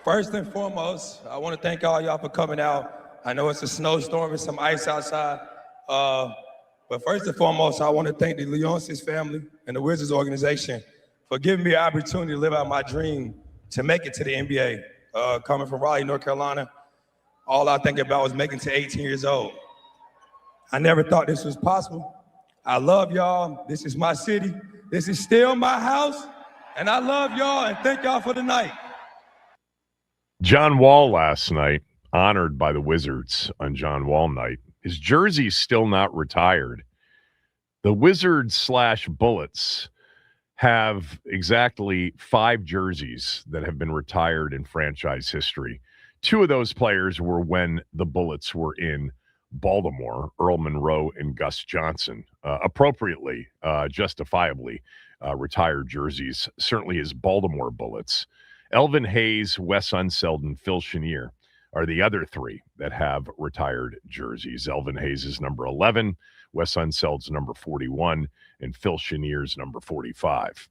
First and foremost, I want to thank all y'all for coming out. I know it's a snowstorm and some ice outside. But first and foremost, I want to thank the Leonsis family and the Wizards organization for giving me the opportunity to live out my dream to make it to the NBA. Coming from Raleigh, North Carolina, all I think about was making it to 18 years old. I never thought this was possible. I love y'all. This is my city. This is still my house. And I love y'all and thank y'all for the night. John Wall last night, honored by the Wizards on John Wall night. His jersey's still not retired. The Wizards/Bullets have exactly 5 jerseys that have been retired in franchise history. 2 of those players were when the Bullets were in Baltimore, Earl Monroe and Gus Johnson. Appropriately, justifiably retired jerseys, certainly his Baltimore Bullets. Elvin Hayes, Wes Unseld, and Phil Chenier are the other 3 that have retired jerseys. Elvin Hayes is number 11, Wes Unseld's number 41, and Phil Chenier's number 45.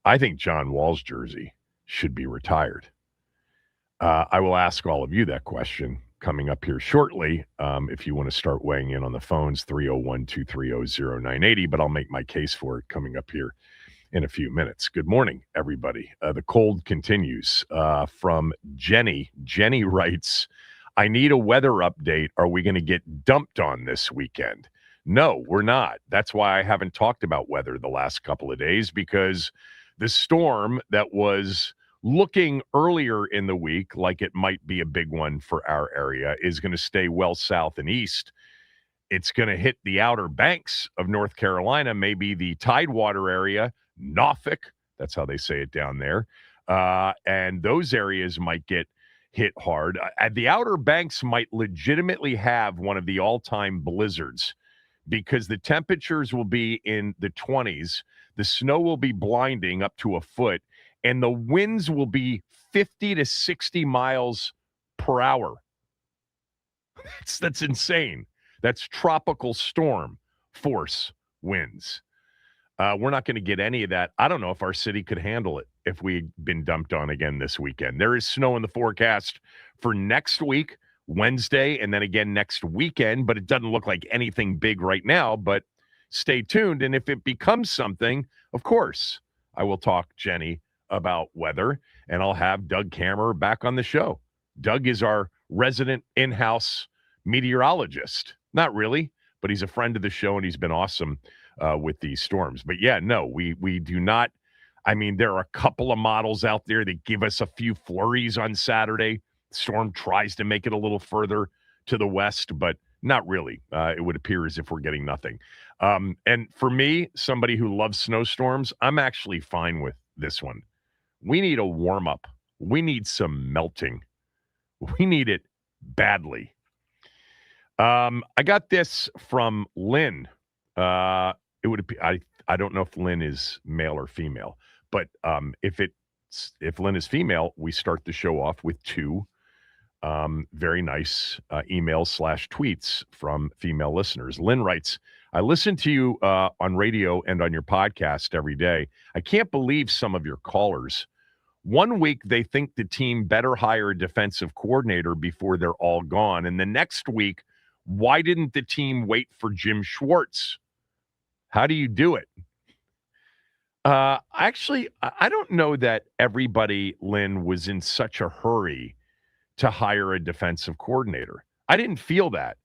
I think John Wall's jersey should be retired. I will ask all of you that question coming up here shortly. If you want to start weighing in on the phones, 301-230-0980, but I'll make my case for it coming up here in a few minutes. Good morning, everybody. The cold continues from Jenny. Jenny writes, I need a weather update. Are we going to get dumped on this weekend? No, we're not. That's why I haven't talked about weather the last couple of days, because the storm that was looking earlier in the week like it might be a big one for our area is going to stay well south and east. It's going to hit the outer banks of North Carolina, maybe the Tidewater area, Norfolk, that's how they say it down there. And those areas might get hit hard. The Outer Banks might legitimately have one of the all-time blizzards because the temperatures will be in the 20s. The snow will be blinding up to a foot, and the winds will be 50 to 60 miles per hour. That's insane. That's tropical storm force winds. We're not going to get any of that. I don't know if our city could handle it if we'd been dumped on again this weekend. There is snow in the forecast for next week, Wednesday, and then again next weekend, but it doesn't look like anything big right now. But stay tuned, and if it becomes something, of course, I will talk, Jenny, about weather, and I'll have Doug Kammerer back on the show. Doug is our resident in-house meteorologist. Not really, but he's a friend of the show, and he's been awesome with these storms. But yeah, no, we do not. I mean, there are a couple of models out there that give us a few flurries on Saturday. Storm tries to make it a little further to the west, but not really. It would appear as if we're getting nothing. And for me, somebody who loves snowstorms, I'm actually fine with this one. We need a warm-up. We need some melting. We need it badly. I got this from Lynn. It would be, I don't know if Lynn is male or female, but if Lynn is female, we start the show off with 2 very nice emails/tweets from female listeners. Lynn writes, I listen to you on radio and on your podcast every day. I can't believe some of your callers. One week they think the team better hire a defensive coordinator before they're all gone. And the next week, why didn't the team wait for Jim Schwartz? How do you do it? Actually, I don't know that everybody, Lynn, was in such a hurry to hire a defensive coordinator. I didn't feel that.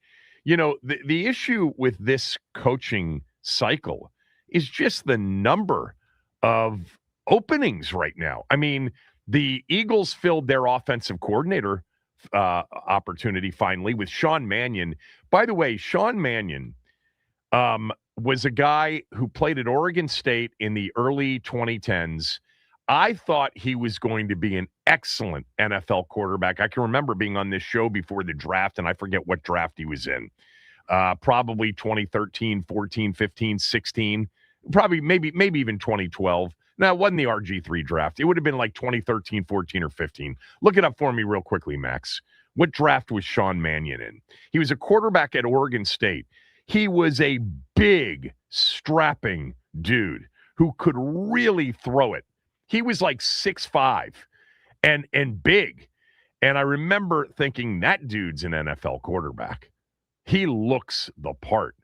You know, the issue with this coaching cycle is just the number of openings right now. I mean, the Eagles filled their offensive coordinator opportunity finally with Sean Mannion. By the way, Sean Mannion was a guy who played at Oregon State in the early 2010s. I thought he was going to be an excellent NFL quarterback. I can remember being on this show before the draft, and I forget what draft he was in. Probably 2013, 14, 15, 16, probably maybe even 2012. No, it wasn't the RG3 draft. It would have been like 2013, 14, or 15. Look it up for me real quickly, Max. What draft was Sean Mannion in? He was a quarterback at Oregon State. He was a big, strapping dude who could really throw it. He was like 6'5" and big. And I remember thinking, that dude's an NFL quarterback. He looks the part.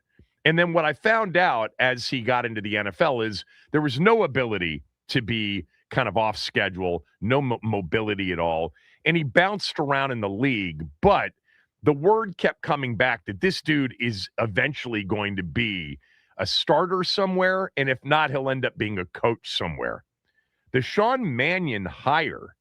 And then what I found out as he got into the NFL is there was no ability to be kind of off schedule, no mobility at all. And he bounced around in the league, but the word kept coming back that this dude is eventually going to be a starter somewhere, and if not, he'll end up being a coach somewhere. The Sean Mannion hire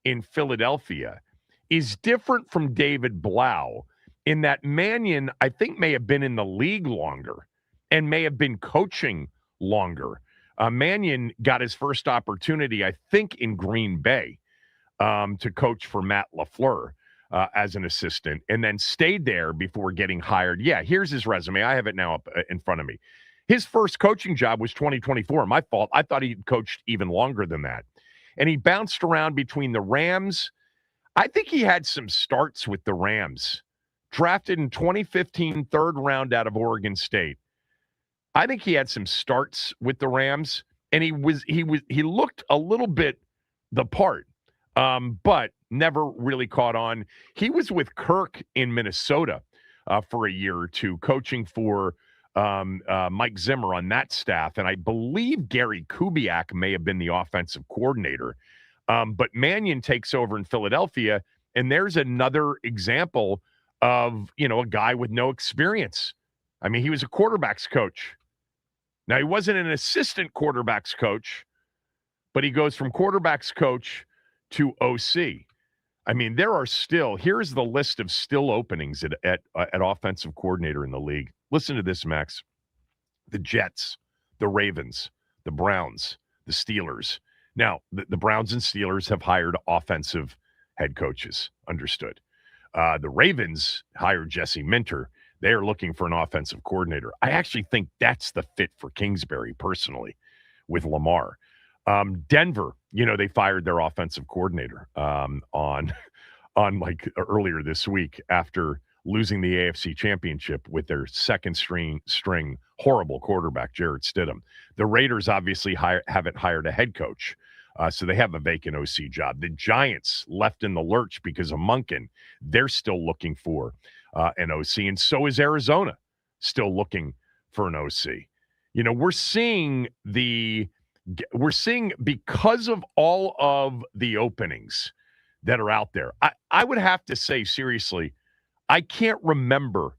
in Philadelphia is different from David Blau in that Mannion, I think, may have been in the league longer and may have been coaching longer. Mannion got his first opportunity, I think, in Green Bay to coach for Matt LaFleur as an assistant, and then stayed there before getting hired. Yeah, here's his resume. I have it now up in front of me. His first coaching job was 2024. My fault. I thought he'd coached even longer than that. And he bounced around between the Rams. I think he had some starts with the Rams. Drafted in 2015, third round out of Oregon State. I think he had some starts with the Rams, and he looked a little bit the part, but never really caught on. He was with Kirk in Minnesota for a year or two, coaching for Mike Zimmer on that staff, and I believe Gary Kubiak may have been the offensive coordinator. But Mannion takes over in Philadelphia, and there's another example of, a guy with no experience. I mean, he was a quarterback's coach. Now, he wasn't an assistant quarterback's coach, but he goes from quarterback's coach to OC. I mean, here's the list of still openings at offensive coordinator in the league. Listen to this, Max. The Jets, the Ravens, the Browns, the Steelers. Now, the Browns and Steelers have hired offensive head coaches. Understood. The Ravens hired Jesse Minter. They are looking for an offensive coordinator. I actually think that's the fit for Kingsbury, personally, with Lamar. Denver, they fired their offensive coordinator on like earlier this week after losing the AFC Championship with their second string horrible quarterback, Jarrett Stidham. The Raiders obviously haven't hired a head coach, so they have a vacant OC job. The Giants left in the lurch because of Monken. They're still looking for an OC, and so is Arizona, still looking for an OC. We're seeing because of all of the openings that are out there. I would have to say, seriously, I cannot remember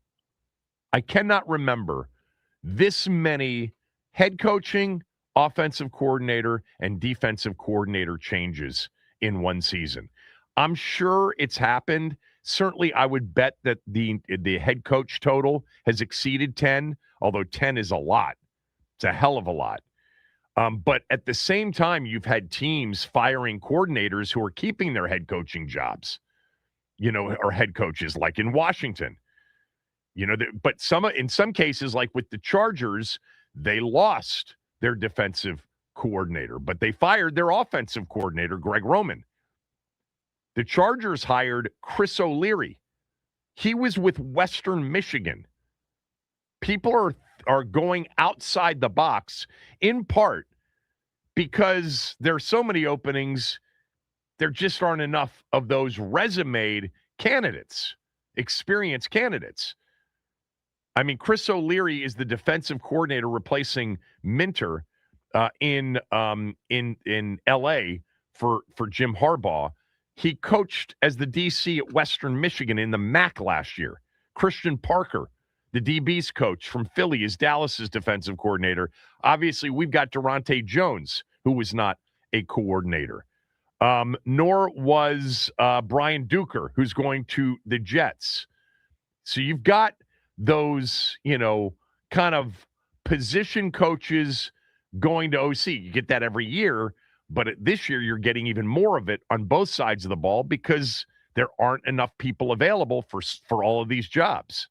this many head coaching, offensive coordinator, and defensive coordinator changes in one season. I'm sure it's happened. Certainly, I would bet that the head coach total has exceeded 10, although 10 is a lot. It's a hell of a lot. But at the same time, you've had teams firing coordinators who are keeping their head coaching jobs, or head coaches, like in Washington. But in some cases, like with the Chargers, they lost their defensive coordinator, but they fired their offensive coordinator, Greg Roman. The Chargers hired Chris O'Leary. He was with Western Michigan. People are going outside the box, in part because there are so many openings, there just aren't enough of those resumed candidates, experienced candidates. I mean, Chris O'Leary is the defensive coordinator replacing Minter in L.A. for Jim Harbaugh. He coached as the DC at Western Michigan in the MAC last year. Christian Parker, the DB's coach from Philly, is Dallas's defensive coordinator. Obviously, we've got Durante Jones, who was not a coordinator. Nor was Brian Duker, who's going to the Jets. So you've got those, kind of position coaches going to OC. You get that every year, but this year you're getting even more of it on both sides of the ball because there aren't enough people available for all of these jobs.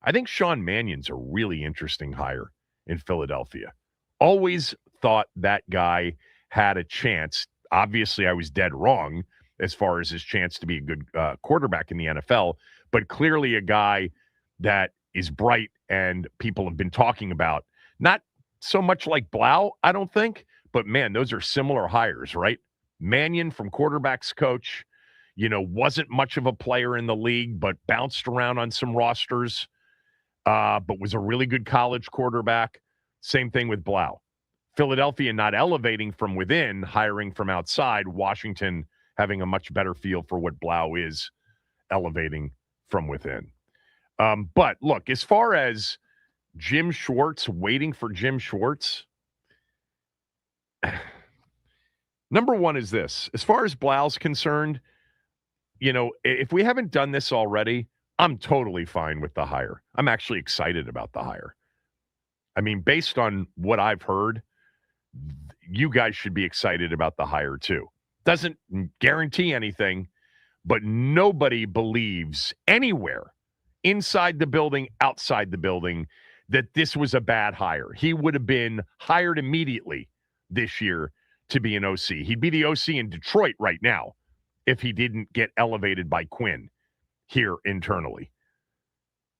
I think Sean Mannion's a really interesting hire in Philadelphia. Always thought that guy had a chance. Obviously, I was dead wrong as far as his chance to be a good quarterback in the NFL, but clearly a guy that is bright and people have been talking about. Not so much like Blau, I don't think, but man, those are similar hires, right? Mannion from quarterback's coach, wasn't much of a player in the league, but bounced around on some rosters, but was a really good college quarterback. Same thing with Blau. Philadelphia not elevating from within, hiring from outside. Washington having a much better feel for what Blau is, elevating from within. But look, as far as Jim Schwartz, waiting for Jim Schwartz, number one is this. As far as Blau's concerned, if we haven't done this already, I'm totally fine with the hire. I'm actually excited about the hire. I mean, based on what I've heard, you guys should be excited about the hire too. Doesn't guarantee anything, but nobody believes anywhere, inside the building, outside the building, that this was a bad hire. He would have been hired immediately this year to be an OC. He'd be the OC in Detroit right now if he didn't get elevated by Quinn here internally.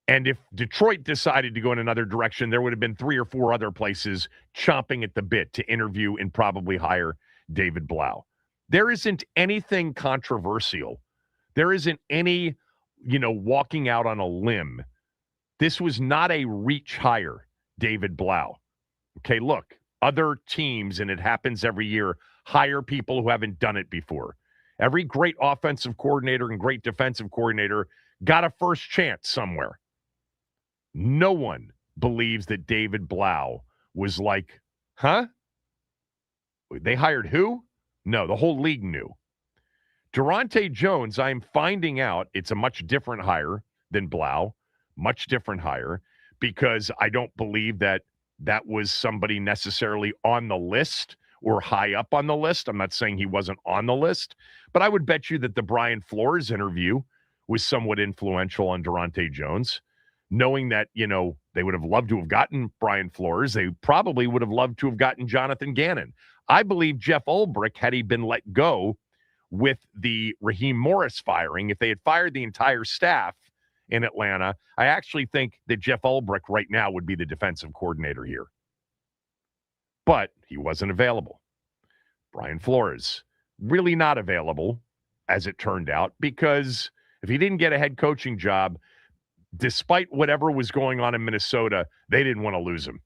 And if Detroit decided to go in another direction, there would have been 3 or 4 other places chomping at the bit to interview and probably hire David Blau. There isn't anything controversial. There isn't any, walking out on a limb. This was not a reach hire, David Blau. Okay, look, other teams, and it happens every year, hire people who haven't done it before. Every great offensive coordinator and great defensive coordinator got a first chance somewhere. No one believes that David Blau was like, huh? They hired who? No, the whole league knew. Durante Jones, I'm finding out it's a much different hire than Blau, much different hire, because I don't believe that was somebody necessarily on the list or high up on the list. I'm not saying he wasn't on the list, but I would bet you that the Brian Flores interview was somewhat influential on Durante Jones. Knowing that, they would have loved to have gotten Brian Flores, they probably would have loved to have gotten Jonathan Gannon. I believe Jeff Ulbrich, had he been let go with the Raheem Morris firing, if they had fired the entire staff in Atlanta, I actually think that Jeff Ulbrich right now would be the defensive coordinator here. But he wasn't available. Brian Flores, really not available, as it turned out, because if he didn't get a head coaching job, despite whatever was going on in Minnesota, they didn't want to lose him.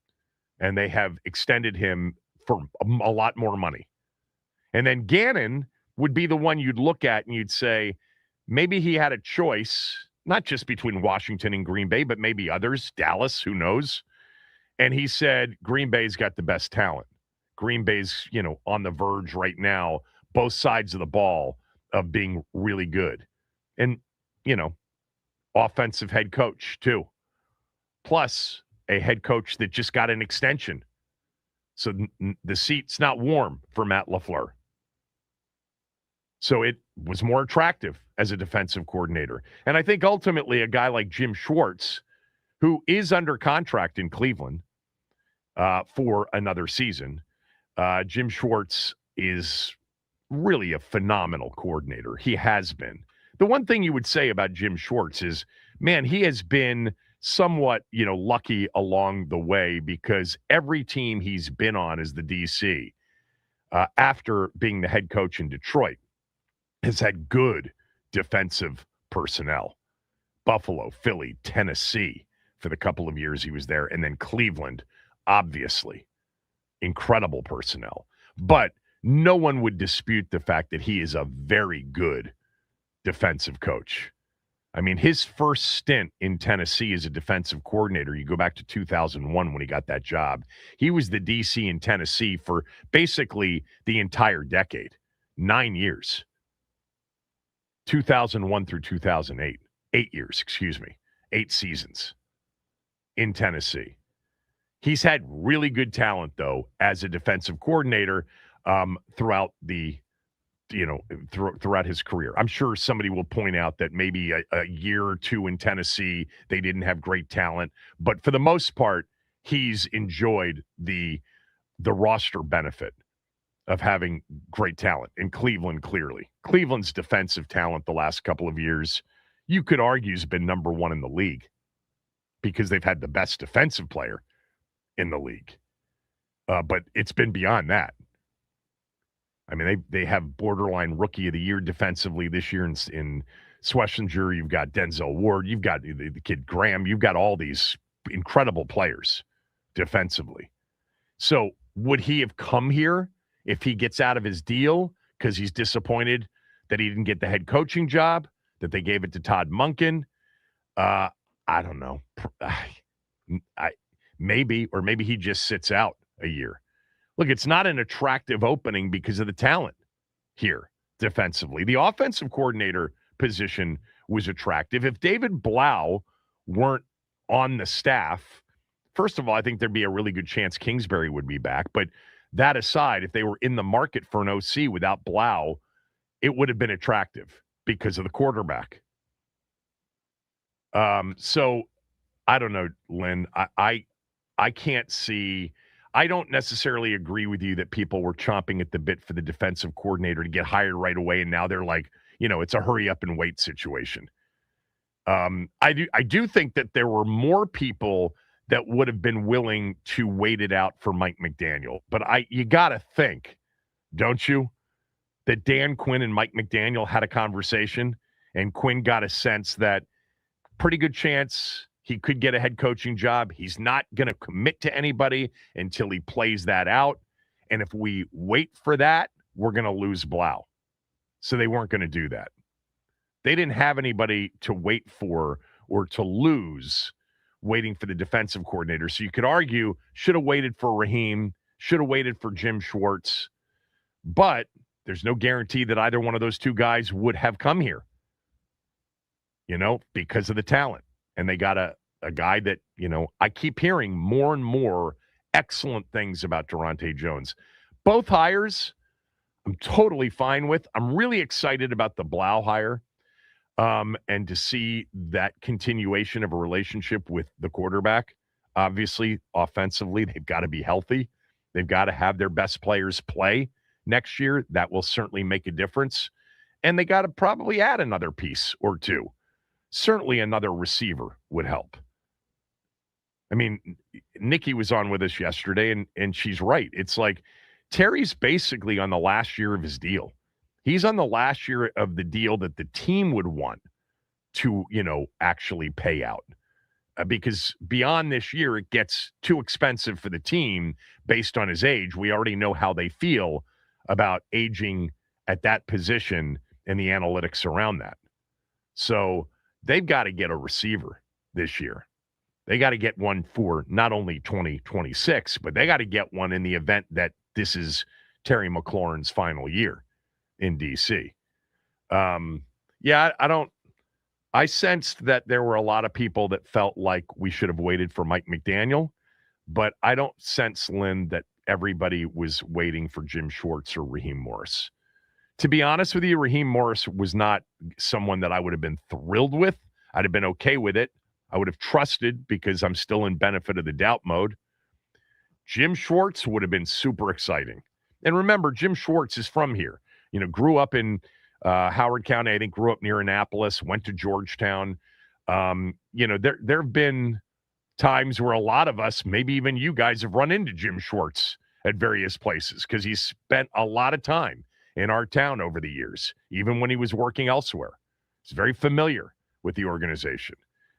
And they have extended him for a lot more money. And then Gannon would be the one you'd look at and you'd say, maybe he had a choice, not just between Washington and Green Bay, but maybe others, Dallas, who knows? And he said, Green Bay's got the best talent. Green Bay's, on the verge right now, both sides of the ball, of being really good. And, offensive head coach, too. Plus, a head coach that just got an extension. So the seat's not warm for Matt LaFleur. So it was more attractive as a defensive coordinator. And I think ultimately a guy like Jim Schwartz, who is under contract in Cleveland for another season, Jim Schwartz is really a phenomenal coordinator. He has been. The one thing you would say about Jim Schwartz is, man, he has been somewhat, lucky along the way, because every team he's been on as the DC, after being the head coach in Detroit, has had good defensive personnel. Buffalo, Philly, Tennessee, for the couple of years he was there, and then Cleveland, obviously. Incredible personnel. But no one would dispute the fact that he is a very good defensive coach. I mean, his first stint in Tennessee as a defensive coordinator, you go back to 2001 when he got that job, he was the DC in Tennessee for basically the entire decade, 9 years. 2001 through 2008, 8 years, 8 seasons in Tennessee. He's had really good talent, though, as a defensive coordinator throughout throughout his career. I'm sure somebody will point out that maybe a year or two in Tennessee, they didn't have great talent. But for the most part, he's enjoyed the roster benefit of having great talent. In Cleveland, clearly. Cleveland's defensive talent the last couple of years, you could argue, has been number one in the league because they've had the best defensive player in the league. But it's been beyond that. I mean, they have borderline rookie of the year defensively this year in Schlesinger. You've got Denzel Ward. You've got the kid Graham. You've got all these incredible players defensively. So would he have come here if he gets out of his deal because he's disappointed that he didn't get the head coaching job, that they gave it to Todd Monken? I don't know. Maybe he just sits out a year. Look, it's not an attractive opening because of the talent here defensively. The offensive coordinator position was attractive. If David Blau weren't on the staff, first of all, I think there'd be a really good chance Kingsbury would be back. But that aside, if they were in the market for an OC without Blau, it would have been attractive because of the quarterback. So I don't know, Lynn. I can't see. I don't necessarily agree with you that people were chomping at the bit for the defensive coordinator to get hired right away, and now they're like, it's a hurry up and wait situation. I do think that there were more people that would have been willing to wait it out for Mike McDaniel. But you got to think, don't you, that Dan Quinn and Mike McDaniel had a conversation, and Quinn got a sense that pretty good chance he could get a head coaching job. He's not going to commit to anybody until he plays that out. And if we wait for that, we're going to lose Blau. So they weren't going to do that. They didn't have anybody to wait for or to lose waiting for the defensive coordinator. So you could argue, should have waited for Raheem, should have waited for Jim Schwartz. But there's no guarantee that either one of those two guys would have come here, because of the talent. And they got a guy that, I keep hearing more and more excellent things about Durante Jones. Both hires, I'm totally fine with. I'm really excited about the Blau hire and to see that continuation of a relationship with the quarterback. Obviously, offensively, they've got to be healthy. They've got to have their best players play next year. That will certainly make a difference. And they got to probably add another piece or two. Certainly another receiver would help. I mean, Nikki was on with us yesterday, and she's right. It's like Terry's basically on the last year of his deal. He's on the last year of the deal that the team would want to, actually pay out. Because beyond this year, it gets too expensive for the team based on his age. We already know how they feel about aging at that position and the analytics around that. So they've got to get a receiver this year. They got to get one for not only 2026, but they got to get one in the event that this is Terry McLaurin's final year in D.C. I sensed that there were a lot of people that felt like we should have waited for Mike McDaniel, but I don't sense, Lynn, that everybody was waiting for Jim Schwartz or Raheem Morris. To be honest with you, Raheem Morris was not someone that I would have been thrilled with. I'd have been okay with it. I would have trusted because I'm still in benefit of the doubt mode. Jim Schwartz would have been super exciting. And remember, Jim Schwartz is from here. Grew up in Howard County. I think grew up near Annapolis, went to Georgetown. There have been times where a lot of us, maybe even you guys, have run into Jim Schwartz at various places because he's spent a lot of time in our town over the years, even when he was working elsewhere. He's very familiar with the organization.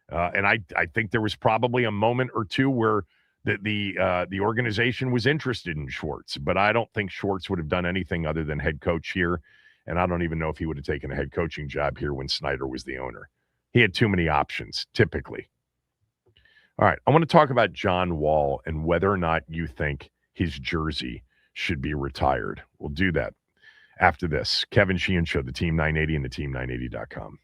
And I think there was probably a moment or two where the organization was interested in Schwartz, but I don't think Schwartz would have done anything other than head coach here. And I don't even know if he would have taken a head coaching job here when Snyder was the owner. He had too many options, typically. All right, I want to talk about John Wall and whether or not you think his jersey should be retired. We'll do that after this. Kevin Sheehan Show, the Team 980 and the team980.com.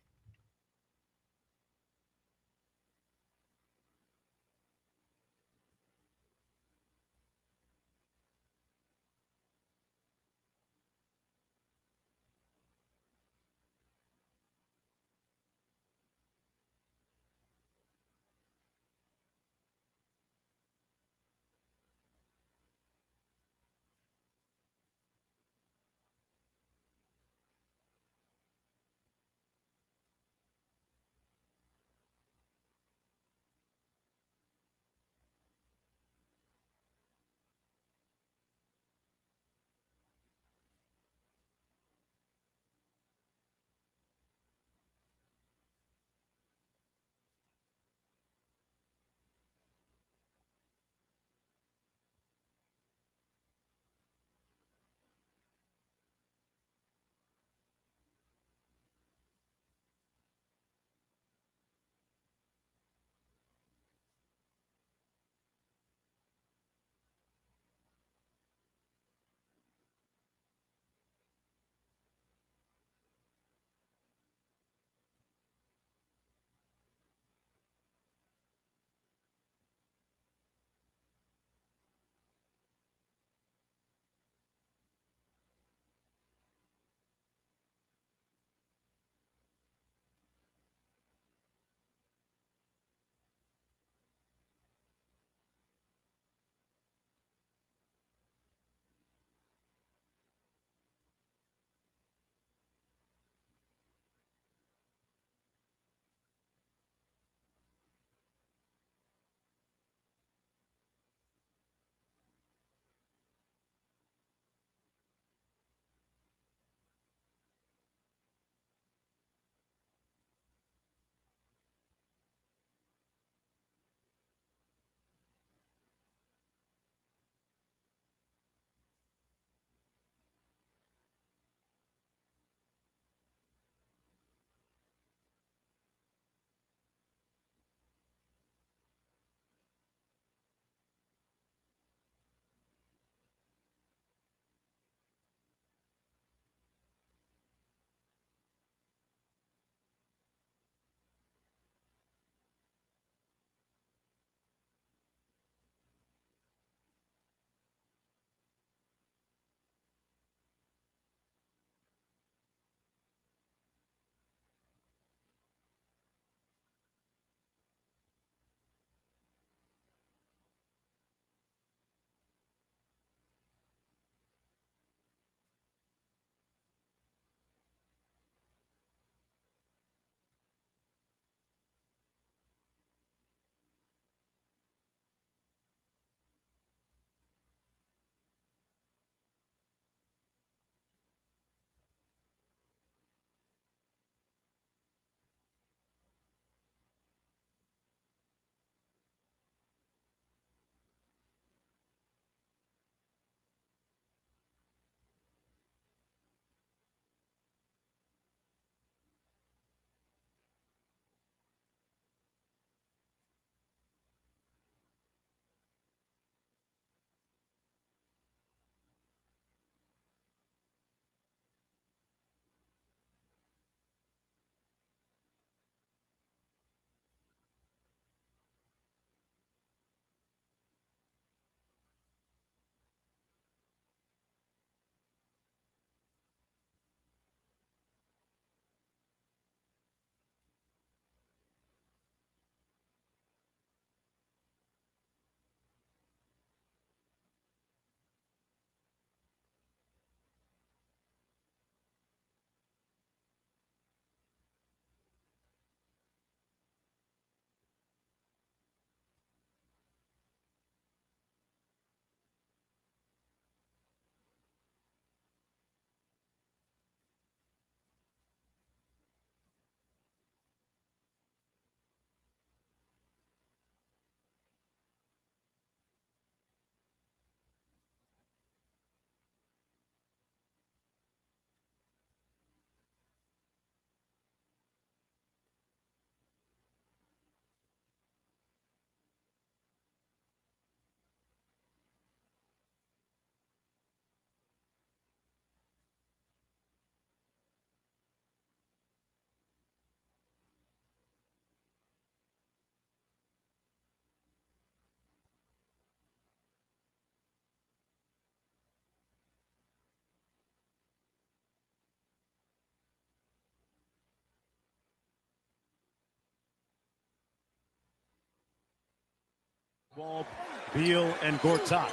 Ball, Beal and Gortat.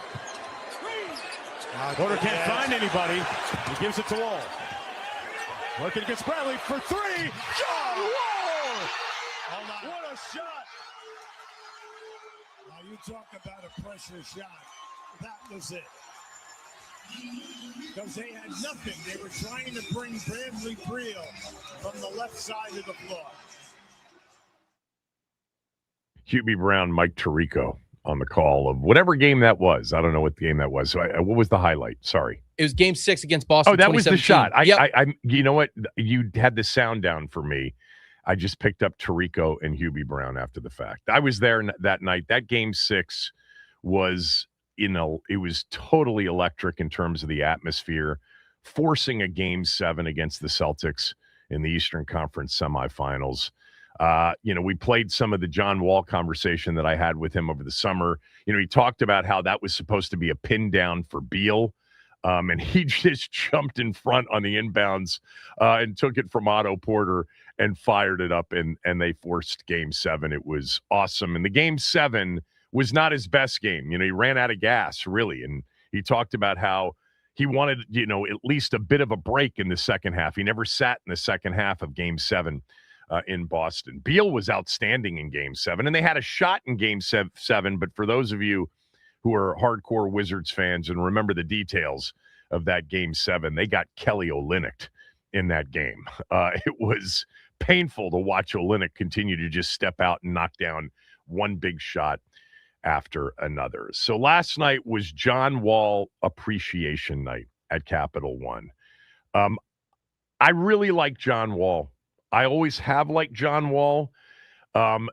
Porter can't find anybody. He gives it to Wall. Working against Bradley for three. John Wall! What a shot! Now you talk about a pressure shot. That was it. Because they had nothing. They were trying to bring Bradley Beal from the left side of the floor. Hubie Brown, Mike Tirico on the call of whatever game that was. I don't know what game that was. So what was the highlight? Sorry. It was Game 6 against Boston. Oh, that was the shot. Yep. I you know what? You had the sound down for me. I just picked up Tirico and Hubie Brown after the fact. I was there that night. That Game 6 was, it was totally electric in terms of the atmosphere, forcing a Game 7 against the Celtics in the Eastern Conference semifinals. We played some of the John Wall conversation that I had with him over the summer. He talked about how that was supposed to be a pin down for Beal. And he just jumped in front on the inbounds and took it from Otto Porter and fired it up, and they forced Game 7. It was awesome. And the Game 7 was not his best game. He ran out of gas, really. And he talked about how he wanted, at least a bit of a break in the second half. He never sat in the second half of Game 7 in Boston. Beal was outstanding in Game 7, and they had a shot in Game 7. But for those of you who are hardcore Wizards fans and remember the details of that Game 7, they got Kelly Olynyk'd in that game. It was painful to watch Olynyk continue to just step out and knock down one big shot after another. So last night was John Wall Appreciation Night at Capital One. I really like John Wall. I always have liked John Wall.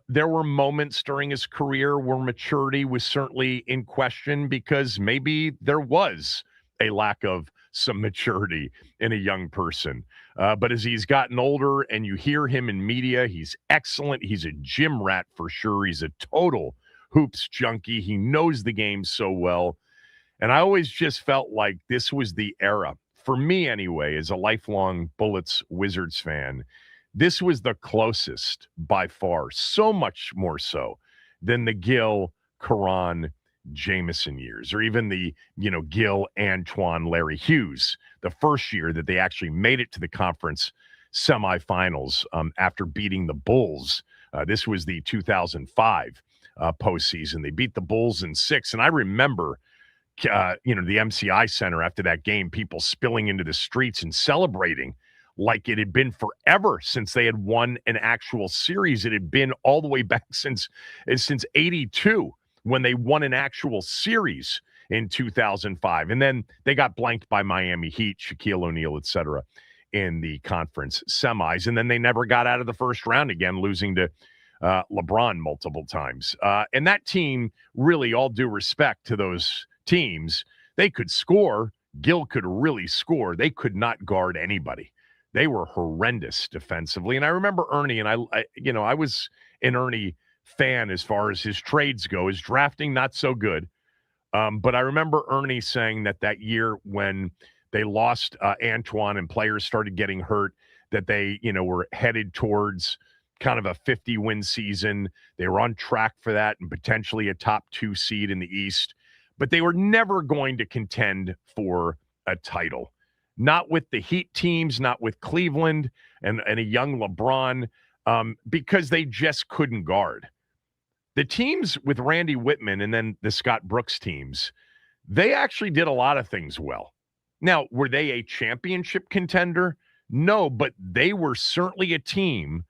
There were moments during his career where maturity was certainly in question because maybe there was a lack of some maturity in a young person. But as he's gotten older and you hear him in media, he's excellent. He's a gym rat for sure. He's a total hoops junkie. He knows the game so well. And I always just felt like this was the era, for me anyway, as a lifelong Bullets Wizards fan. This was the closest by far, so much more so than the Gill, Caron, Jameson years, or even the, Gill, Antoine, Larry Hughes, the first year that they actually made it to the conference semifinals after beating the Bulls. This was the 2005 postseason. They beat the Bulls in 6. And I remember, the MCI Center after that game, people spilling into the streets and celebrating like it had been forever since they had won an actual series. It had been all the way back since 82 when they won an actual series in 2005. And then they got blanked by Miami Heat, Shaquille O'Neal, et cetera, in the conference semis. And then they never got out of the first round again, losing to LeBron multiple times. And that team, really, all due respect to those teams, they could score. Gill could really score. They could not guard anybody. They were horrendous defensively. And I remember Ernie, and I was an Ernie fan as far as his trades go. His drafting, not so good. But I remember Ernie saying that year when they lost Antoine and players started getting hurt, that they, were headed towards kind of a 50-win season. They were on track for that and potentially a top 2 seed in the East. But they were never going to contend for a title. Not with the Heat teams, not with Cleveland and a young LeBron, because they just couldn't guard. The teams with Randy Whitman and then the Scott Brooks teams, they actually did a lot of things well. Now, were they a championship contender? No, but they were certainly a team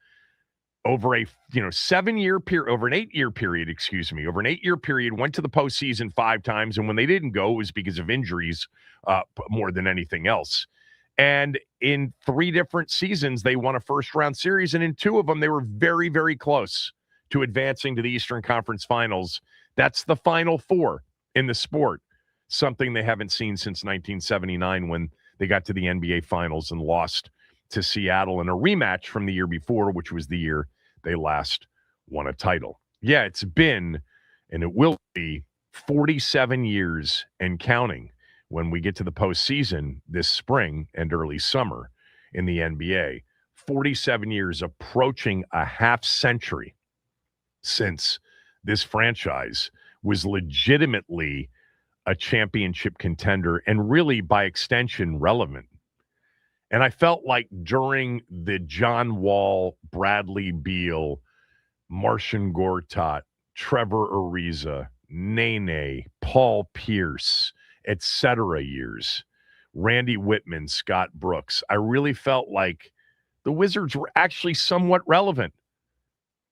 over a 7-year period, over an 8-year period, over an 8-year period, went to the postseason 5 times. And when they didn't go, it was because of injuries more than anything else. And in 3 different seasons, they won a first-round series. And in 2 of them, they were very, very close to advancing to the Eastern Conference Finals. That's the Final 4 in the sport, something they haven't seen since 1979 when they got to the NBA Finals and lost to Seattle in a rematch from the year before, which was the year they last won a title. Yeah, it's been, and it will be, 47 years and counting when we get to the postseason this spring and early summer in the NBA. 47 years, approaching a half century since this franchise was legitimately a championship contender and really, by extension, relevant. And I felt like during the John Wall, Bradley Beal, Marcin Gortat, Trevor Ariza, Nene, Paul Pierce, etc. years, Randy Whitman, Scott Brooks, I really felt like the Wizards were actually somewhat relevant.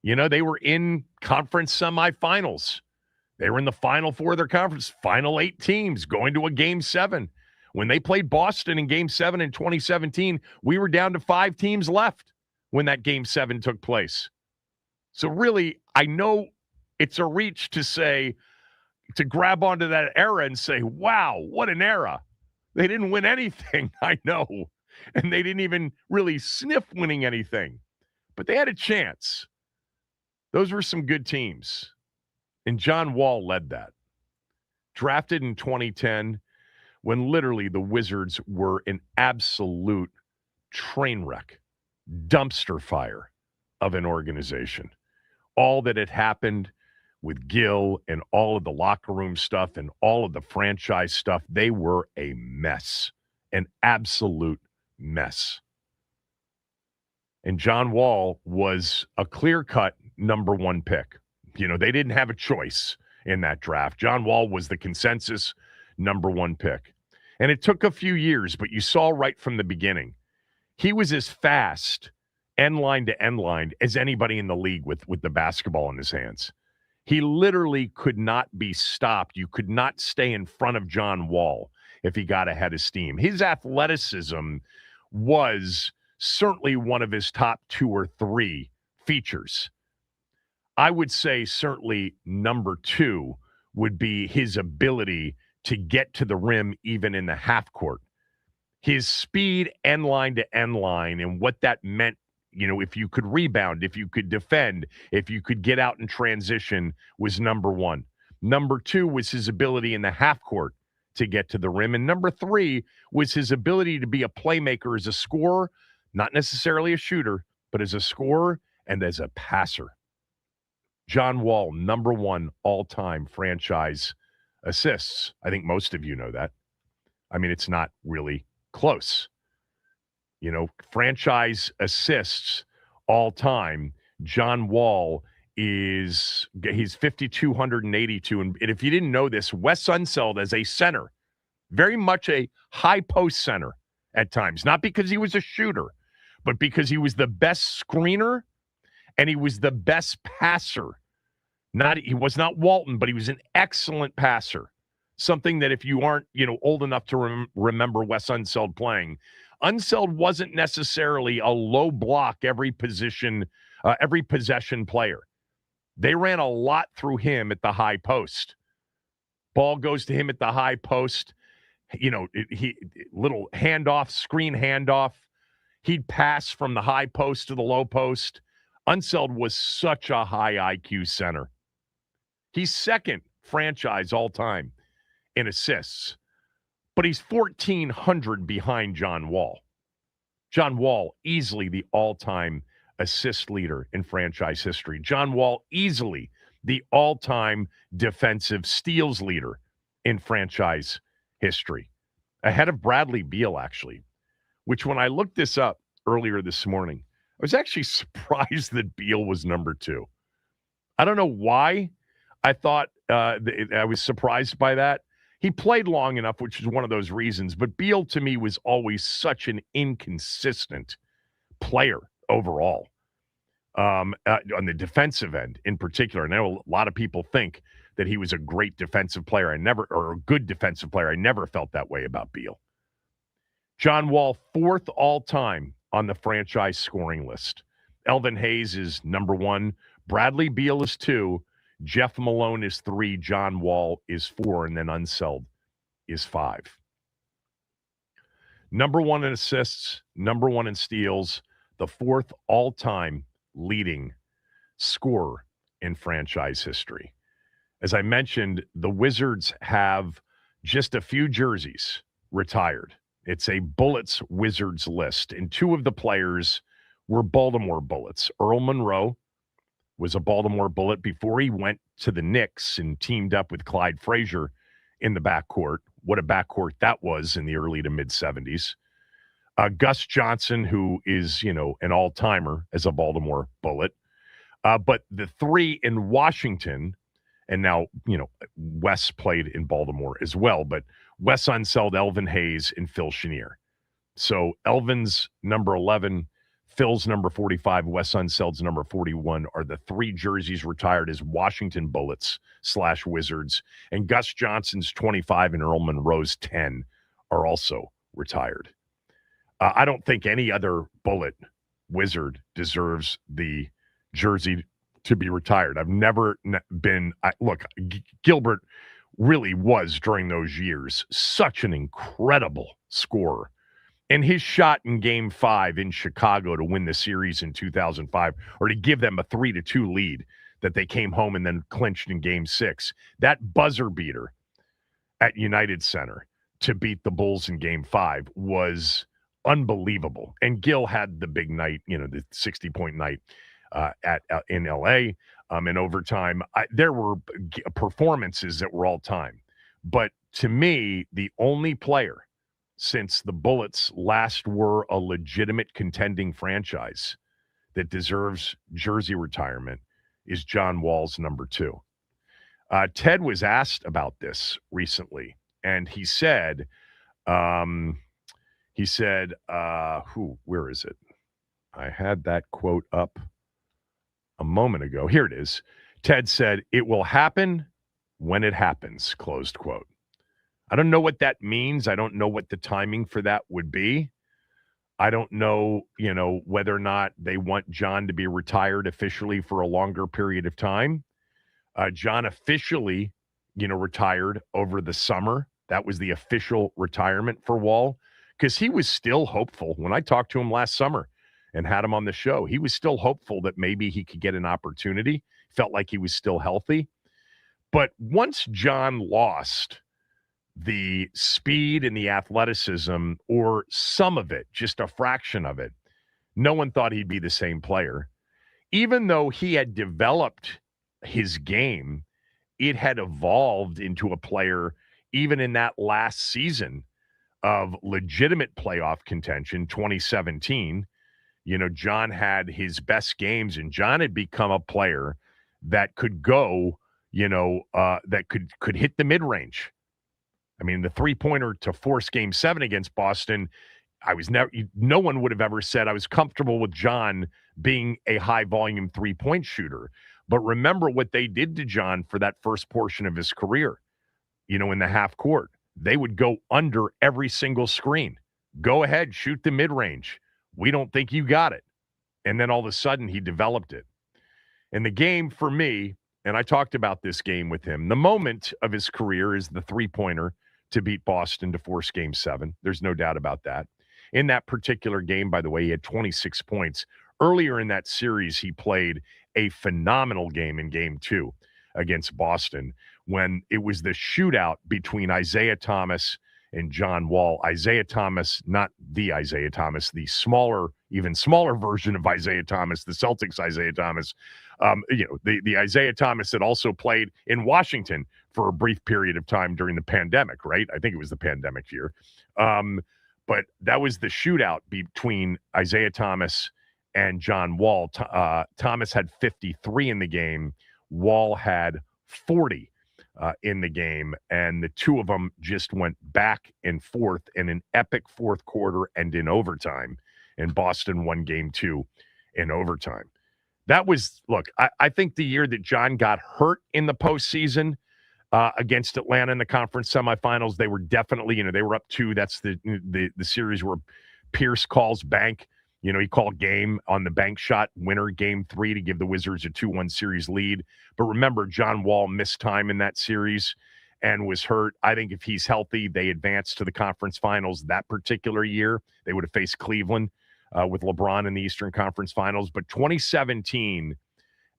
You know, they were in conference semifinals. They were in the Final Four of their conference, final 8 teams going to a Game 7. When they played Boston in Game 7 in 2017, we were down to 5 teams left when that Game 7 took place. So really, I know it's a reach to say, to grab onto that era and say, wow, what an era. They didn't win anything, I know. And they didn't even really sniff winning anything. But they had a chance. Those were some good teams. And John Wall led that. Drafted in 2010, when literally the Wizards were an absolute train wreck, dumpster fire of an organization. All that had happened with Gil and all of the locker room stuff and all of the franchise stuff, they were a mess, an absolute mess. And John Wall was a clear-cut number 1 pick. You know, they didn't have a choice in that draft. John Wall was the consensus number 1 pick. And it took a few years, but you saw right from the beginning, he was as fast end line to end line as anybody in the league with the basketball in his hands. He literally could not be stopped. You could not stay in front of John Wall if he got ahead of steam. His athleticism was certainly one of his top 2 or 3 features. I would say certainly number 2 would be his ability to get to the rim even in the half court. His speed end line to end line and what that meant, you know, if you could rebound, if you could defend, if you could get out and transition was number 1. Number 2 was his ability in the half court to get to the rim. And number 3 was his ability to be a playmaker as a scorer, not necessarily a shooter, but as a scorer and as a passer. John Wall, number 1 all-time franchise assists. I think most of you know that. I mean, it's not really close. You know, franchise assists all-time, John Wall he's 5,282. And if you didn't know this, Wes Unseld as a center, very much a high-post center at times. Not because he was a shooter, but because he was the best screener and he was the best passer. He was not Walton, but he was an excellent passer. Something that if you aren't, old enough to remember Wes Unseld playing, Unseld wasn't necessarily a low block every possession player. They ran a lot through him at the high post. Ball goes to him at the high post. Little handoff, screen handoff. He'd pass from the high post to the low post. Unseld was such a high IQ center. He's second franchise all time in assists, but he's 1,400 behind John Wall. John Wall, easily the all-time assist leader in franchise history. John Wall, easily the all-time defensive steals leader in franchise history. Ahead of Bradley Beal, actually, which when I looked this up earlier this morning, I was actually surprised that Beal was number 2. I don't know why I thought I was surprised by that. He played long enough, which is one of those reasons. But Beal, to me, was always such an inconsistent player overall on the defensive end in particular. And I know a lot of people think that he was a great defensive player. Or a good defensive player. I never felt that way about Beal. John Wall, 4th all-time on the franchise scoring list. Elvin Hayes is number 1. Bradley Beal is 2. Jeff Malone is 3. John Wall is 4. And then Unseld is 5. Number 1 in assists, number 1 in steals, the 4th all-time leading scorer in franchise history. As I mentioned, the Wizards have just a few jerseys retired. It's a Bullets Wizards list, and 2 of the players were Baltimore Bullets. Earl Monroe was a Baltimore Bullet before he went to the Knicks and teamed up with Clyde Frazier in the backcourt. What a backcourt that was in the early to mid-'70s. Gus Johnson, who is, an all-timer as a Baltimore Bullet. But the three in Washington, and now, Wes played in Baltimore as well, but Wes Unseld, Elvin Hayes, and Phil Chenier. So Elvin's number 11, Phil's number 45, Wes Unseld's number 41 are the three jerseys retired as Washington Bullets / Wizards. And Gus Johnson's 25 and Earl Monroe's 10 are also retired. I don't think any other Bullet Wizard deserves the jersey to be retired. I've never been look, Gilbert really was during those years such an incredible scorer. And his shot in Game 5 in Chicago to win the series in 2005, or to give them a 3-2 lead that they came home and then clinched in Game 6, that buzzer beater at United Center to beat the Bulls in Game 5 was unbelievable. And Gil had the big night, the 60-point night in L.A. In overtime. There were performances that were all time. But to me, the only player since the Bullets last were a legitimate contending franchise that deserves jersey retirement is John Wall's number 2. Ted was asked about this recently, and he said, where is it? I had that quote up a moment ago. Here it is. Ted said, "It will happen when it happens," closed quote. I don't know what that means. I don't know what the timing for that would be. I don't know, whether or not they want John to be retired officially for a longer period of time. John officially, retired over the summer. That was the official retirement for Wall, because he was still hopeful. When I talked to him last summer and had him on the show, he was still hopeful that maybe he could get an opportunity. Felt like he was still healthy. But once John lost the speed and the athleticism, or some of it, just a fraction of it, no one thought he'd be the same player. Even though he had developed his game, it had evolved into a player, even in that last season of legitimate playoff contention, 2017, John had his best games, and John had become a player that could go, that could hit the mid-range. I mean, the three-pointer to force Game 7 against Boston, no one would have ever said I was comfortable with John being a high-volume three-point shooter. But remember what they did to John for that first portion of his career, in the half court. They would go under every single screen. Go ahead, shoot the mid-range. We don't think you got it. And then all of a sudden, he developed it. And the game for me, and I talked about this game with him, the moment of his career is the three-pointer to beat Boston to force Game 7. There's no doubt about that. In that particular game, by the way, he had 26 points. Earlier in that series, he played a phenomenal game in Game 2 against Boston when it was the shootout between Isaiah Thomas and John Wall. Isaiah Thomas, not the Isaiah Thomas, the smaller, even smaller version of Isaiah Thomas, the Celtics Isaiah Thomas, the Isaiah Thomas that also played in Washington for a brief period of time during the pandemic, right? I think it was the pandemic year. But that was the shootout between Isaiah Thomas and John Wall. Thomas had 53 in the game. Wall had 40 in the game. And the two of them just went back and forth in an epic fourth quarter and in overtime. And Boston won Game 2 in overtime. That was, look, I think the year that John got hurt in the postseason against Atlanta in the conference semifinals, they were definitely, they were up 2. That's the series where Pierce calls bank. He called game on the bank shot winner, Game 3, to give the Wizards a 2-1 series lead. But remember, John Wall missed time in that series and was hurt. I think if he's healthy, they advance to the conference finals that particular year. They would have faced Cleveland with LeBron in the Eastern Conference Finals. But 2017,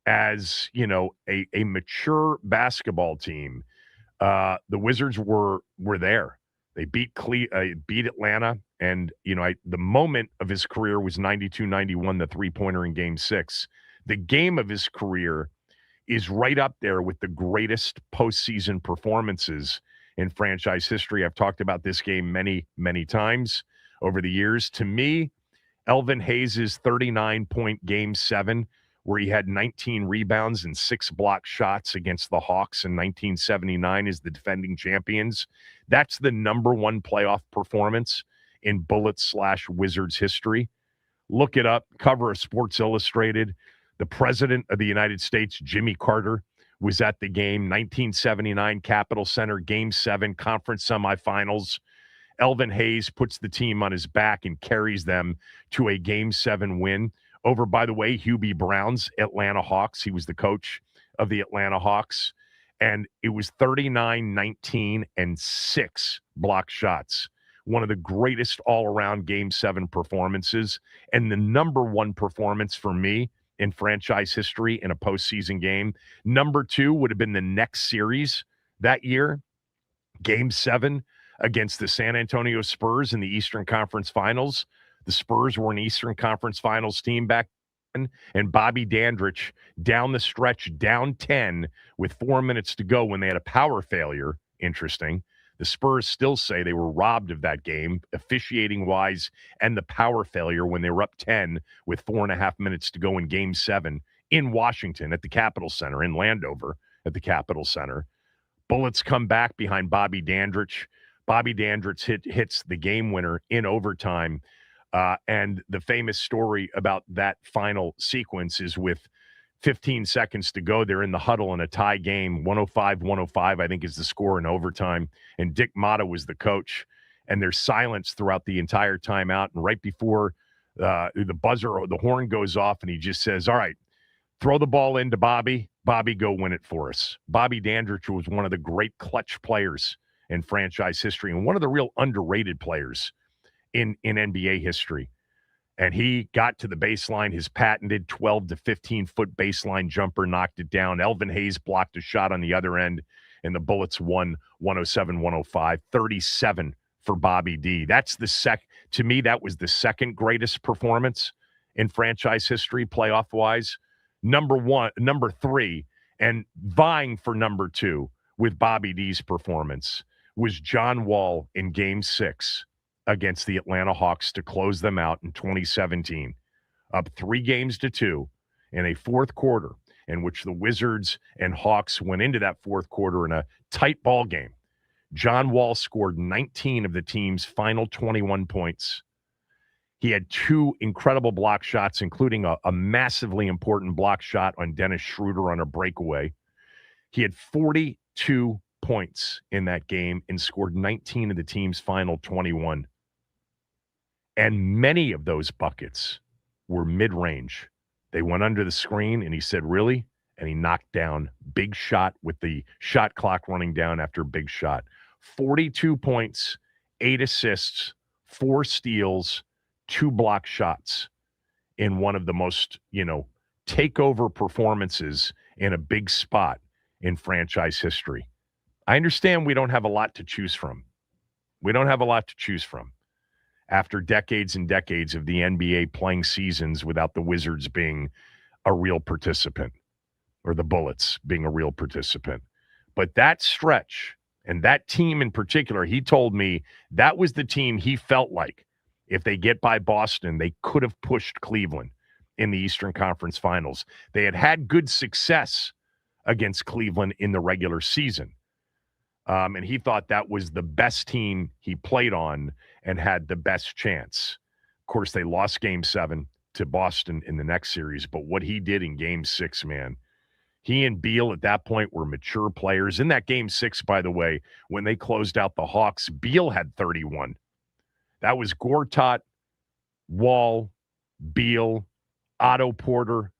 as, a mature basketball team, the Wizards were there. They beat Atlanta, and the moment of his career was 92-91, the three-pointer in Game 6. the game of his career is right up there with the greatest postseason performances in franchise history. I've talked about this game many, many times over the years. To me, Elvin Hayes' 39-point Game 7, where he had 19 rebounds and 6 block shots against the Hawks in 1979 as the defending champions, that's the number one playoff performance in Bullets/Wizards history. Look it up, cover of Sports Illustrated. The president of the United States, Jimmy Carter, was at the game, 1979 Capitol Center, Game 7, conference semifinals. Elvin Hayes puts the team on his back and carries them to a Game 7 win over, by the way, Hubie Brown's Atlanta Hawks. He was the coach of the Atlanta Hawks. And it was 39, 19, and 6 block shots. One of the greatest all-around Game 7 performances. And the number one performance for me in franchise history in a postseason game. Number 2 would have been the next series that year, Game 7 against the San Antonio Spurs in the Eastern Conference Finals. The Spurs were an Eastern Conference Finals team back then, and Bobby Dandridge down the stretch, down 10 with 4 minutes to go when they had a power failure. Interesting. The Spurs still say they were robbed of that game, officiating-wise, and the power failure when they were up 10 with 4.5 minutes to go in Game 7 in Washington at the Capitol Center, in Landover at the Capitol Center. Bullets come back behind Bobby Dandridge. Bobby Dandridge hits the game winner in overtime. And the famous story about that final sequence is with 15 seconds to go, they're in the huddle in a tie game, 105-105, I think is the score in overtime. And Dick Motta was the coach. And there's silence throughout the entire timeout. And right before the buzzer or the horn goes off, and he just says, all right, throw the ball into Bobby. Bobby, go win it for us. Bobby Dandridge was one of the great clutch players in franchise history and one of the real underrated players in NBA history. And he got to the baseline, his patented 12 to 15-foot baseline jumper, knocked it down. Elvin Hayes blocked a shot on the other end, and the Bullets won 107-105, 37 for Bobby D. That's to me, that was the second greatest performance in franchise history, playoff-wise. Number 3, and vying for number 2 with Bobby D's performance was John Wall in Game 6 against the Atlanta Hawks to close them out in 2017, up 3-2 in a fourth quarter in which the Wizards and Hawks went into that fourth quarter in a tight ball game. John Wall scored 19 of the team's final 21 points. He had 2 incredible block shots, including a massively important block shot on Dennis Schroeder on a breakaway. He had 42 points in that game and scored 19 of the team's final 21. And many of those buckets were mid-range. They went under the screen, and he said, really? And he knocked down big shot with the shot clock running down after big shot. 42 points, 8 assists, 4 steals, 2 block shots in one of the most, takeover performances in a big spot in franchise history. I understand we don't have a lot to choose from. After decades and decades of the NBA playing seasons without the Wizards being a real participant or the Bullets being a real participant. But that stretch and that team in particular, he told me that was the team he felt like if they get by Boston, they could have pushed Cleveland in the Eastern Conference Finals. They had good success against Cleveland in the regular season. And he thought that was the best team he played on and had the best chance. Of course, they lost Game 7 to Boston in the next series, but what he did in Game 6, man, he and Beal at that point were mature players. In that Game 6, by the way, when they closed out the Hawks, Beal had 31. That was Gortat, Wall, Beal, Otto Porter,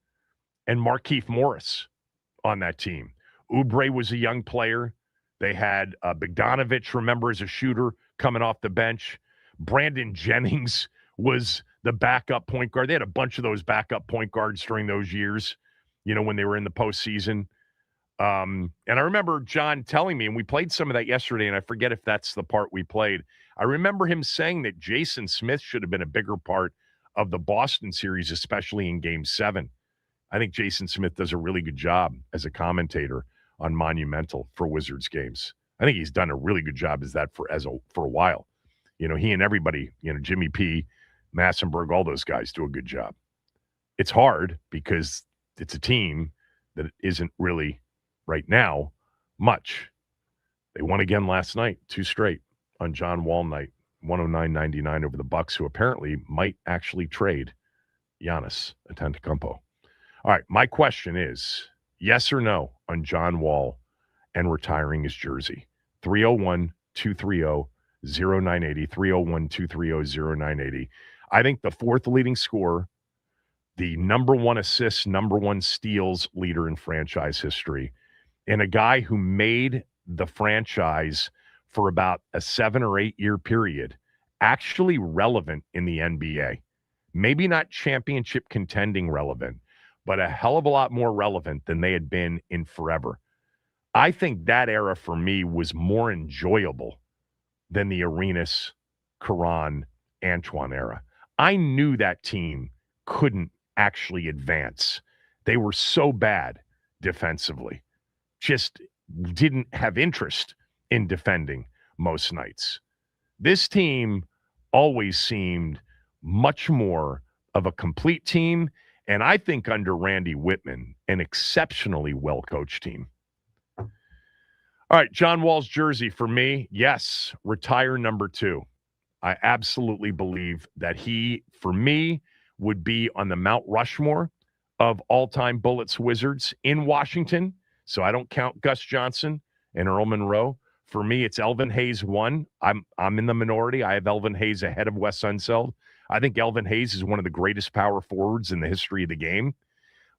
and Markieff Morris on that team. Oubre was a young player. They had Bogdanovich, remember, as a shooter coming off the bench. Brandon Jennings was the backup point guard. They had a bunch of those backup point guards during those years, when they were in the postseason. And I remember John telling me, and we played some of that yesterday, and I forget if that's the part we played. I remember him saying that Jason Smith should have been a bigger part of the Boston series, especially in Game 7. I think Jason Smith does a really good job as a commentator on Monumental for Wizards games. I think he's done a really good job as that for a while. He and everybody, Jimmy P, Massenberg, all those guys do a good job. It's hard because it's a team that isn't really right now much. They won again last night, 2 straight on John Wall night, 109.99 over the Bucks, who apparently might actually trade Giannis Antetokounmpo. All right, my question is, yes or no on John Wall and retiring his jersey? 301-230-0980, 301-230-0980. I think the fourth leading scorer, the number one assists, number one steals leader in franchise history, and a guy who made the franchise for about a 7 or 8 year period actually relevant in the NBA. Maybe not championship contending relevant, but a hell of a lot more relevant than they had been in forever. I think that era for me was more enjoyable than the Arenas, Caron, Antoine era. I knew that team couldn't actually advance. They were so bad defensively. Just didn't have interest in defending most nights. This team always seemed much more of a complete team, and I think under Randy Whitman, an exceptionally well-coached team. All right, John Wall's jersey for me, yes, retire number 2. I absolutely believe that he, for me, would be on the Mount Rushmore of all-time Bullets Wizards in Washington. So I don't count Gus Johnson and Earl Monroe. For me, it's Elvin Hayes 1. I'm in the minority. I have Elvin Hayes ahead of Wes Unseld. I think Elvin Hayes is one of the greatest power forwards in the history of the game.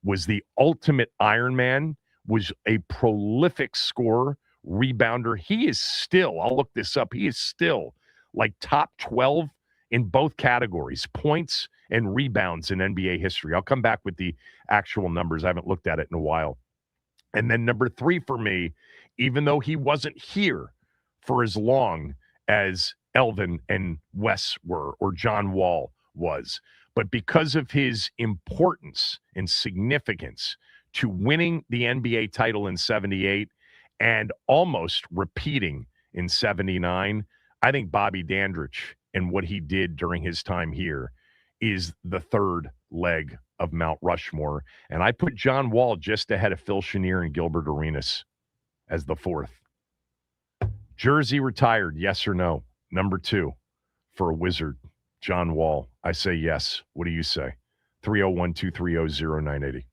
Was the ultimate Iron Man. Was a prolific scorer, rebounder. He is still, I'll look this up, he is still like top 12 in both categories, points and rebounds in NBA history. I'll come back with the actual numbers. I haven't looked at it in a while. And then number 3 for me, even though he wasn't here for as long as Elvin and Wes were, or John Wall was, but because of his importance and significance to winning the NBA title in 78 and almost repeating in 79, I think Bobby Dandridge and what he did during his time here is the third leg of Mount Rushmore. And I put John Wall just ahead of Phil Chenier and Gilbert Arenas as the fourth. Jersey retired, yes or no? Number 2 for a Wizard, John Wall. I say yes. What do you say? 301-230-0980.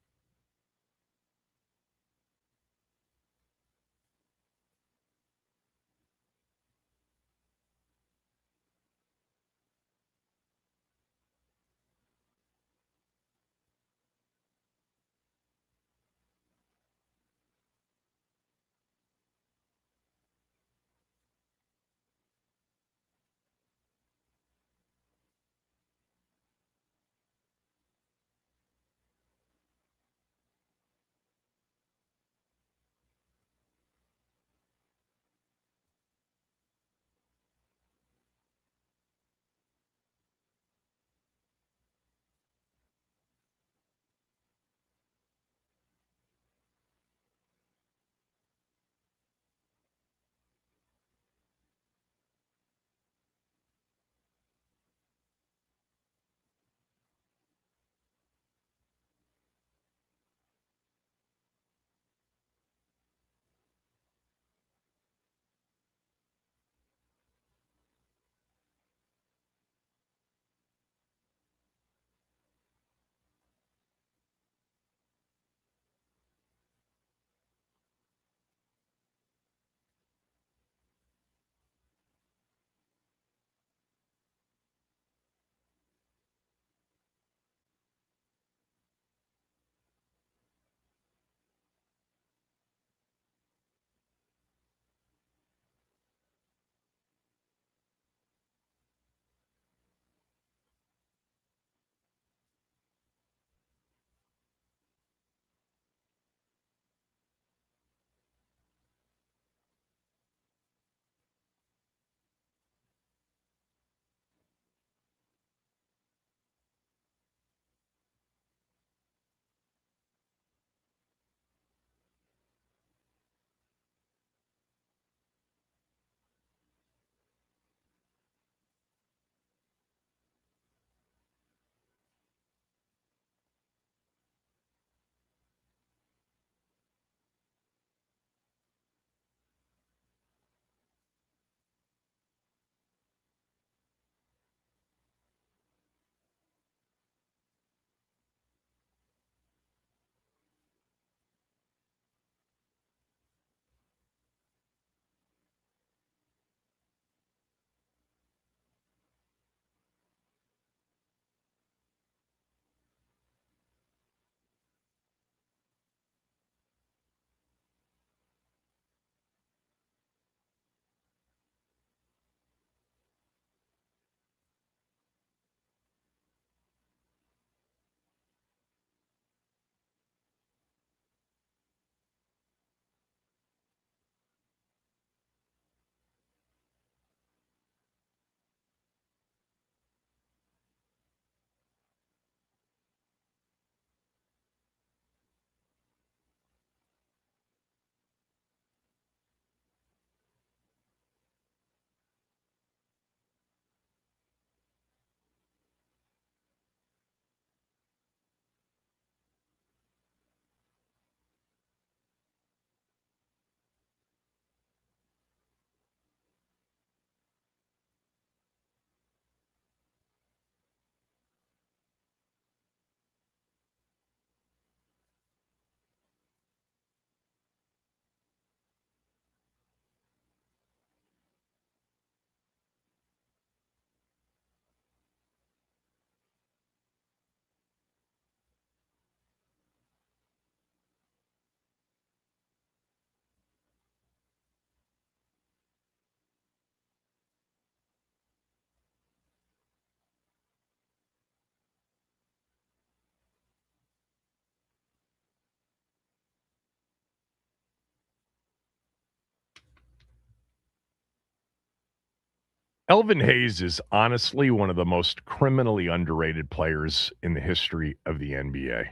Elvin Hayes is honestly one of the most criminally underrated players in the history of the NBA.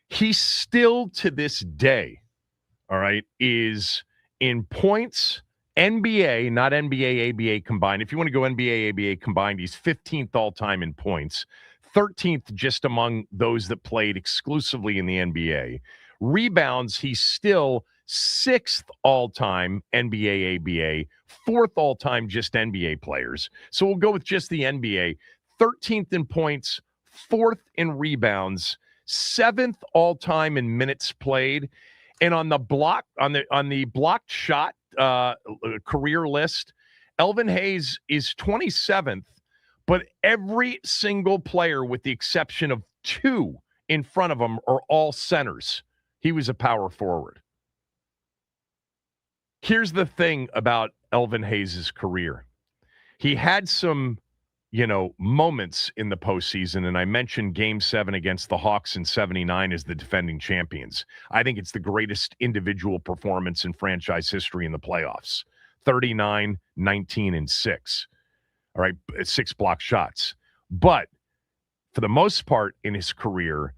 He still, to this day, all right, is in points, NBA, not NBA, ABA combined. If you want to go NBA, ABA combined, he's 15th all-time in points, 13th just among those that played exclusively in the NBA. Rebounds, he's still 6th all-time NBA, ABA, 4th all-time just NBA players. So we'll go with just the NBA. 13th in points, 4th in rebounds, 7th all-time in minutes played. And on the blocked shot career list, Elvin Hayes is 27th, but every single player, with the exception of 2 in front of him, are all centers. He was a power forward. Here's the thing about Elvin Hayes' career. He had some, moments in the postseason, and I mentioned Game 7 against the Hawks in 79 as the defending champions. I think it's the greatest individual performance in franchise history in the playoffs. 39, 19, and 6. All right, 6 block shots. But for the most part in his career,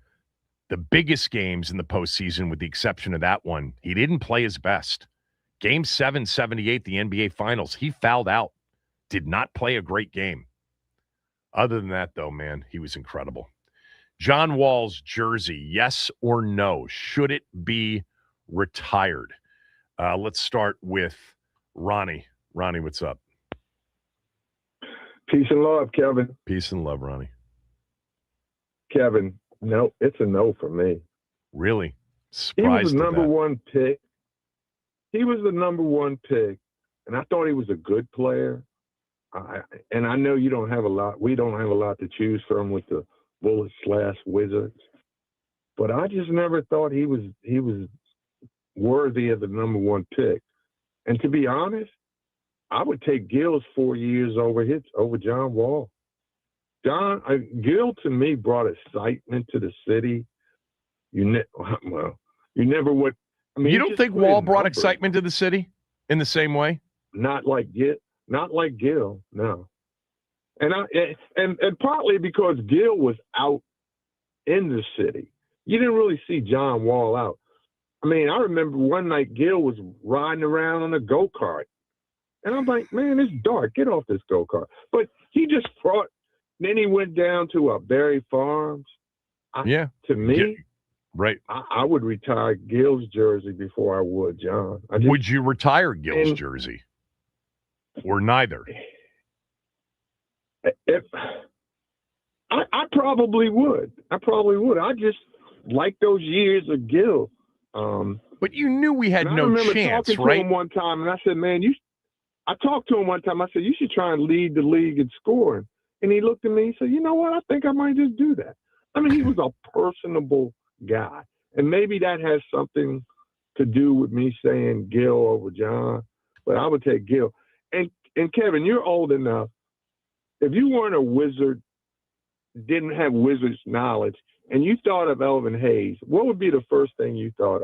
the biggest games in the postseason, with the exception of that one, he didn't play his best. Game 7, 78, the NBA Finals, he fouled out. Did not play a great game. Other than that, though, man, he was incredible. John Wall's jersey, yes or no? Should it be retired? Let's start with Ronnie. Ronnie, what's up? Peace and love, Kevin. Peace and love, Ronnie. Kevin, no, it's a no for me. Really? He was Surprised the at number that. one pick. He was the number one pick, and I thought he was a good player. And I know you don't have a lot. We don't have a lot to choose from with the Bullets/Wizards, but I just never thought he was worthy of the number one pick. And to be honest, I would take Gil's 4 years over John Wall. Gil to me brought excitement to the city. You never would. I mean, You don't think Wall brought excitement to the city in the same way? Not like Gil, no. And partly because Gil was out in the city. You didn't really see John Wall out. I mean, I remember one night Gil was riding around on a go-kart. And I'm like, man, it's dark. Get off this go-kart. But he just then he went down to Berry Farms. To me, right. I would retire Gil's jersey before I would John. Would you retire Gil's jersey? Or neither? I probably would. I just like those years of Gil. But you knew we had no chance, right? I remember talking to him one time, and I said, man, I talked to him one time. I said, you should try and lead the league in scoring. And he looked at me and said, you know what? I think I might just do that. I mean, he was a personable guy. And maybe that has something to do with me saying Gil over John. But I would take Gil. And Kevin, you're old enough. If you weren't a Wizard, didn't have Wizards knowledge, and you thought of Elvin Hayes, what would be the first thing you thought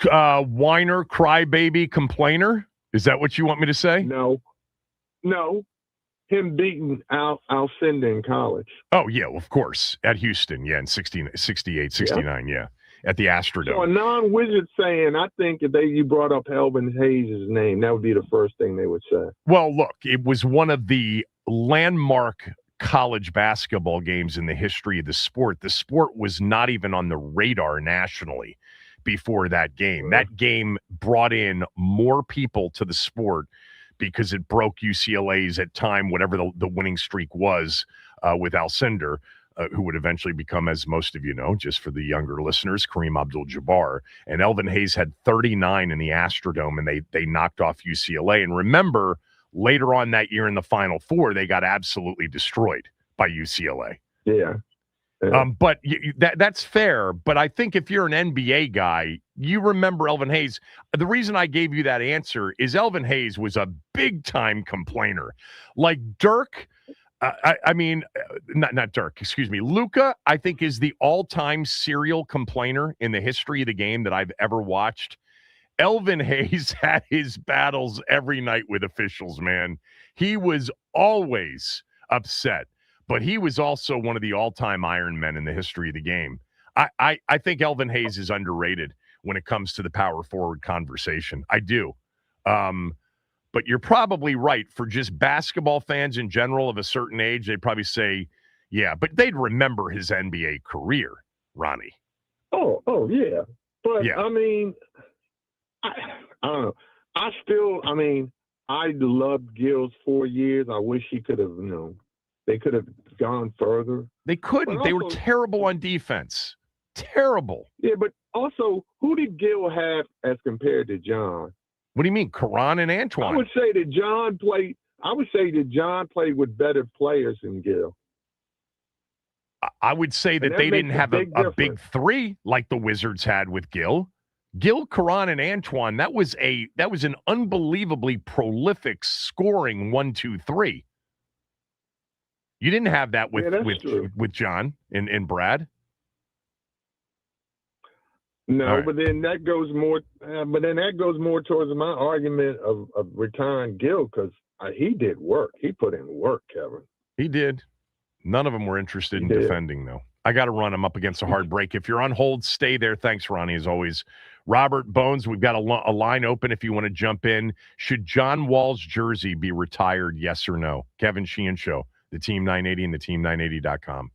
of? Whiner, crybaby, complainer? Is that what you want me to say? No. Him beating Alcindor in college. Oh, yeah, of course. At Houston, in 68, 69, yeah. At the Astrodome. So a non-Wizard saying, I think if you brought up Elvin Hayes' name, that would be the first thing they would say. Well, look, it was one of the landmark college basketball games in the history of the sport. The sport was not even on the radar nationally before that game. That game brought in more people to the sport because it broke UCLA's, at time, whatever the winning streak was with Alcindor, who would eventually become, as most of you know, just for the younger listeners, Kareem Abdul-Jabbar. And Elvin Hayes had 39 in the Astrodome, and they knocked off UCLA. And remember, later on that year in the Final Four, they got absolutely destroyed by UCLA. Yeah. But that's fair. But I think if you're an NBA guy, you remember Elvin Hayes. The reason I gave you that answer is Elvin Hayes was a big-time complainer. Like Dirk, not Dirk, excuse me. Luka, I think, is the all-time serial complainer in the history of the game that I've ever watched. Elvin Hayes had his battles every night with officials, man. He was always upset, but he was also one of the all-time Iron Men in the history of the game. I think Elvin Hayes is underrated when it comes to the power forward conversation. I do. But you're probably right. For just basketball fans in general of a certain age, they'd probably say, yeah, but they'd remember his NBA career, Ronnie. Oh, yeah. But, Yeah. I mean, I don't know. I loved Gil's 4 years. I wish he could have, they could have gone further. They couldn't. Also, they were terrible on defense. Terrible. Yeah, but also, who did Gil have as compared to John? What do you mean, Karan and Antoine? I would say that John played with better players than Gil. I would say that they didn't have a big three like the Wizards had with Gil. Gil, Karan, and Antoine, that was an unbelievably prolific scoring 1-2-3. You didn't have that with John and Brad. No, right. But then that goes more towards my argument of retiring Gil, because he did work. He put in work, Kevin. He did. None of them were interested in defending, though. I got to run. I'm up against a hard break. If you're on hold, stay there. Thanks, Ronnie, as always. Robert Bones, we've got a line open if you want to jump in. Should John Wall's jersey be retired, yes or no? Kevin Sheehan Show, the Team 980 and the Team980.com.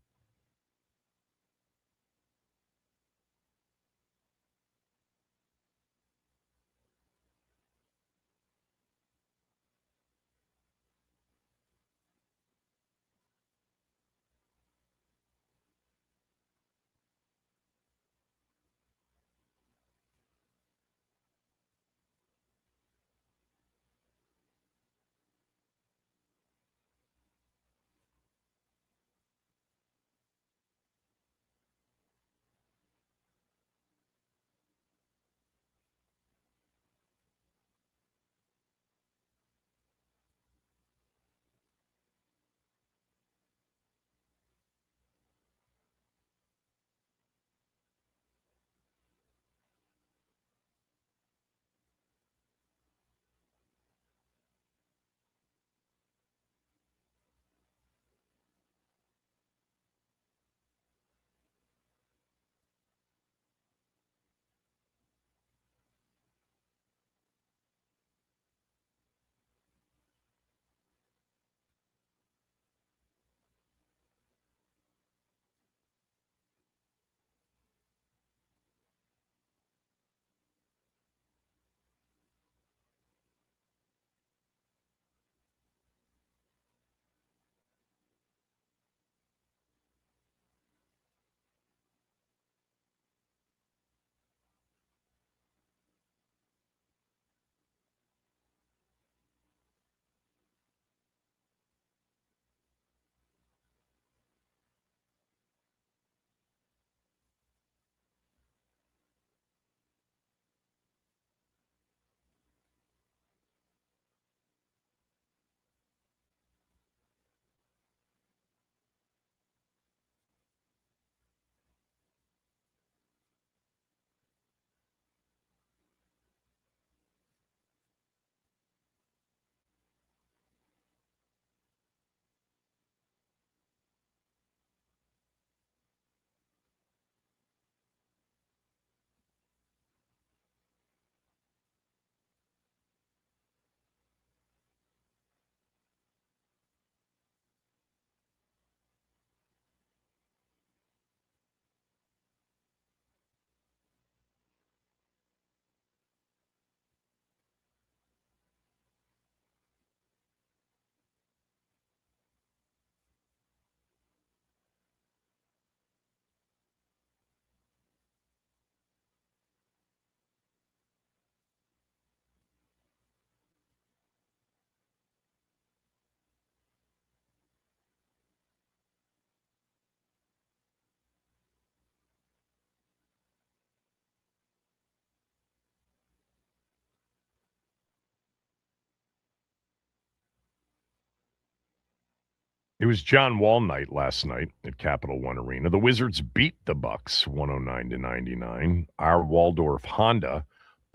It was John Wall night last night at Capital One Arena. The Wizards beat the Bucks 109-99. Our Waldorf Honda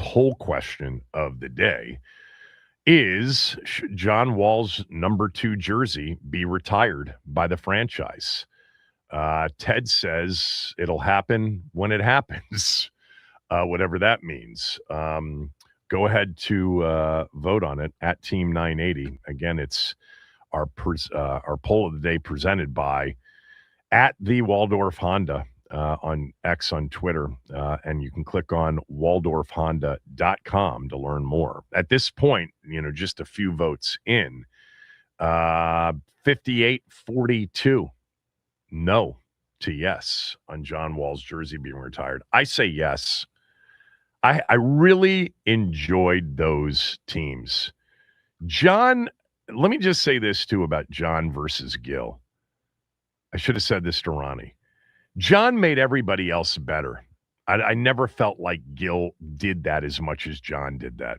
poll question of the day is, should John Wall's number 2 jersey be retired by the franchise? Ted says it'll happen when it happens, whatever that means. Go ahead to vote on it at Team 980. Again, it's our poll of the day presented by at the Waldorf Honda on X on Twitter, and you can click on waldorfhonda.com to learn more. At this point, just a few votes in, 58-42 no to yes on John Wall's jersey being retired. I say yes. I really enjoyed those teams. John, let me just say this too about John versus Gil. I should have said this to Ronnie. John made everybody else better. I never felt like Gil did that as much as John did that.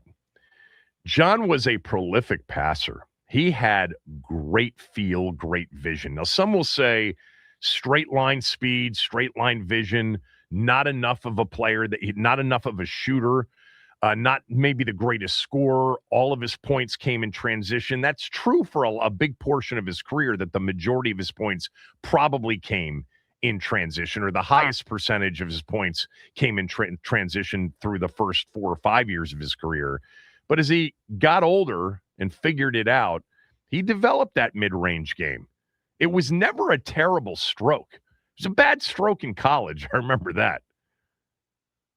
John was a prolific passer. He had great feel, great vision. Now, some will say straight line speed, straight line vision, not enough of a player, not enough of a shooter, not maybe the greatest scorer. All of his points came in transition. That's true for a big portion of his career, that the majority of his points probably came in transition, or the highest percentage of his points came in transition through the first 4 or 5 years of his career. But as he got older and figured it out, he developed that mid-range game. It was never a terrible stroke. It was a bad stroke in college. I remember that.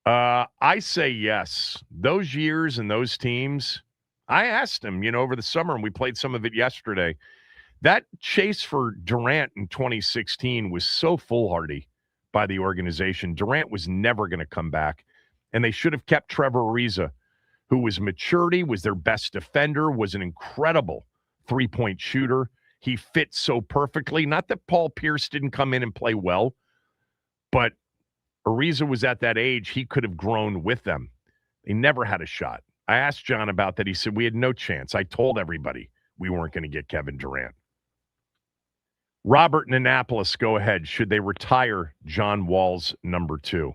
I say yes. Those years and those teams, I asked him, over the summer, and we played some of it yesterday. That chase for Durant in 2016 was so foolhardy by the organization. Durant was never going to come back, and they should have kept Trevor Ariza, who was maturity, was their best defender, was an incredible three-point shooter. He fit so perfectly. Not that Paul Pierce didn't come in and play well, but Ariza was at that age. He could have grown with them. They never had a shot. I asked John about that. He said, we had no chance. I told everybody we weren't going to get Kevin Durant. Robert in Annapolis, go ahead. Should they retire John Wall's number 2?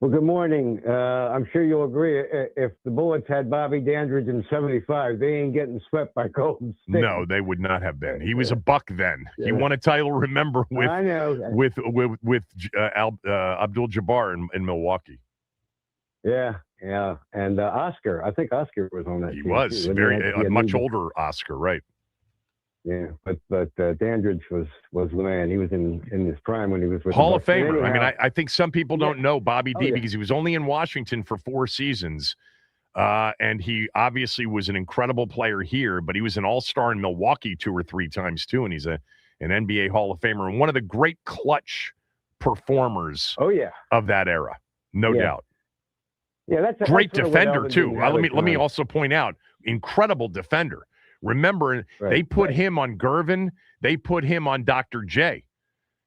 Well, good morning. I'm sure you'll agree. If the Bullets had Bobby Dandridge in '75, they ain't getting swept by Golden State. No, they would not have been. He was a buck then. Yeah. He won a title, remember, with Abdul-Jabbar in Milwaukee. Yeah, and Oscar. I think Oscar was on that. He team was too. a much older Oscar, right? Yeah, but Dandridge was the man. He was in his prime when he was with Hall of Famer. Anyhow, I mean, I think some people don't know Bobby D because he was only in Washington for 4 seasons. And he obviously was an incredible player here, but he was an all-star in Milwaukee 2 or 3 times too, and he's an NBA Hall of Famer and one of the great clutch performers of that era, no doubt. Yeah, that's great defender too. Let me also point out, incredible defender. Remember, they put him on Gervin. They put him on Dr. J.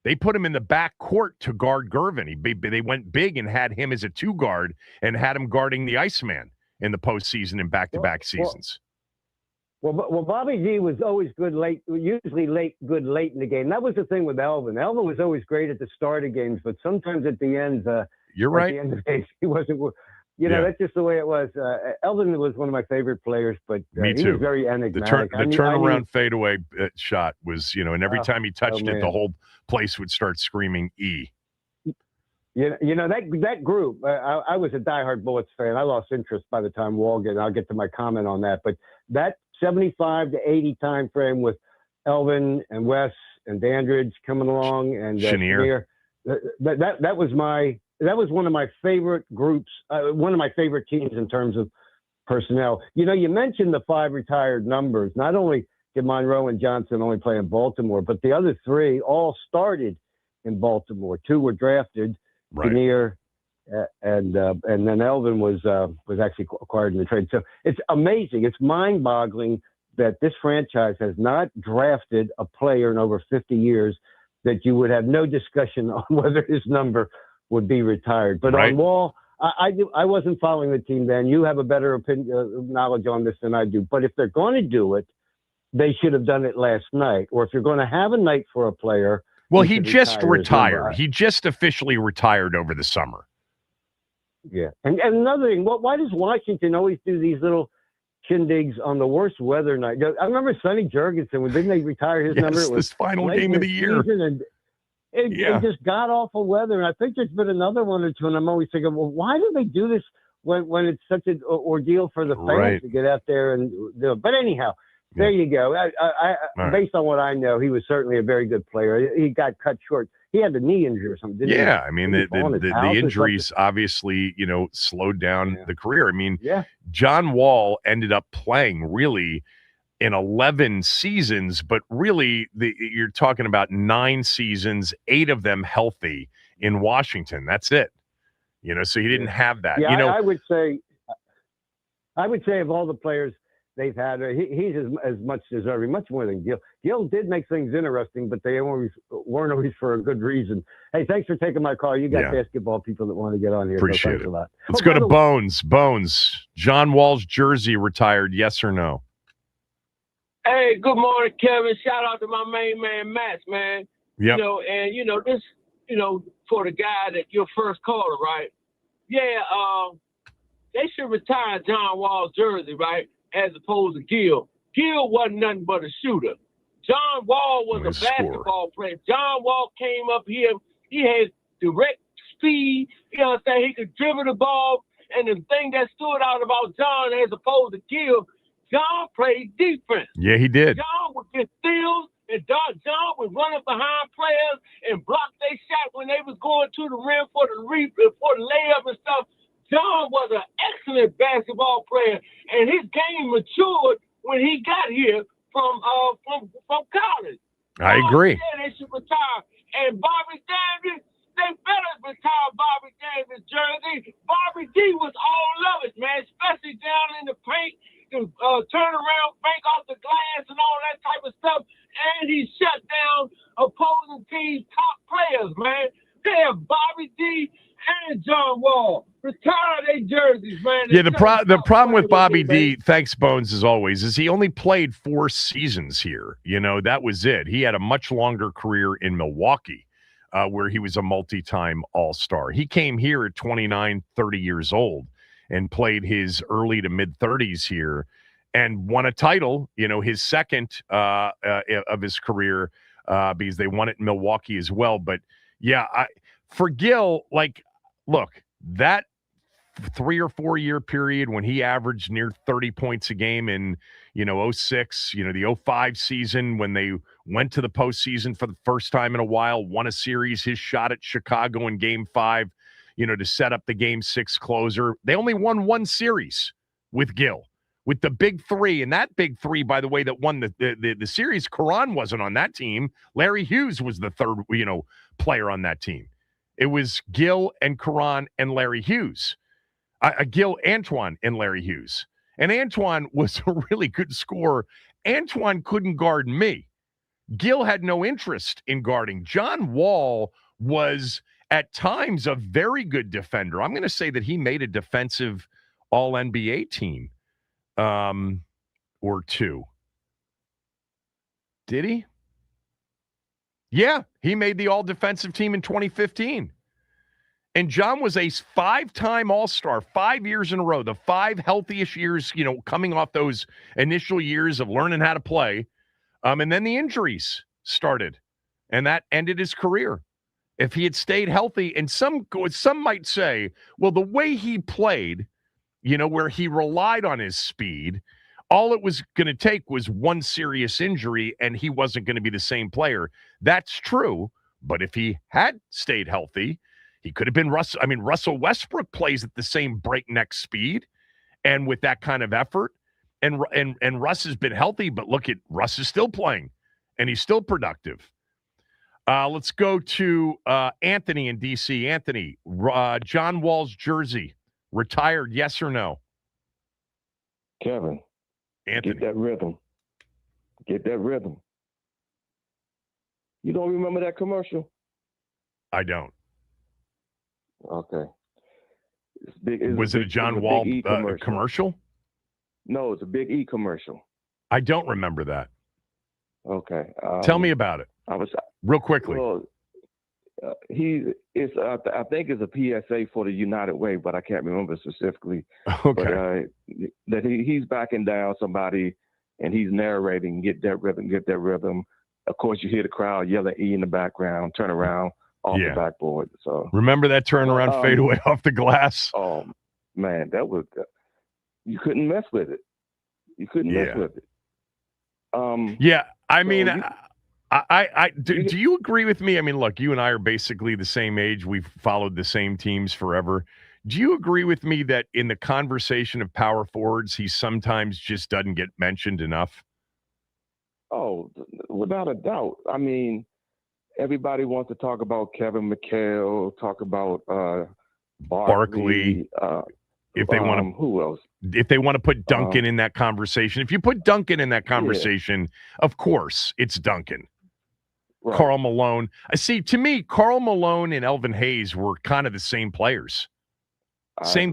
They put him in the back court to guard Gervin. They went big and had him as a 2 guard and had him guarding the Iceman in the postseason and back-to-back seasons. Well, Bobby G was always good late, usually good late in the game. That was the thing with Elvin. Elvin was always great at the start of games, but sometimes at the end, you're right. At the end of the game, he wasn't. That's just the way it was. Elvin was one of my favorite players, but Me he too. was very enigmatic. The turnaround fadeaway shot was, and every time he touched it, the whole place would start screaming E. That group. I was a diehard Bullets fan. I lost interest by the time Wall got. I'll get to my comment on that. But that 75 to 80 time frame with Elvin and Wes and Dandridge coming along and Chenier. That was one of my favorite groups, one of my favorite teams in terms of personnel. You mentioned the 5 retired numbers. Not only did Monroe and Johnson only play in Baltimore, but the other 3 all started in Baltimore. 2 were drafted, Chenier, and then Elvin was actually acquired in the trade. So it's amazing. It's mind-boggling that this franchise has not drafted a player in over 50 years that you would have no discussion on whether his number would be retired. But on Wall, I wasn't following the team then. You have a better knowledge on this than I do. But if they're going to do it, they should have done it last night. Or if you're going to have a night for a player. Well, he just retired. He just officially retired over the summer. Yeah. And another thing, why does Washington always do these little shindigs on the worst weather night? I remember Sonny Jurgensen, didn't they retire his number? Yes, It was this final late game in of the year. And just god awful weather. And I think there's been another one or two, and I'm always thinking, well, why do they do this when it's such an ordeal for the fans to get out there and do it? But anyhow, there you go. Based on what I know, he was certainly a very good player. He got cut short. He had a knee injury or something, didn't he? Yeah, I mean, the injuries obviously, slowed down the career. I mean, John Wall ended up playing really in 11 seasons, but really you're talking about 9 seasons, 8 of them healthy in Washington. That's it. So he didn't have that. Yeah, I would say of all the players they've had, he's as much deserving, much more than Gil. Gil did make things interesting, but they weren't always for a good reason. Hey, thanks for taking my call. You got basketball people that want to get on here. Appreciate it. A lot. Let's go to Bones. Bones, John Wall's jersey retired, yes or no? Hey, good morning, Kevin. Shout out to my main man, Max, man. Yep. This, for the guy that your first caller, right? Yeah, they should retire John Wall's jersey, right? As opposed to Gil. Gil wasn't nothing but a shooter. John Wall was a basketball player. John Wall came up here. He had direct speed. He could dribble the ball. And the thing that stood out about John as opposed to Gil, John played defense. Yeah, he did. John would get steals, and John would run up behind players and block their shot when they was going to the rim for the layup and stuff. John was an excellent basketball player, and his game matured when he got here from college. I agree. Yeah, they should retire. And Bobby Davis, they better retire Bobby Davis' jersey. Bobby D was all of it, man, especially down in the paint. Turn around, bank off the glass and all that type of stuff. And he shut down opposing teams' top players, man. Yeah, Bobby D and John Wall. Retire their jerseys, man. Yeah, the problem with Bobby D, thanks, Bones, as always, is he only played 4 seasons here. That was it. He had a much longer career in Milwaukee, where he was a multi-time All-Star. He came here at 29, 30 years old and played his early to mid-30s here and won a title, his second of his career, because they won it in Milwaukee as well. But, yeah, for Gil, look, that 3 or 4 year period when he averaged near 30 points a game in, 06, the 05 season when they went to the postseason for the first time in a while, won a series, his shot at Chicago in Game 5, to set up the Game 6 closer. They only won 1 series with Gil, with the big 3. And that big 3, by the way, that won the series, Caron wasn't on that team. Larry Hughes was the third, player on that team. It was Gil and Caron and Larry Hughes. Gil, Antoine, and Larry Hughes. And Antoine was a really good scorer. Antoine couldn't guard me. Gil had no interest in guarding. John Wall was, at times, a very good defender. I'm going to say that he made a defensive All-NBA team or 2. Did he? Yeah, he made the all-defensive team in 2015. And John was a 5-time All-Star, 5 years in a row, the 5 healthiest years, coming off those initial years of learning how to play. And then the injuries started, and that ended his career. If he had stayed healthy, and some might say, well, the way he played, where he relied on his speed, all it was going to take was 1 serious injury, and he wasn't going to be the same player. That's true, but if he had stayed healthy, he could have been Russell. I mean, Russell Westbrook plays at the same breakneck speed and with that kind of effort. And Russ has been healthy, but look at Russ is still playing, and he's still productive. Let's go to Anthony in D.C. Anthony, John Wall's jersey, retired, yes or no? Kevin, Anthony. Get that rhythm. Get that rhythm. You don't remember that commercial? I don't. Okay. Was it a John Wall commercial? No, it's a Big E commercial. I don't remember that. Okay. Tell me about it. Real quickly. Well, I think it's a PSA for the United Way, but I can't remember specifically. Okay. But that he's backing down somebody and he's narrating, get that rhythm. Of course, you hear the crowd yelling E in the background, turn around off the backboard. So remember that turnaround fadeaway off the glass? Oh man, that was you couldn't mess with it. You couldn't mess with it. Yeah, I mean, do you agree with me? I mean, look, you and I are basically the same age. We've followed the same teams forever. Do you agree with me that in the conversation of power forwards, he sometimes just doesn't get mentioned enough? Oh, without a doubt. I mean, everybody wants to talk about Kevin McHale, talk about Barkley. If they want to, who else? If they want to put Duncan in that conversation, if you put Duncan in that conversation, of course it's Duncan. Right. Karl Malone. I see. To me, Karl Malone and Elvin Hayes were kind of the same players. Same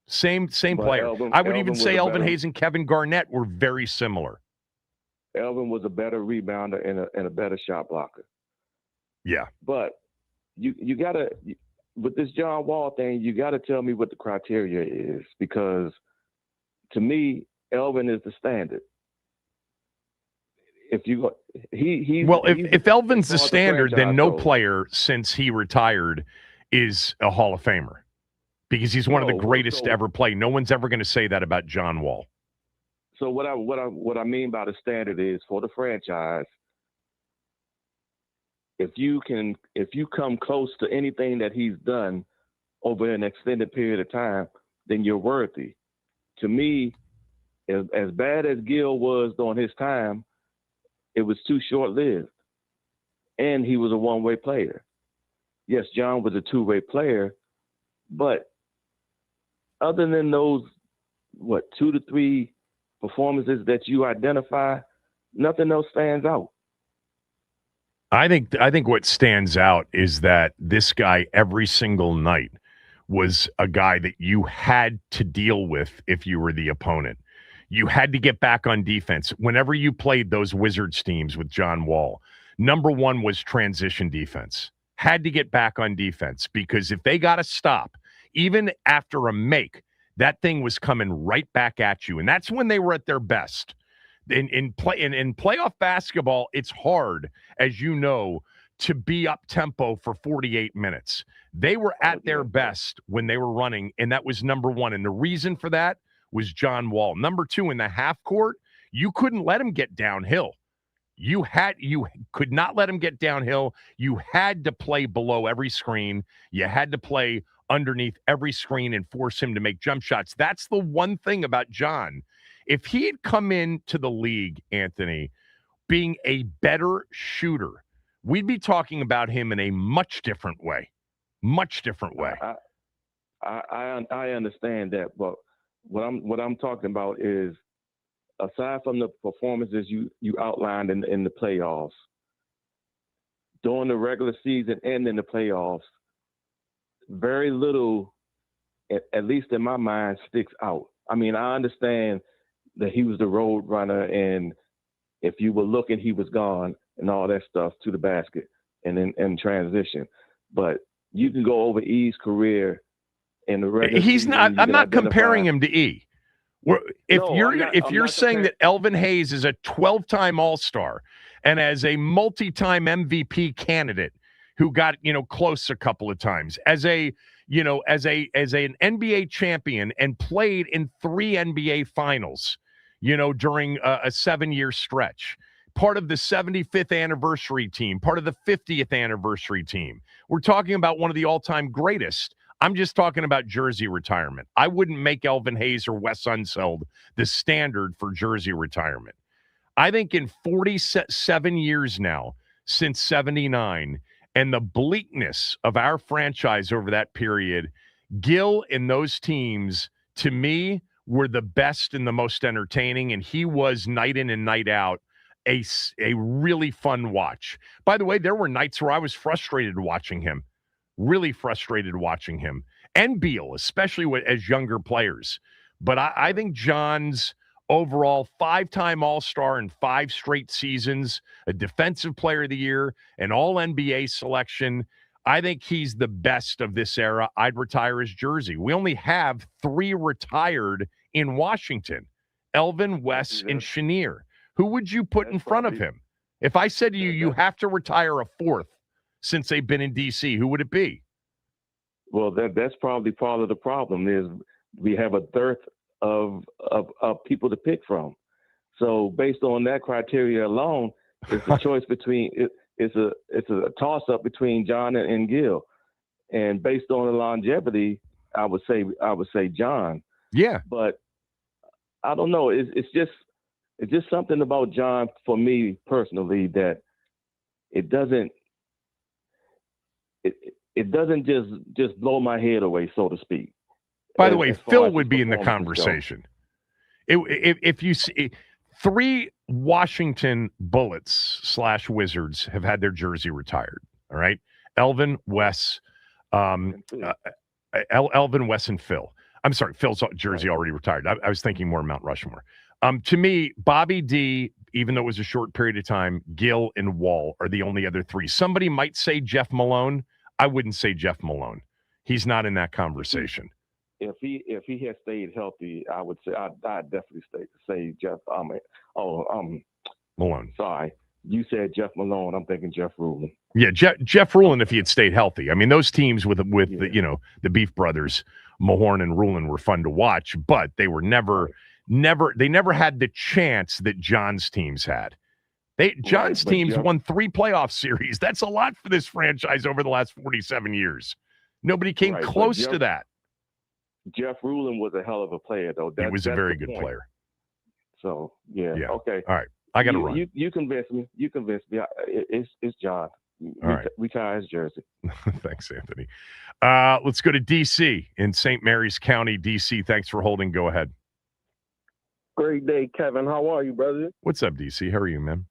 player. I would even say Elvin Hayes and Kevin Garnett were very similar. Elvin was a better rebounder and a better shot blocker. Yeah. But you gotta, with this John Wall thing, you gotta tell me what the criteria is, because to me, Elvin is the standard. If Elvin's the standard, then no player since he retired is a Hall of Famer, because he's one of the greatest to ever play. No one's ever going to say that about John Wall. So what I mean by the standard is, for the franchise, if you come close to anything that he's done over an extended period of time, then you're worthy. To me, as bad as Gil was during his time, it was too short-lived. And he was a one-way player. Yes, John was a two-way player, but other than those, 2 to 3 performances that you identify, nothing else stands out. I think what stands out is that this guy every single night was a guy that you had to deal with if you were the opponent. You had to get back on defense. Whenever you played those Wizards teams with John Wall, number one was transition defense. Had to get back on defense, because if they got a stop, even after a make, that thing was coming right back at you. And that's when they were at their best. In playoff basketball, it's hard, as you know, to be up tempo for 48 minutes. They were at their best when they were running, and that was number one. And the reason for that was John Wall. Number two, in the half court, you couldn't let him get downhill. You could not let him get downhill. You had to play below every screen. You had to play underneath every screen and force him to make jump shots. That's the one thing about John. If he had come into the league, Anthony, being a better shooter, we'd be talking about him in a much different way. Much different way. I understand that, but what I'm talking about is, aside from the performances you outlined in the playoffs, during the regular season and in the playoffs, very little, at least in my mind, sticks out. I mean, I understand that he was the road runner, and if you were looking, he was gone, and all that stuff to the basket and in transition. But you can go over E's career in the regular season. I'm not comparing him to E. If you're saying that Elvin Hayes is a 12-time All-Star and as a multi-time MVP candidate who got close a couple of times, as an NBA champion and played in 3 NBA finals, during a 7-year stretch, part of the 75th anniversary team, part of the 50th anniversary team. We're talking about one of the all-time greatest. I'm just talking about jersey retirement. I wouldn't make Elvin Hayes or Wes Unseld the standard for jersey retirement. I think in 47 years now, since 79, and the bleakness of our franchise over that period, Gil and those teams, to me, were the best and the most entertaining, and he was night in and night out a really fun watch. By the way, there were nights where I was frustrated watching him. Really frustrated watching him, and Beal, especially as younger players. But I think John's overall 5-time All-Star in 5 straight seasons, a Defensive Player of the Year, an All-NBA selection, I think he's the best of this era. I'd retire his jersey. We only have 3 retired in Washington, Elvin, Wes, and Chenier. Who would you put in front of him? If I said to you, you have to retire a 4th since they've been in D.C., who would it be? Well, that's probably part of the problem is we have a dearth of people to pick from. So based on that criteria alone, it's a choice between it's a toss up between John and Gil, and based on the longevity, I would say John. Yeah, but I don't know. It's just something about John for me personally that it doesn't just blow my head away, so to speak. By the way, Phil would be in the conversation. If you see 3 Washington Bullets / Wizards have had their jersey retired. All right, Elvin, Wes, Elvin, Wes, and Phil. I'm sorry, Phil's jersey already retired. I was thinking more Mount Rushmore. To me, Bobby D, even though it was a short period of time, Gil and Wall are the only other 3. Somebody might say Jeff Malone. I wouldn't say Jeff Malone. He's not in that conversation. If he had stayed healthy, I would say I'd definitely say Jeff. Malone. Sorry, you said Jeff Malone. I'm thinking Jeff Rulin. Yeah, Jeff Rulin if he had stayed healthy. I mean, those teams with the Beef brothers, Mahorn and Rulin were fun to watch, but they were never had the chance that John's teams had. John's teams won 3 playoff series. That's a lot for this franchise over the last 47 years. Nobody came close to that. Jeff Rulin was a hell of a player, though. He was a very good player. So, yeah. Okay. All right. I got to run. You convinced me. It's John. Retire his jersey. Thanks, Anthony. Let's go to D.C. in St. Mary's County, D.C. Thanks for holding. Go ahead. Great day, Kevin. How are you, brother? What's up, D.C.? How are you, man?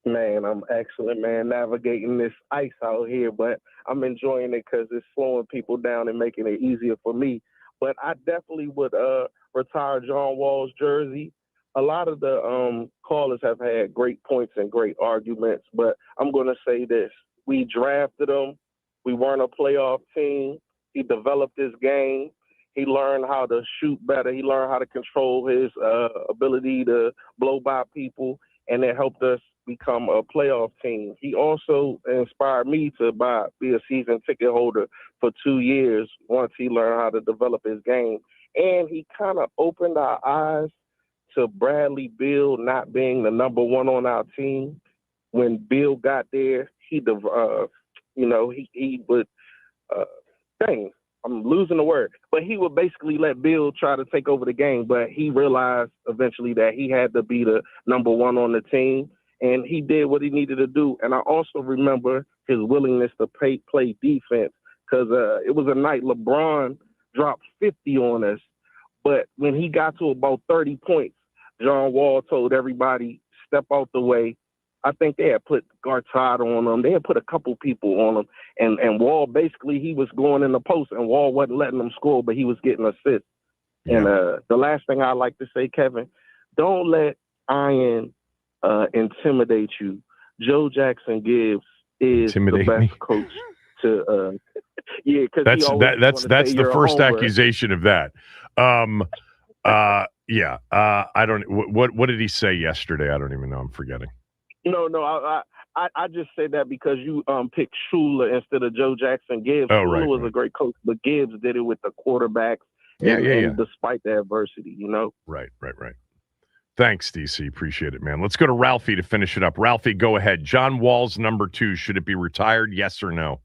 Man, I'm excellent, man. Navigating this ice out here, but I'm enjoying it because it's slowing people down and making it easier for me. But I definitely would retire John Wall's jersey. A lot of the callers have had great points and great arguments, but I'm going to say this. We drafted him. We weren't a playoff team. He developed his game. He learned how to shoot better. He learned how to control his ability to blow by people, and it helped us become a playoff team. He also inspired me to be a season ticket holder for 2 years once he learned how to develop his game. And he kind of opened our eyes to Bradley Beal not being the number 1 on our team. When Beal got there, he would I'm losing the word, but he would basically let Beal try to take over the game. But he realized eventually that he had to be the number 1 on the team, and he did what he needed to do. And I also remember his willingness to play defense because it was a night LeBron dropped 50 on us, but when he got to about 30 points, John Wall told everybody, step out the way. I think they had put Gartard on him. They had put a couple people on him. And Wall, basically, he was going in the post, and Wall wasn't letting them score, but he was getting assists. Yeah. And the last thing I like to say, Kevin, don't let iron intimidate you. Joe Jackson Gibbs is the best coach to because that's the first accusation of that. I don't. What did he say yesterday? I don't even know. I'm forgetting. No. I just say that because you picked Shula instead of Joe Jackson Gibbs. Shula was a great coach, but Gibbs did it with the quarterbacks. And despite the adversity, Right. Thanks, DC. Appreciate it, man. Let's go to Ralphie to finish it up. Ralphie, go ahead. John Wall's number 2. Should it be retired? Yes or no?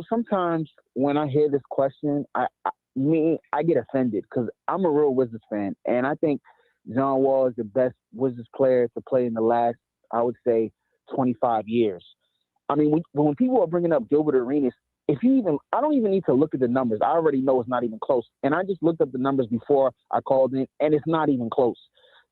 Sometimes when I hear this question, I get offended because I'm a real Wizards fan, and I think John Wall is the best Wizards player to play in the last, I would say, 25 years. I mean, when people are bringing up Gilbert Arenas, I don't even need to look at the numbers. I already know it's not even close. And I just looked up the numbers before I called in, and it's not even close.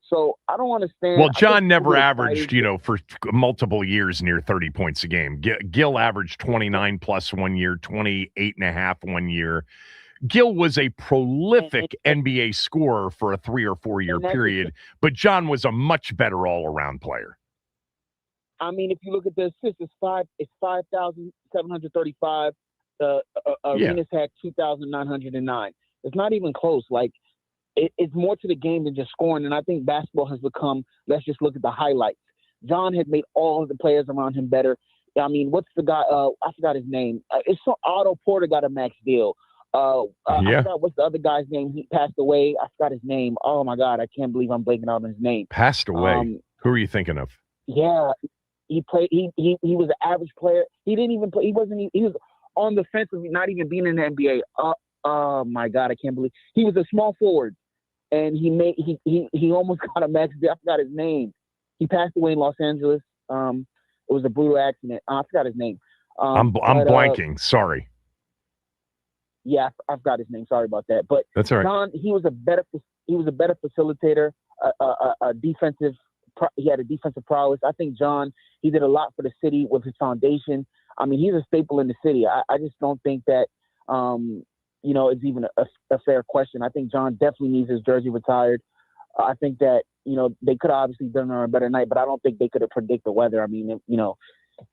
So I don't understand. Well, John never averaged, for multiple years near 30 points a game. Gil averaged 29 plus 1 year, 28.5 1 year. Gil was a prolific NBA scorer for a 3 or 4 year period, but John was a much better all-around player. I mean, if you look at the assists, it's 5,735. Arenas had 2,909. It's not even close. Like, it's more to the game than just scoring. And I think basketball has become, let's just look at the highlights. John had made all of the players around him better. I mean, what's the guy? I forgot his name. It's so Otto Porter got a max deal. I forgot what's the other guy's name. He passed away. I forgot his name. Oh my God, I can't believe I'm blanking out on his name. Passed away. Who are you thinking of? Yeah, he played. He was an average player. He didn't even play. He was on the fence of not even being in the NBA. Oh my God, I can't believe he was a small forward, and he almost got a max deal. I forgot his name. He passed away in Los Angeles. It was a brutal accident. I forgot his name. I'm blanking. Sorry. Yeah, I forgot his name. Sorry about that. But that's all right. John, he was a better facilitator. He had a defensive prowess. I think John, he did a lot for the city with his foundation. I mean, he's a staple in the city. I just don't think that it's even a fair question. I think John definitely needs his jersey retired. I think that, they could have obviously done it on a better night, but I don't think they could have predicted the weather. I mean, it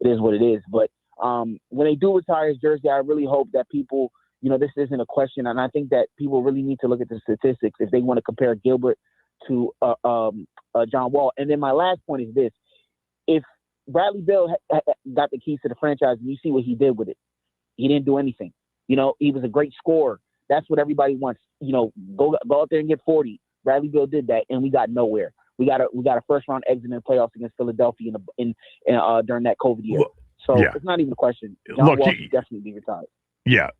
is what it is. But when they do retire his jersey, I really hope that people, this isn't a question. And I think that people really need to look at the statistics if they want to compare Gilbert to John Wall. And then my last point is this. If Bradley Beal got the keys to the franchise and you see what he did with it, he didn't do anything. He was a great scorer. That's what everybody wants. Go out there and get 40. Bradley Beal did that, and we got nowhere. We got a first round exit in the playoffs against Philadelphia during that COVID year. It's not even a question. John Wall should definitely be retired. Yeah,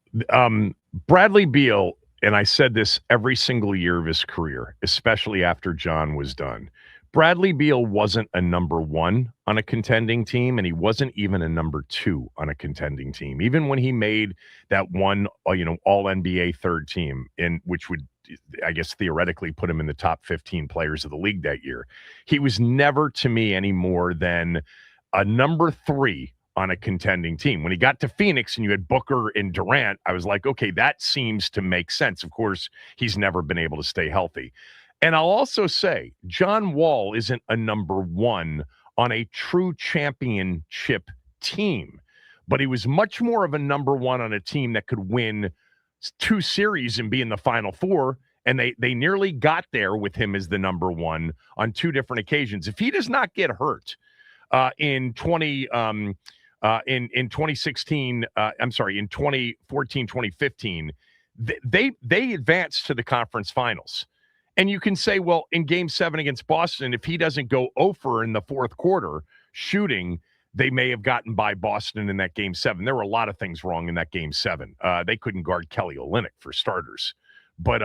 Bradley Beal, and I said this every single year of his career, especially after John was done. Bradley Beal wasn't a number one on a contending team, and he wasn't even a number two on a contending team. Even when he made that one, all NBA third team, which would, I guess, theoretically put him in the top 15 players of the league that year, he was never to me any more than a number three on a contending team. When he got to Phoenix and you had Booker and Durant, I was like, okay, that seems to make sense. Of course, he's never been able to stay healthy. And I'll also say John Wall isn't a number one on a true championship team, but he was much more of a number one on a team that could win 2 series and be in the Final Four. And they nearly got there with him as the number one on 2 different occasions. If he does not get hurt in 2016, in 2014, 2015, they advanced to the conference finals. And you can say, well, in Game 7 against Boston, if he doesn't go 0 in the fourth quarter shooting, they may have gotten by Boston in that Game 7. There were a lot of things wrong in that Game 7. They couldn't guard Kelly Olynyk for starters. But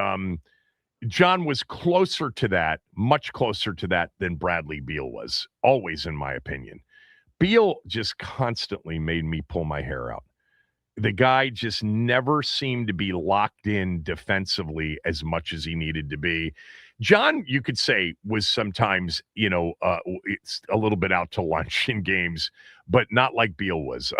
John was closer to that, much closer to that than Bradley Beal was, always in my opinion. Beal just constantly made me pull my hair out. The guy just never seemed to be locked in defensively as much as he needed to be. John, you could say, was sometimes, it's a little bit out to lunch in games, but not like Beal was.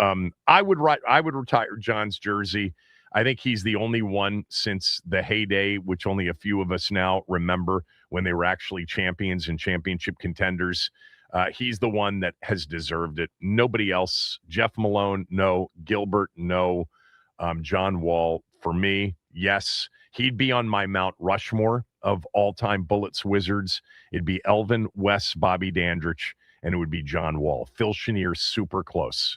I would retire John's jersey. I think he's the only one since the heyday, which only a few of us now remember, when they were actually champions and championship contenders. He's the one that has deserved it. Nobody else. Jeff Malone, no. Gilbert, no. John Wall, for me, yes. He'd be on my Mount Rushmore of all-time Bullets Wizards. It'd be Elvin, Wes, Bobby Dandridge, and it would be John Wall. Phil Chenier, super close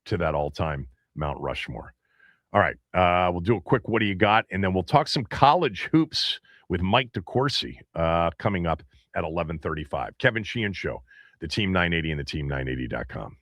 to that all-time Mount Rushmore. All right, we'll do a quick what do you got, and then we'll talk some college hoops with Mike DeCourcy coming up at 11:35. Kevin Sheehan Show, the Team 980 and the Team980.com.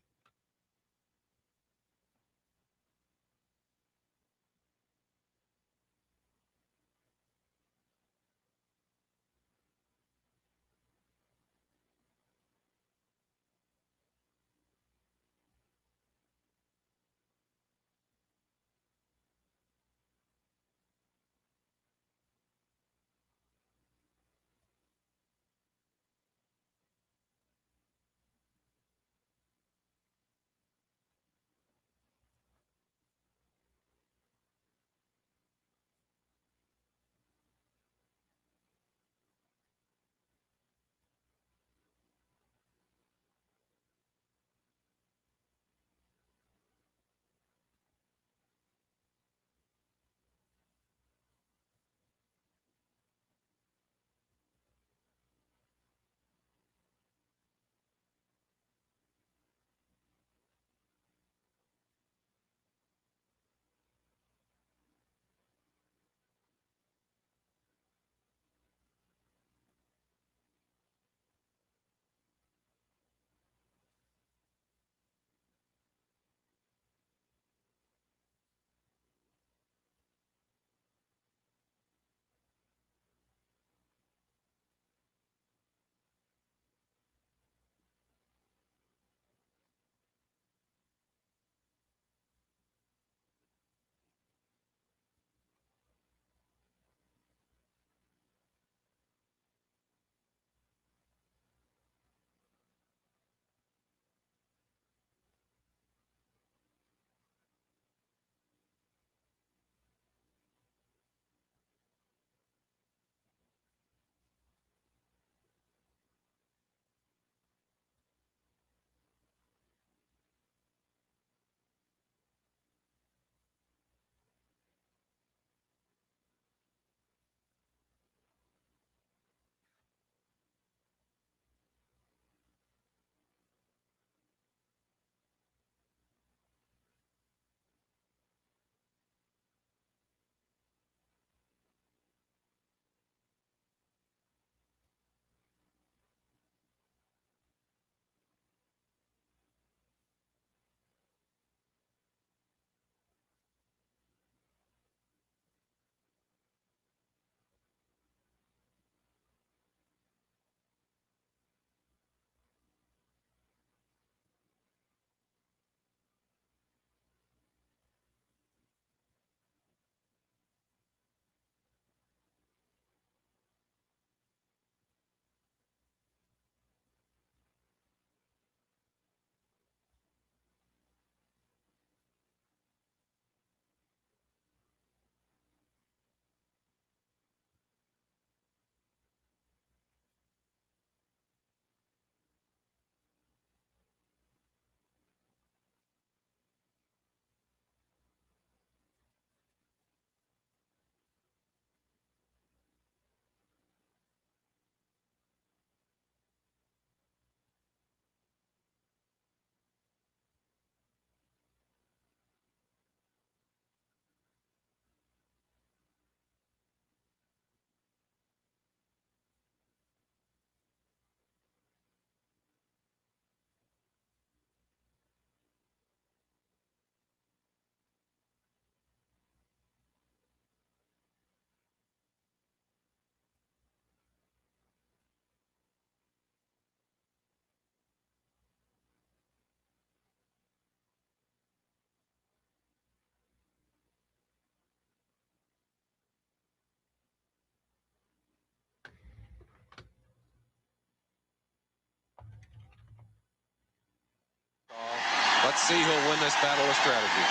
Let's see who'll win this battle of strategy.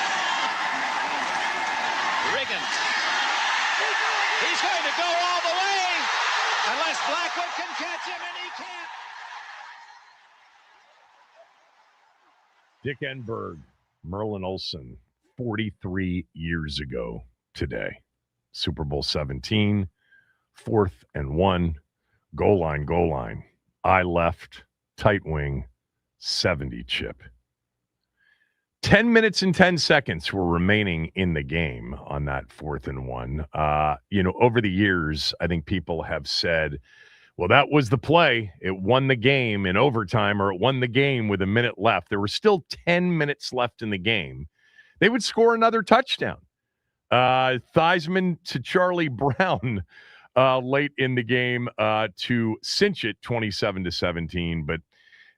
Riggins. He's going to go all the way unless Blackwood can catch him, and he can't. Dick Enberg, Merlin Olsen, 43 years ago today. Super Bowl 17, 4th and 1, goal line. I left, tight wing, 70 chip. 10 minutes and 10 seconds were remaining in the game on that 4th and 1. Over the years, I think people have said, well, that was the play. It won the game in overtime, or it won the game with a minute left. There were still 10 minutes left in the game. They would score another touchdown. Theismann to Charlie Brown late in the game to cinch it 27-17. But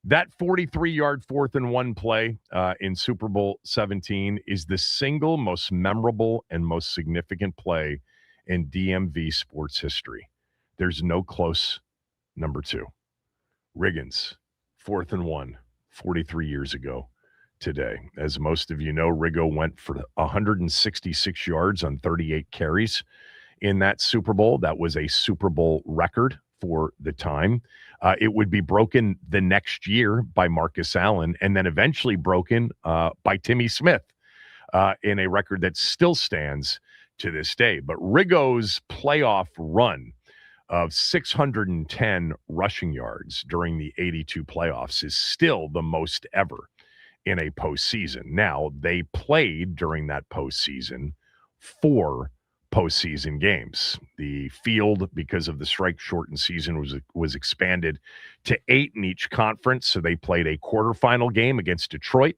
that 43-yard 4th and 1 play in Super Bowl 17 is the single most memorable and most significant play in DMV sports history. There's no close number 2. Riggins, 4th and 1, 43 years ago today. As most of you know, Riggo went for 166 yards on 38 carries in that Super Bowl. That was a Super Bowl record for the time. It would be broken the next year by Marcus Allen, and then eventually broken by Timmy Smith in a record that still stands to this day. But Riggo's playoff run of 610 rushing yards during the 82 playoffs is still the most ever in a postseason. Now, they played during that postseason 4 postseason games. The field, because of the strike-shortened season, was expanded to 8 in each conference, so they played a quarterfinal game against Detroit,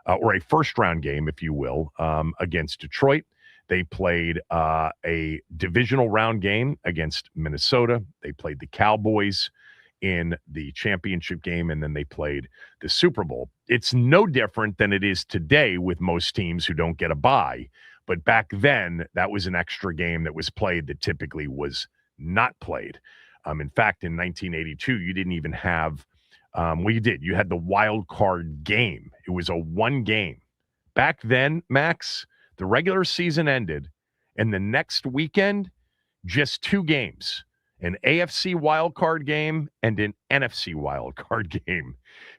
or a first-round game, if you will, against Detroit. They played a divisional round game against Minnesota. They played the Cowboys in the championship game, and then they played the Super Bowl. It's no different than it is today with most teams who don't get a bye. But back then, that was an extra game that was played that typically was not played. In fact, in 1982, you didn't even have you did. You had the wild card game. It was a 1 game. Back then, Max, the regular season ended, and the next weekend, just 2 games, an AFC wildcard game and an NFC wildcard game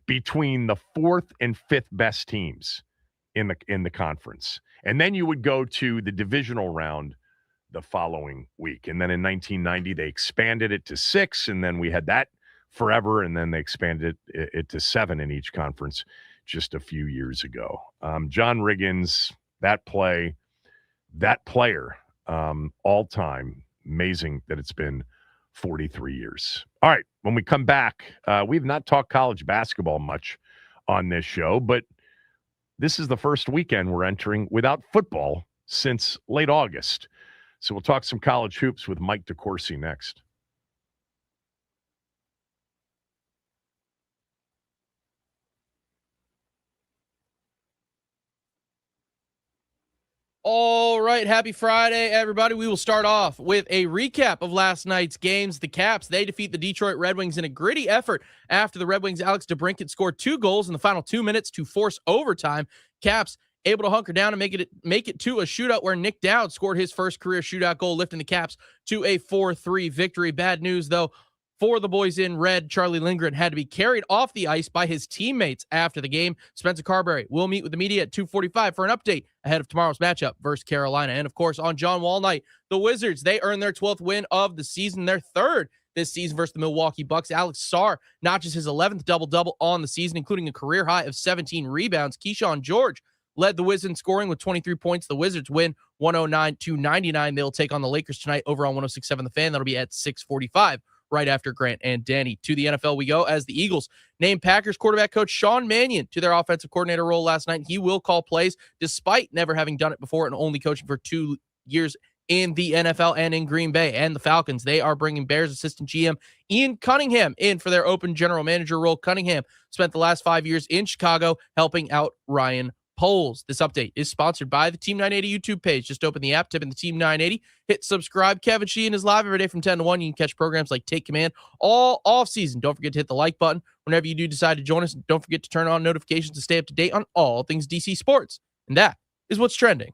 between the 4th and 5th best teams in the conference. And then you would go to the divisional round the following week. And then in 1990, they expanded it to 6, and then we had that forever, and then they expanded it to 7 in each conference just a few years ago. John Riggins, that play, that player, all time. Amazing that it's been 43 years. All right, when we come back, we've not talked college basketball much on this show, but this is the first weekend we're entering without football since late August. So we'll talk some college hoops with Mike DeCourcy next. All right, happy Friday, everybody. We will start off with a recap of last night's games. The Caps, they defeat the Detroit Red Wings in a gritty effort after the Red Wings' Alex DeBrincat scored 2 goals in the final 2 minutes to force overtime. Caps able to hunker down and make it to a shootout where Nick Dowd scored his first career shootout goal, lifting the Caps to a 4-3 victory. Bad news, though, for the boys in red. Charlie Lindgren had to be carried off the ice by his teammates after the game. Spencer Carberry will meet with the media at 2:45 for an update ahead of tomorrow's matchup versus Carolina. And, of course, on John Wall night, the Wizards, they earned their 12th win of the season, their 3rd this season versus the Milwaukee Bucks. Alex Sarr notches his 11th double-double on the season, including a career high of 17 rebounds. Keyshawn George led the Wizards in scoring with 23 points. The Wizards win 109-99. They'll take on the Lakers tonight over on 106.7 The Fan. That'll be at 6:45. Right after Grant and Danny. To the NFL we go as the Eagles named Packers quarterback coach Sean Mannion to their offensive coordinator role last night. He will call plays despite never having done it before and only coaching for 2 years in the NFL and in Green Bay. And the Falcons, they are bringing Bears assistant GM Ian Cunningham in for their open general manager role. Cunningham spent the last 5 years in Chicago helping out Ryan polls. This update is sponsored by the Team 980 YouTube page. Just open the app, type in the Team 980, hit subscribe. Kevin Sheehan is live every day from 10 to 1. You can catch programs like Take Command all off season. Don't forget to hit the like button whenever you do decide to join us. Don't forget to turn on notifications to stay up to date on all things DC sports. And that is what's trending.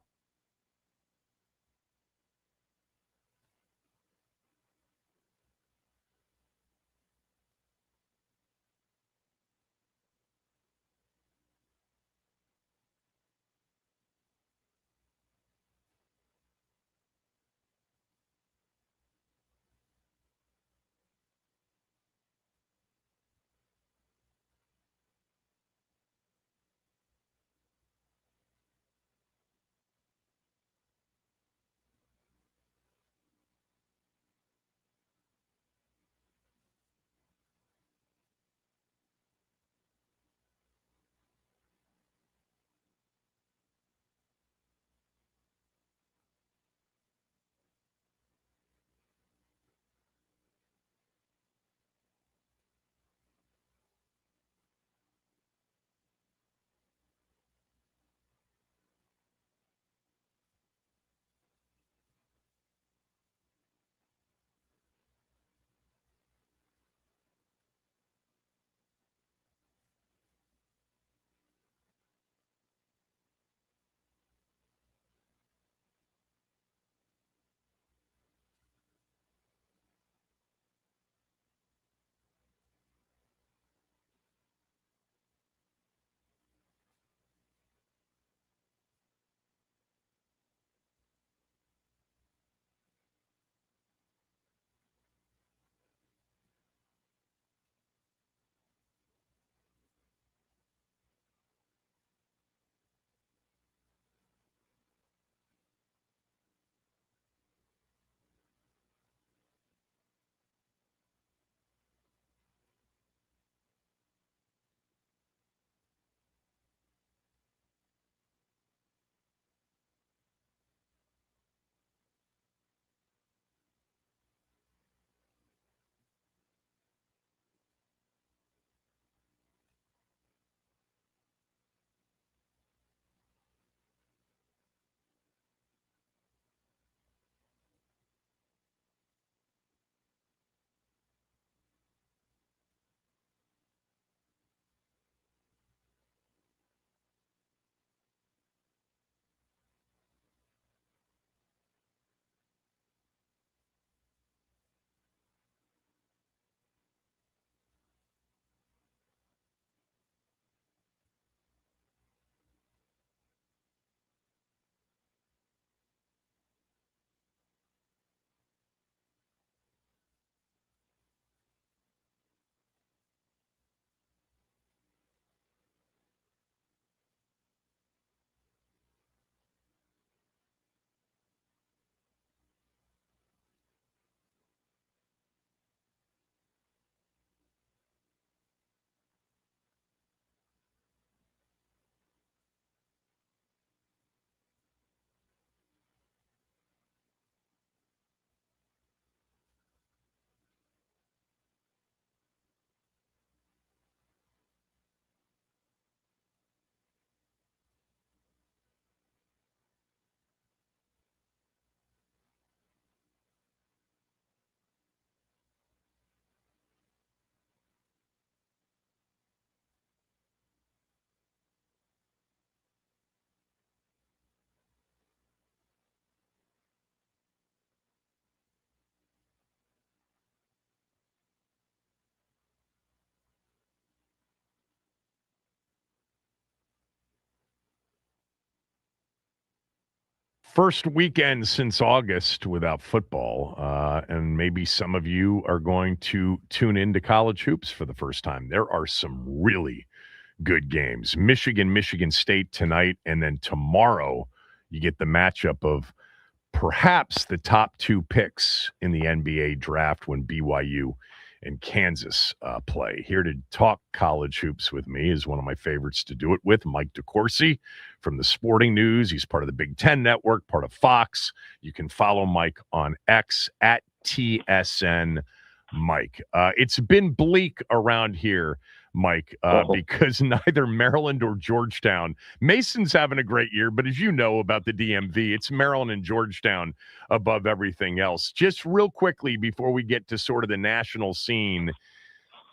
First weekend since August without football, and maybe some of you are going to tune into college hoops for the first time. There are some really good games. Michigan State tonight, and then tomorrow you get the matchup of perhaps the top two picks in the NBA draft when BYU and Kansas play. Here to talk college hoops with me is one of my favorites to do it with, Mike DeCourcy from the Sporting News. He's part of the Big Ten Network, part of Fox. You can follow Mike on X at TSN Mike. It's been bleak around here Mike, because neither Maryland or Georgetown. Mason's having a great year, but as you know about the DMV, it's Maryland and Georgetown above everything else. Just real quickly before we get to sort of the national scene,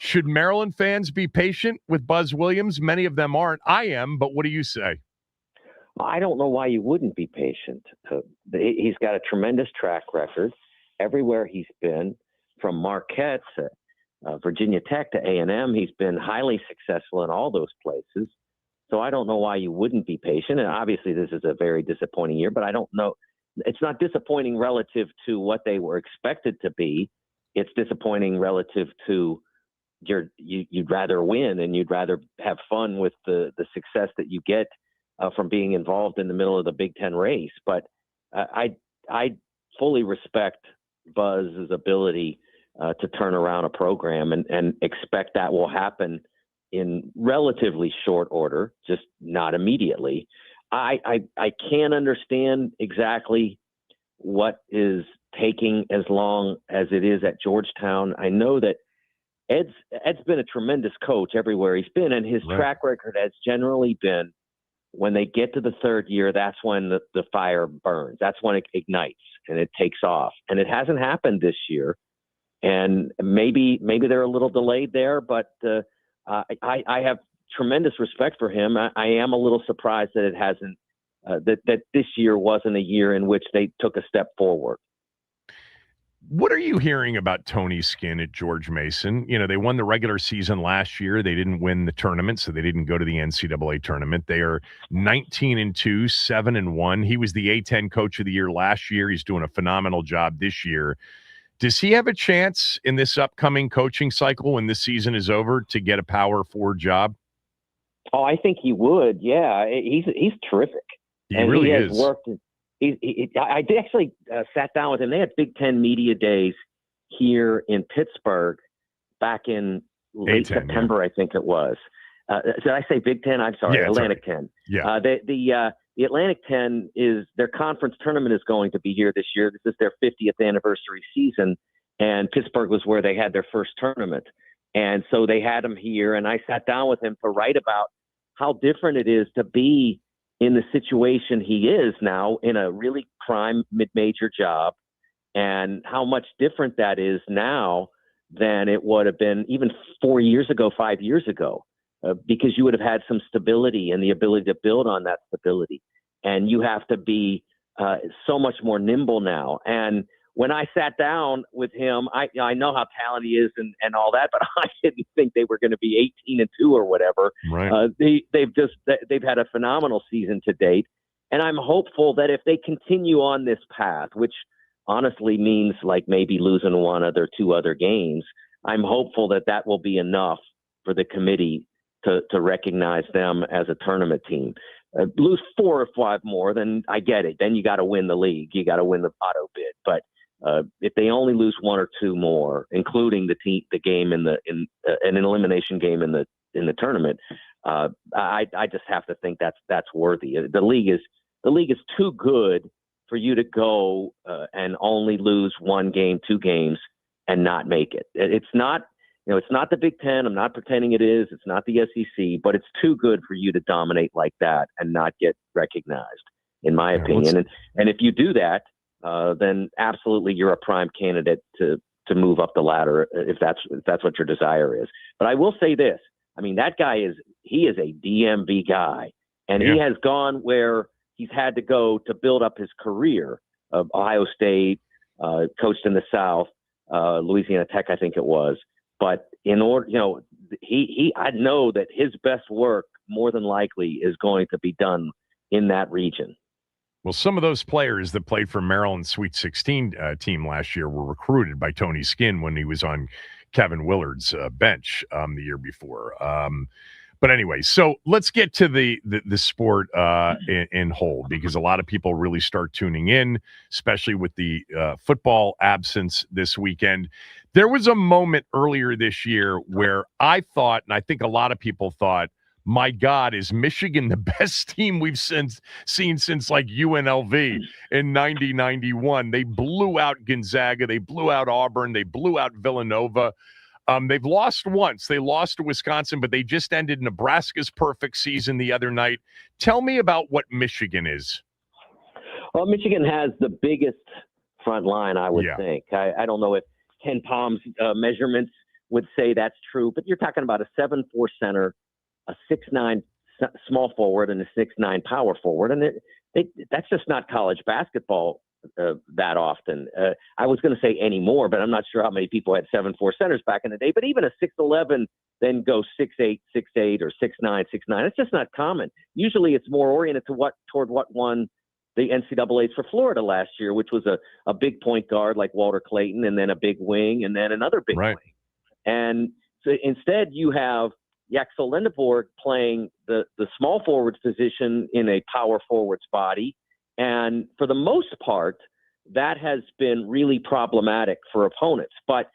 should Maryland fans be patient with Buzz Williams? Many of them aren't. I am, but what do you say? I don't know why you wouldn't be patient. He's got a tremendous track record everywhere he's been, from Marquette to Virginia Tech to A&M. He's been highly successful in all those places. So I don't know why you wouldn't be patient. And obviously this is a very disappointing year, but I don't know. It's not disappointing relative to what they were expected to be. It's disappointing relative to you'd rather win and you'd rather have fun with the success that you get from being involved in the middle of the Big Ten race. But I fully respect Buzz's ability to turn around a program and expect that will happen in relatively short order, just not immediately. I can't understand exactly what is taking as long as it is at Georgetown. I know that Ed's been a tremendous coach everywhere he's been, and his track record has generally been when they get to the third year, that's when the fire burns. That's when it ignites and it takes off. And it hasn't happened this year. And maybe they're a little delayed there, but I have tremendous respect for him. I am a little surprised that it hasn't, that this year wasn't a year in which they took a step forward. What are you hearing about Tony Skinn at George Mason? You know, they won the regular season last year. They didn't win the tournament, so they didn't go to the NCAA tournament. They are 19-2, 7-1. He was the A-10 coach of the year last year. He's doing a phenomenal job this year. Does he have a chance in this upcoming coaching cycle when this season is over to get a Power 4 job? Oh, I think he would. Yeah, he's terrific. He really has is. Worked. I did actually sat down with him. They had Big Ten media days here in Pittsburgh back in late September, I think it was. Did I say Big Ten? I'm sorry, Atlantic 10. Yeah. The Atlantic 10 is their conference tournament is going to be here this year. This is their 50th anniversary season, and Pittsburgh was where they had their first tournament. And so they had him here, and I sat down with him to write about how different it is to be in the situation he is now in a really prime mid-major job, and how much different that is now than it would have been even 4 years ago, 5 years ago, because you would have had some stability and the ability to build on that stability. And you have to be so much more nimble now. And when I sat down with him, I know how talented he is and all that, but I didn't think they were going to be 18-2 or whatever. Right. They've had a phenomenal season to date, and I'm hopeful that if they continue on this path, which honestly means like maybe losing two other games, I'm hopeful that will be enough for the committee to recognize them as a tournament team. Lose 4 or 5 more, then I get it. Then you got to win the league. You got to win the auto bid, but if they only lose 1 or 2 more, including the game in an elimination game in the tournament, I just have to think that's worthy. The league is too good for you to go and only lose 1 game, 2 games, and not make it. It's not the Big Ten. I'm not pretending it is. It's not the SEC, but it's too good for you to dominate like that and not get recognized, in my opinion. And if you do that, then absolutely you're a prime candidate to move up the ladder if that's what your desire is. But I will say this. I mean, that guy is a DMV guy, and he has gone where he's had to go to build up his career. Ohio State, coached in the South, Louisiana Tech, I think it was. But in order, I know that his best work more than likely is going to be done in that region. Well, some of those players that played for Maryland's Sweet 16 team last year were recruited by Tony Skinn when he was on Kevin Willard's bench the year before. But anyway, so let's get to the sport in whole, because a lot of people really start tuning in, especially with the football absence this weekend. There was a moment earlier this year where I thought, and I think a lot of people thought, my God, is Michigan the best team we've seen since like UNLV in 90-91? They blew out Gonzaga. They blew out Auburn. They blew out Villanova. They've lost once. They lost to Wisconsin, but they just ended Nebraska's perfect season the other night. Tell me about what Michigan is. Well, Michigan has the biggest front line, I would think. I don't know if Ken Palm's measurements would say that's true, but you're talking about a 7'4" center, a 6'9" small forward, and a 6'9" power forward. And that's just not college basketball that often. I was going to say anymore, but I'm not sure how many people had 7'4" centers back in the day. But even a 6'11" then goes 6'8", 6'8", or 6'9", 6'9". It's just not common. Usually it's more oriented toward what won the NCAAs for Florida last year, which was a big point guard like Walter Clayton, and then a big wing, and then another big wing. And so instead you have Yaxel Lindeborg playing the small forward position in a power forward's body. And for the most part, that has been really problematic for opponents. But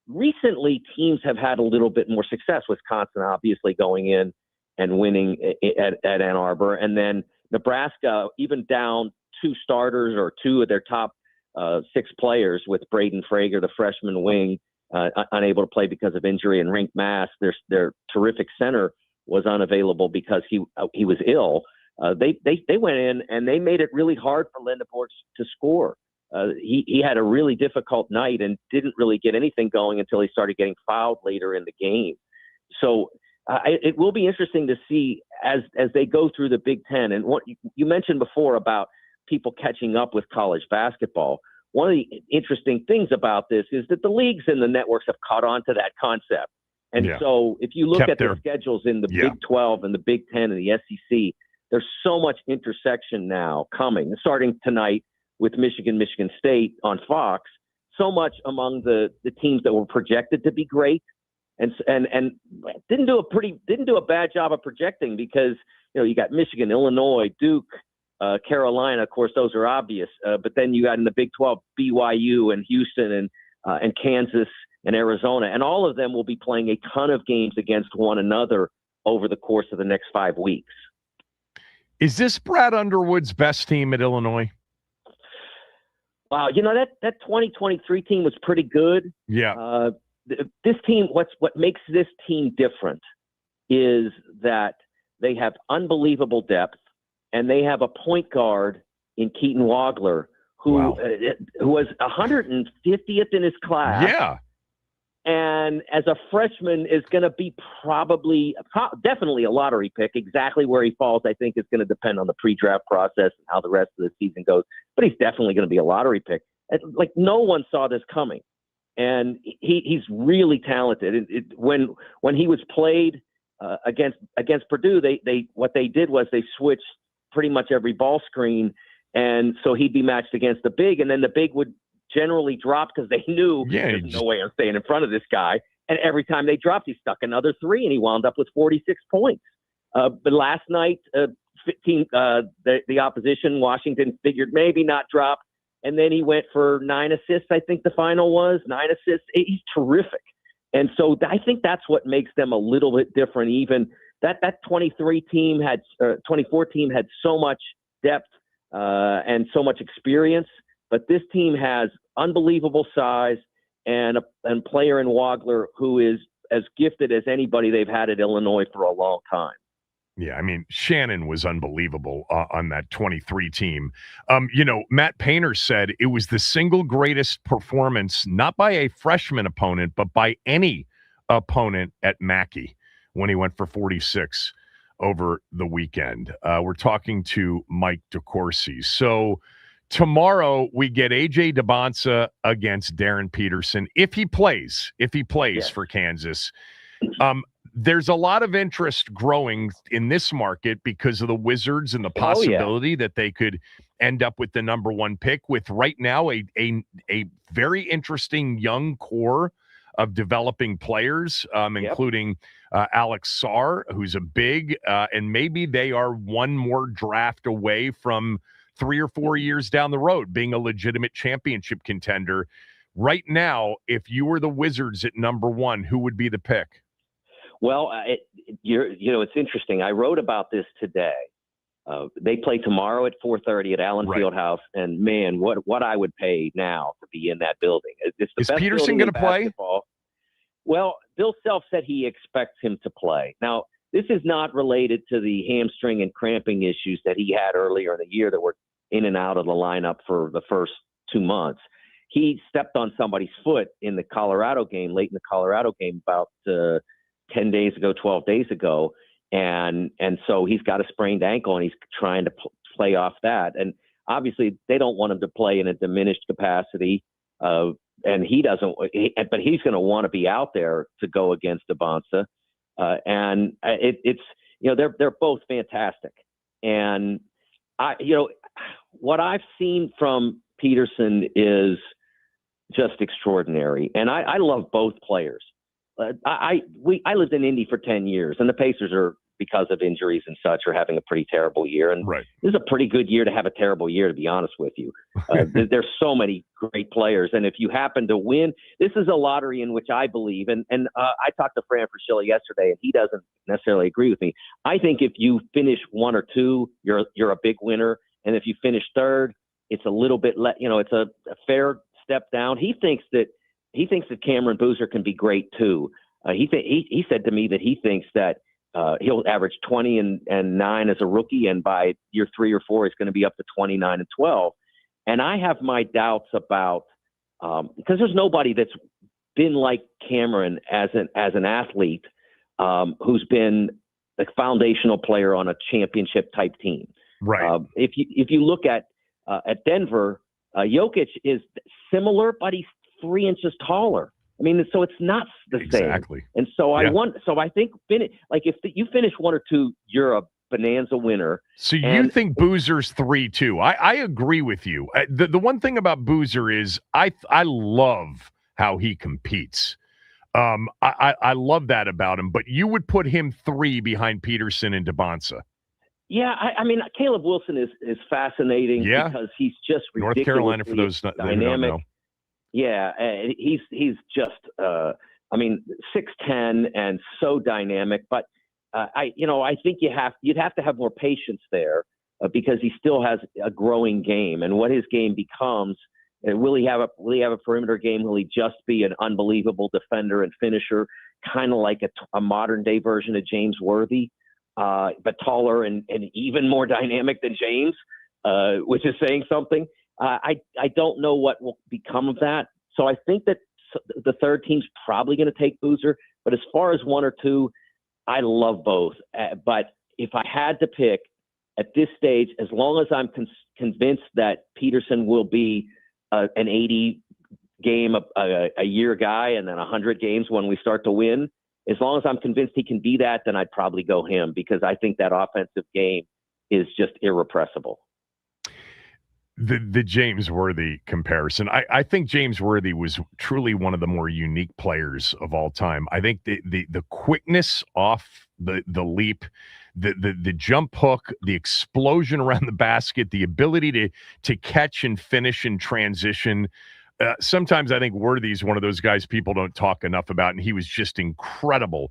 recently, teams have had a little bit more success. Wisconsin obviously going in and winning at Ann Arbor. And then Nebraska, even down 2 starters or 2 of their top 6 players, with Braden Frager, the freshman wing, unable to play because of injury, and Rink Mass, their terrific center, was unavailable because he was ill. They went in and they made it really hard for Lindeborg to score. He had a really difficult night and didn't really get anything going until he started getting fouled later in the game. So it will be interesting to see as they go through the Big Ten. And what you mentioned before about people catching up with college basketball. One of the interesting things about this is that the leagues and the networks have caught on to that concept. And so if you look at the schedules in the Big 12 and the Big Ten and the SEC, there's so much intersection now coming, starting tonight with Michigan State on Fox. So much among the teams that were projected to be great, and didn't do a bad job of projecting, because you got Michigan, Illinois, Duke, Carolina. Of course, those are obvious. But then you got in the Big 12 BYU and Houston and Kansas and Arizona, and all of them will be playing a ton of games against one another over the course of the next 5 weeks. Is this Brad Underwood's best team at Illinois? Wow, that 2023 team was pretty good. Yeah. This team, what makes this team different is that they have unbelievable depth, and they have a point guard in Keaton Wagler who was 150th in his class. Yeah. And as a freshman is going to be definitely a lottery pick. Exactly where he falls, I think, is going to depend on the pre-draft process and how the rest of the season goes. But he's definitely going to be a lottery pick. Like, no one saw this coming. And he's really talented. When he was played against Purdue, what they did was they switched pretty much every ball screen, and so he'd be matched against the big, and then the big would generally drop because they knew there's no way I'm staying in front of this guy. And every time they dropped, he stuck another 3, and he wound up with 46 points. But last night, the opposition, Washington, figured maybe not drop, and then he went for 9 assists. I think the final was 9 assists. He's terrific. And so I think that's what makes them a little bit different. Even that 24 team had so much depth and so much experience, but this team has unbelievable size and a player in Wagler who is as gifted as anybody they've had at Illinois for a long time. Yeah, I mean, Shannon was unbelievable on that 23 team. Matt Painter said it was the single greatest performance, not by a freshman opponent, but by any opponent at Mackey when he went for 46 over the weekend. We're talking to Mike DeCourcy. So tomorrow we get AJ DeBonsa against Darren Peterson. If he plays for Kansas. There's a lot of interest growing in this market because of the Wizards and the possibility that they could end up with the number 1 pick, with right now a very interesting young core of developing players, including Alex Sarr, who's a big, and maybe they are one more draft away from 3 or 4 years down the road being a legitimate championship contender. Right now, if you were the Wizards at number 1, who would be the pick? Well, it's interesting. I wrote about this today. They play tomorrow at 4:30 at Allen Fieldhouse, and man, what I would pay now to be in that building. It's the Is best Peterson going to play? Well, Bill Self said he expects him to play. Now, this is not related to the hamstring and cramping issues that he had earlier in the year that were in and out of the lineup for the first 2 months. He stepped on somebody's foot in the Colorado game, late in the Colorado game, about 10 days ago, 12 days ago. And so he's got a sprained ankle, and he's trying to play off that. And obviously, they don't want him to play in a diminished capacity. And he doesn't, but he's going to want to be out there to go against Abonsa. And it's, they're both fantastic. And what I've seen from Peterson is just extraordinary. And I love both players. I lived in Indy for 10 years, and the Pacers are, because of injuries and such, are having a pretty terrible year. And This is a pretty good year to have a terrible year, to be honest with you. There's so many great players. And if you happen to win, this is a lottery in which I believe, and I talked to Fran Fraschilla yesterday, and he doesn't necessarily agree with me. I think if you finish 1 or 2, you're a big winner. And if you finish third, it's a little bit, it's a fair step down. He thinks that Cameron Boozer can be great too. He said to me that he thinks that he'll average 20 and 9 as a rookie, and by year 3 or 4, he's going to be up to 29 and 12. And I have my doubts about because there's nobody that's been like Cameron as an athlete who's been a foundational player on a championship type team. Right. If you look at Denver, Jokic is similar, but he's 3 inches taller. I mean, so it's not the same. Exactly. And so I think if you finish 1 or 2, you're a bonanza winner. So you think Boozer's 3 too? I agree with you. The one thing about Boozer is I love how he competes. I love that about him. But you would put him 3 behind Peterson and Abonsa. Yeah, I mean, Caleb Wilson is fascinating because he's just ridiculously North Carolina, for those that don't know. Yeah, he's just, 6'10" and so dynamic. But I think you'd have to have more patience there because he still has a growing game, and what his game becomes. Will he have a perimeter game? Will he just be an unbelievable defender and finisher, kind of like a modern day version of James Worthy, but taller and even more dynamic than James, which is saying something. I don't know what will become of that. So I think that the third team's probably going to take Boozer. But as far as 1 or 2, I love both. But if I had to pick at this stage, as long as I'm convinced that Peterson will be an 80-game a year guy and then 100 games when we start to win, as long as I'm convinced he can be that, then I'd probably go him because I think that offensive game is just irrepressible. The James Worthy comparison. I think James Worthy was truly one of the more unique players of all time. I think the quickness off the leap, the jump hook, the explosion around the basket, the ability to catch and finish in transition. Sometimes I think Worthy's one of those guys people don't talk enough about, and he was just incredible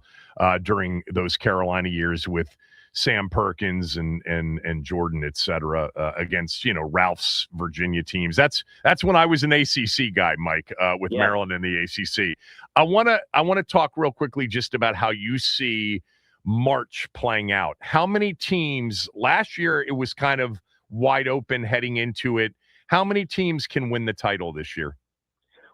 during those Carolina years with Sam Perkins and Jordan, et cetera, against, Ralph's Virginia teams. That's when I was an ACC guy, Mike, with Maryland in the ACC. I want to talk real quickly just about how you see March playing out. How many teams last year? It was kind of wide open heading into it. How many teams can win the title this year?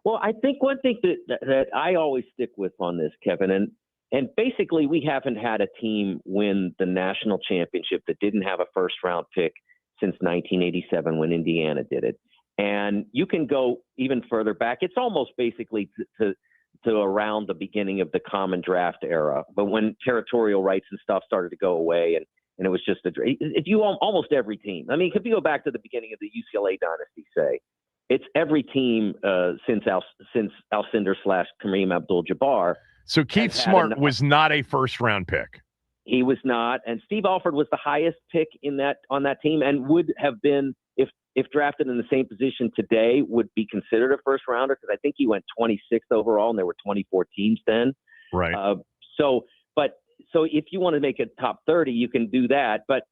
Well, I think one thing that I always stick with on this, Kevin, and basically we haven't had a team win the national championship that didn't have a first-round pick since 1987 when Indiana did it. And you can go even further back. It's almost basically to around the beginning of the common draft era, but when territorial rights and stuff started to go away and it was just almost every team. I mean, if you go back to the beginning of the UCLA dynasty, say, it's every team since Alcindor / Kareem Abdul-Jabbar. So Keith Smart was not a first-round pick. He was not, and Steve Alford was the highest pick on that team, and would have been if drafted in the same position today, would be considered a first-rounder because I think he went 26th overall, and there were 24 teams then. Right. So if you want to make it top 30, you can do that, but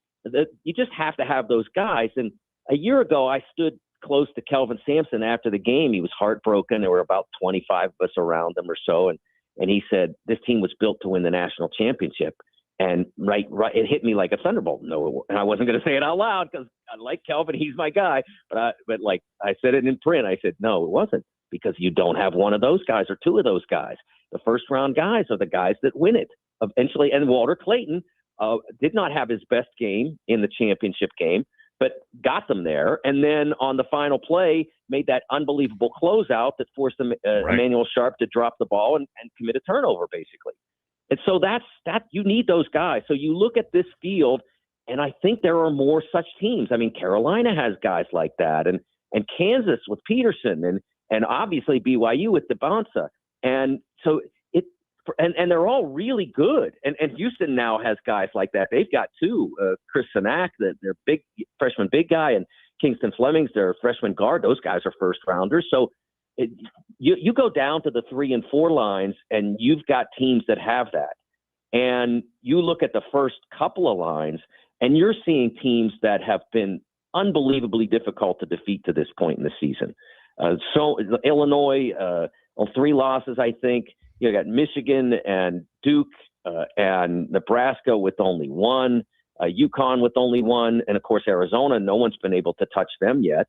you just have to have those guys. And a year ago, I stood close to Kelvin Sampson after the game. He was heartbroken. There were about 25 of us around him or so, and and he said this team was built to win the national championship. And right, it hit me like a thunderbolt. No, and I wasn't going to say it out loud because I like Kelvin; he's my guy. But like I said it in print. I said no, it wasn't, because you don't have one of those guys or two of those guys. The first round guys are the guys that win it eventually. And Walter Clayton did not have his best game in the championship game, but got them there. And then on the final play, made that unbelievable closeout that forced Emmanuel Sharp to drop the ball and commit a turnover, basically. And so that you need those guys. So you look at this field, and I think there are more such teams. I mean, Carolina has guys like that, and Kansas with Peterson, and obviously BYU with DeBonsa. And so and they're all really good. And Houston now has guys like that. They've got two, Chris Sinak, their big freshman big guy, and Kingston Fleming's their freshman guard. Those guys are first rounders. So you go down to the 3 and 4 lines, and you've got teams that have that. And you look at the first couple of lines, and you're seeing teams that have been unbelievably difficult to defeat to this point in the season. So Illinois, 3 losses, I think. You got Michigan and Duke and Nebraska with only 1, UConn with only 1, and of course Arizona. No one's been able to touch them yet.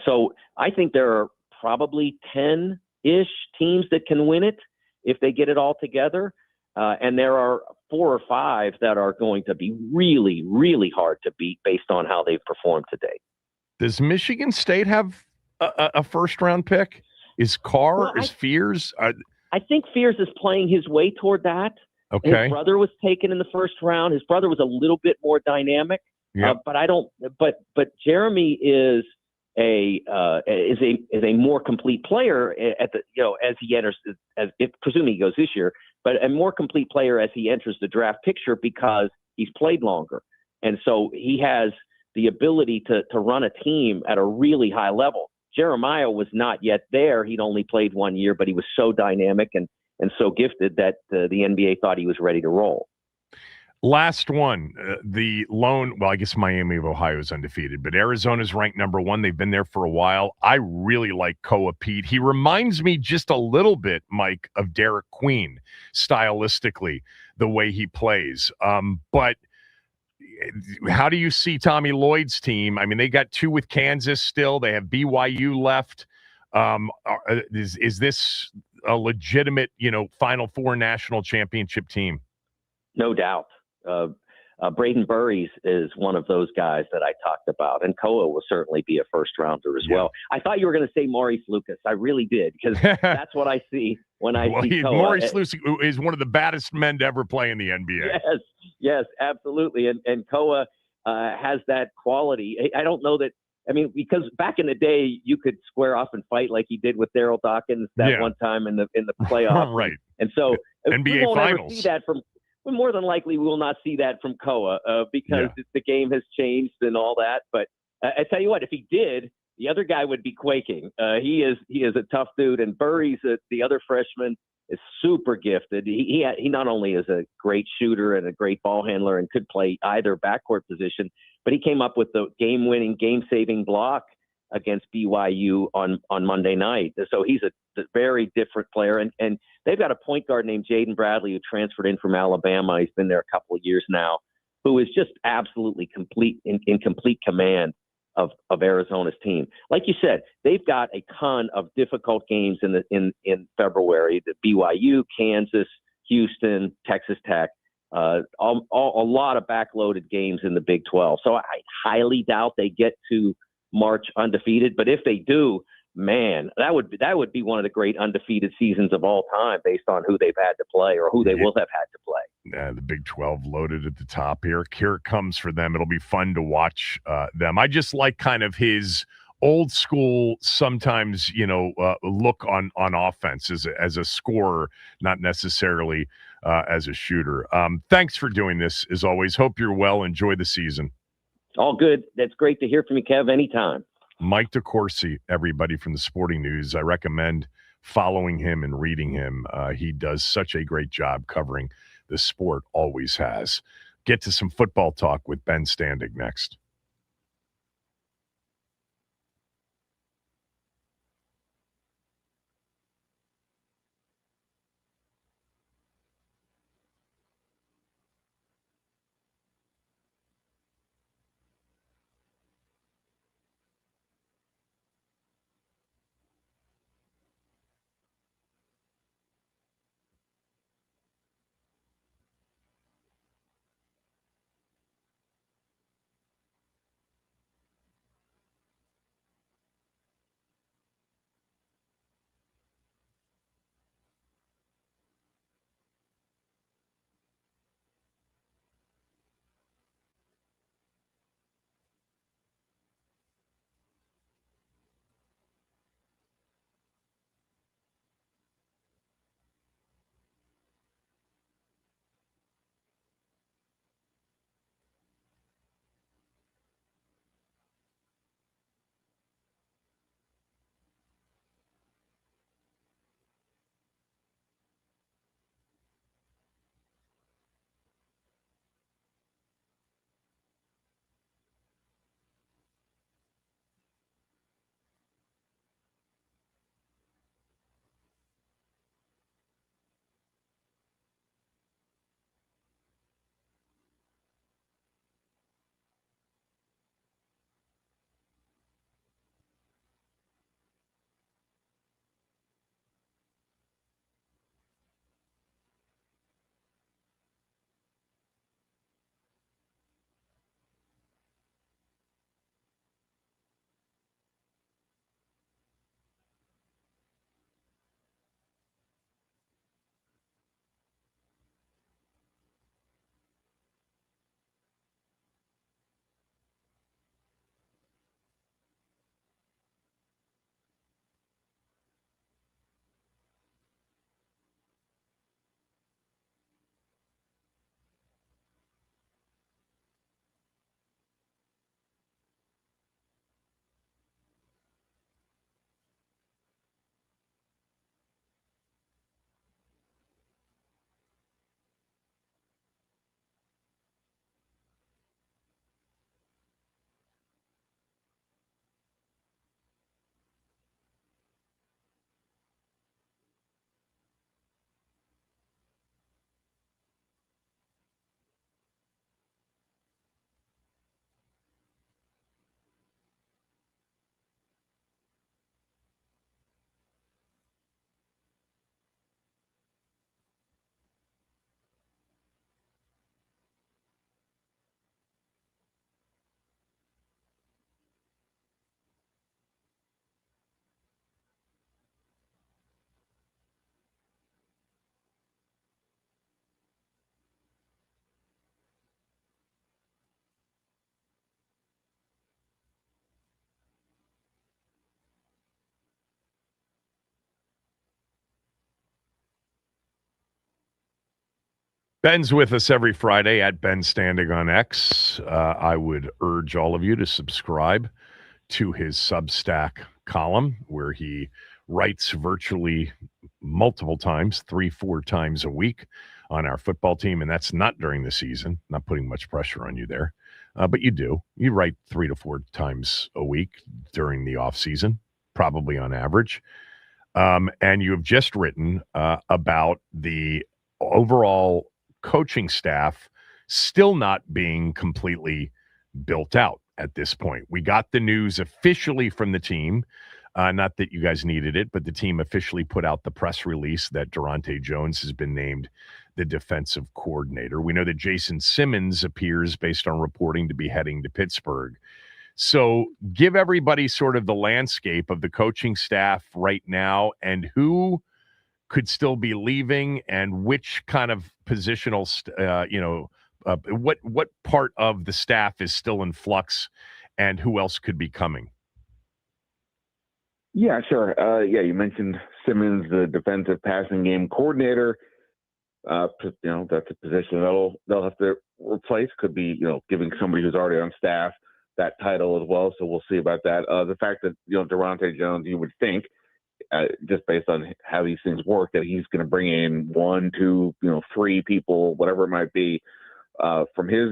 So I think there are probably 10-ish teams that can win it if they get it all together. And there are 4 or 5 that are going to be really, really hard to beat based on how they've performed today. Does Michigan State have a first-round pick? Is Carr? Is Fears? I think Fears is playing his way toward that. Okay. His brother was taken in the first round. His brother was a little bit more dynamic. Yep. But I don't. But Jeremy is a more complete player at the as he enters, presuming he goes this year, but a more complete player as he enters the draft picture because he's played longer, and so he has the ability to run a team at a really high level. Jeremiah was not yet there. He'd only played 1 year, but he was so dynamic and so gifted that the NBA thought he was ready to roll. Last one, I guess Miami of Ohio is undefeated, but Arizona's ranked number 1. They've been there for a while. I really like Koa Pete. He reminds me just a little bit, Mike, of Derek Queen, stylistically, the way he plays. But how do you see Tommy Lloyd's team? I mean, they got 2 with Kansas still. They have BYU left. Is this a legitimate, Final Four national championship team? No doubt. Braden Burries is one of those guys that I talked about, and Koa will certainly be a first rounder as well. I thought you were going to say Maurice Lucas. I really did, because that's what I see when I see Koa. Maurice Lucas is one of the baddest men to ever play in the NBA. Yes, absolutely. And Koa has that quality. I don't know that. I mean, because back in the day, you could square off and fight like he did with Daryl Dawkins that one time in the playoffs. Right. And so NBA we won't Finals. ever see that from. More than likely, we will not see that from Koa because the game has changed and all that. But I tell you what, if he did, the other guy would be quaking. He is a tough dude, and Burries, the other freshman, is super gifted. He not only is a great shooter and a great ball handler and could play either backcourt position, but he came up with the game-winning, game-saving block against BYU on Monday night. So he's a very different player. And they've got a point guard named Jaden Bradley who transferred in from Alabama. He's been there a couple of years now, who is just absolutely in complete command of Arizona's team. Like you said, they've got a ton of difficult games in February. The BYU, Kansas, Houston, Texas Tech, a lot of backloaded games in the Big 12. So I highly doubt they get to March undefeated, but if they do, man, that would be one of the great undefeated seasons of all time based on who they've had to play or who they will have had to play. Yeah, the Big 12 loaded at the top here. Here it comes for them. It'll be fun to watch them. I just like kind of his old school, sometimes, look on offense as a scorer, not necessarily as a shooter. Thanks for doing this, as always. Hope you're well. Enjoy the season. All good. That's great to hear from you, Kev, anytime. Mike DeCourcy, everybody from the Sporting News. I recommend following him and reading him. He does such a great job covering the sport, always has. Get to some football talk with Ben Standig next. Ben's with us every Friday at Ben Standing on X. I would urge all of you to subscribe to his Substack column where he writes virtually multiple times, 3-4 times a week on our football team. And that's not during the season, not putting much pressure on you there. But you do. You write 3 to 4 times a week during the off season, probably on average. And you have just written about the overall coaching staff still not being completely built out at this point. We got the news officially from the team, not that you guys needed it, but the team officially put out the press release that Durante Jones has been named the defensive coordinator. We know that Jason Simmons appears, based on reporting, to be heading to Pittsburgh. So give everybody sort of the landscape of the coaching staff right now and who could still be leaving and which kind of positional, what part of the staff is still in flux and who else could be coming? Yeah, sure. You mentioned Simmons, the defensive passing game coordinator. That's a position they'll have to replace. Could be, giving somebody who's already on staff that title as well. So we'll see about that. The fact that, Durante Jones, you would think, just based on how these things work, that he's going to bring in 1, 2, 3 people, whatever it might be, from his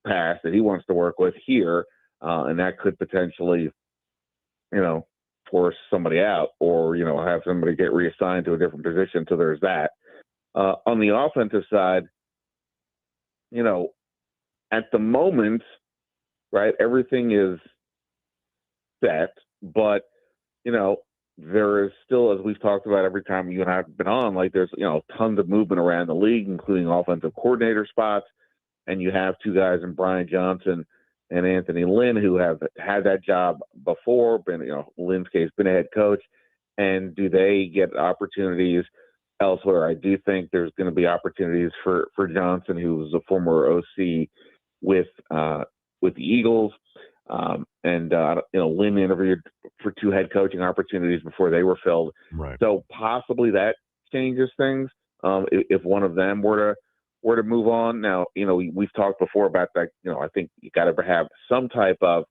past that he wants to work with here. And that could potentially, force somebody out or, have somebody get reassigned to a different position. So there's that. On the offensive side, at the moment, right, everything is set, but, there is still, as we've talked about every time you and I have been on, like there's, tons of movement around the league, including offensive coordinator spots. And you have 2 guys in Brian Johnson and Anthony Lynn who have had that job before, been, Lynn's case, been a head coach. And do they get opportunities elsewhere? I do think there's going to be opportunities for Johnson, who was a former OC with the Eagles. Lynn interviewed for 2 head coaching opportunities before they were filled. Right. So possibly that changes things. If one of them were to move on. Now, we've talked before about that. I think you got to have some type of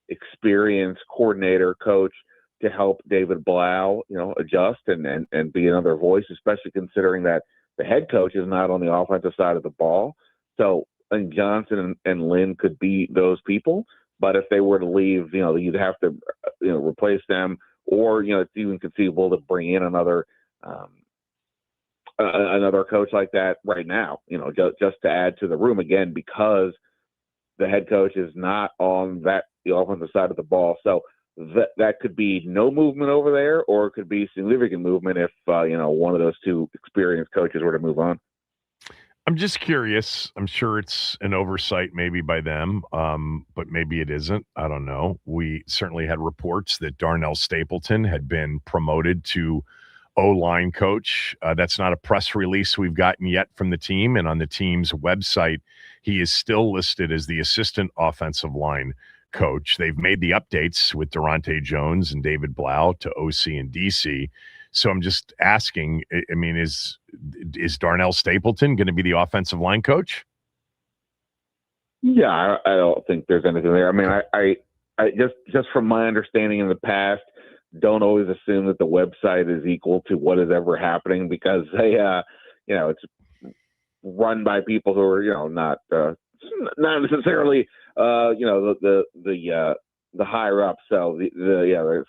experienced coordinator coach to help David Blau, adjust and be another voice, especially considering that the head coach is not on the offensive side of the ball. So I think Johnson and Lynn could be those people. But if they were to leave, you'd have to, replace them, or, it's even conceivable to bring in another coach like that right now, just to add to the room again, because the head coach is not on the offensive side of the ball. So that could be no movement over there, or it could be significant movement if, one of those 2 experienced coaches were to move on. I'm just curious. I'm sure it's an oversight maybe by them, but maybe it isn't. I don't know. We certainly had reports that Darnell Stapleton had been promoted to O-line coach. That's not a press release we've gotten yet from the team. And on the team's website, he is still listed as the assistant offensive line coach. They've made the updates with Durante Jones and David Blau to OC and DC. So I'm just asking, I mean, is Darnell Stapleton going to be the offensive line coach? Yeah, I don't think there's anything there. I mean, I just from my understanding in the past, don't always assume that the website is equal to what is ever happening, because they, it's run by people who are, not necessarily, the higher up. So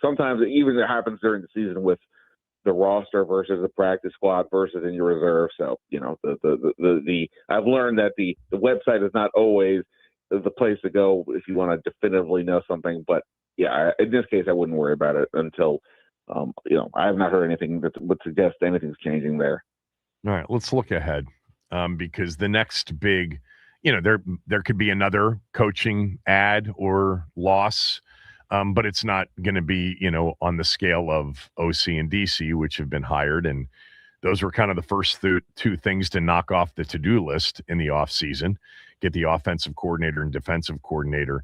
sometimes it even happens during the season with the roster versus the practice squad versus in your reserve. So, I've learned that the website is not always the place to go if you want to definitively know something. But yeah, in this case, I wouldn't worry about it until, I have not heard anything that would suggest anything's changing there. All right, let's look ahead, because the next big, there could be another coaching add or loss. But it's not going to be, on the scale of OC and DC, which have been hired. And those were kind of the first 2 things to knock off the to-do list in the offseason, get the offensive coordinator and defensive coordinator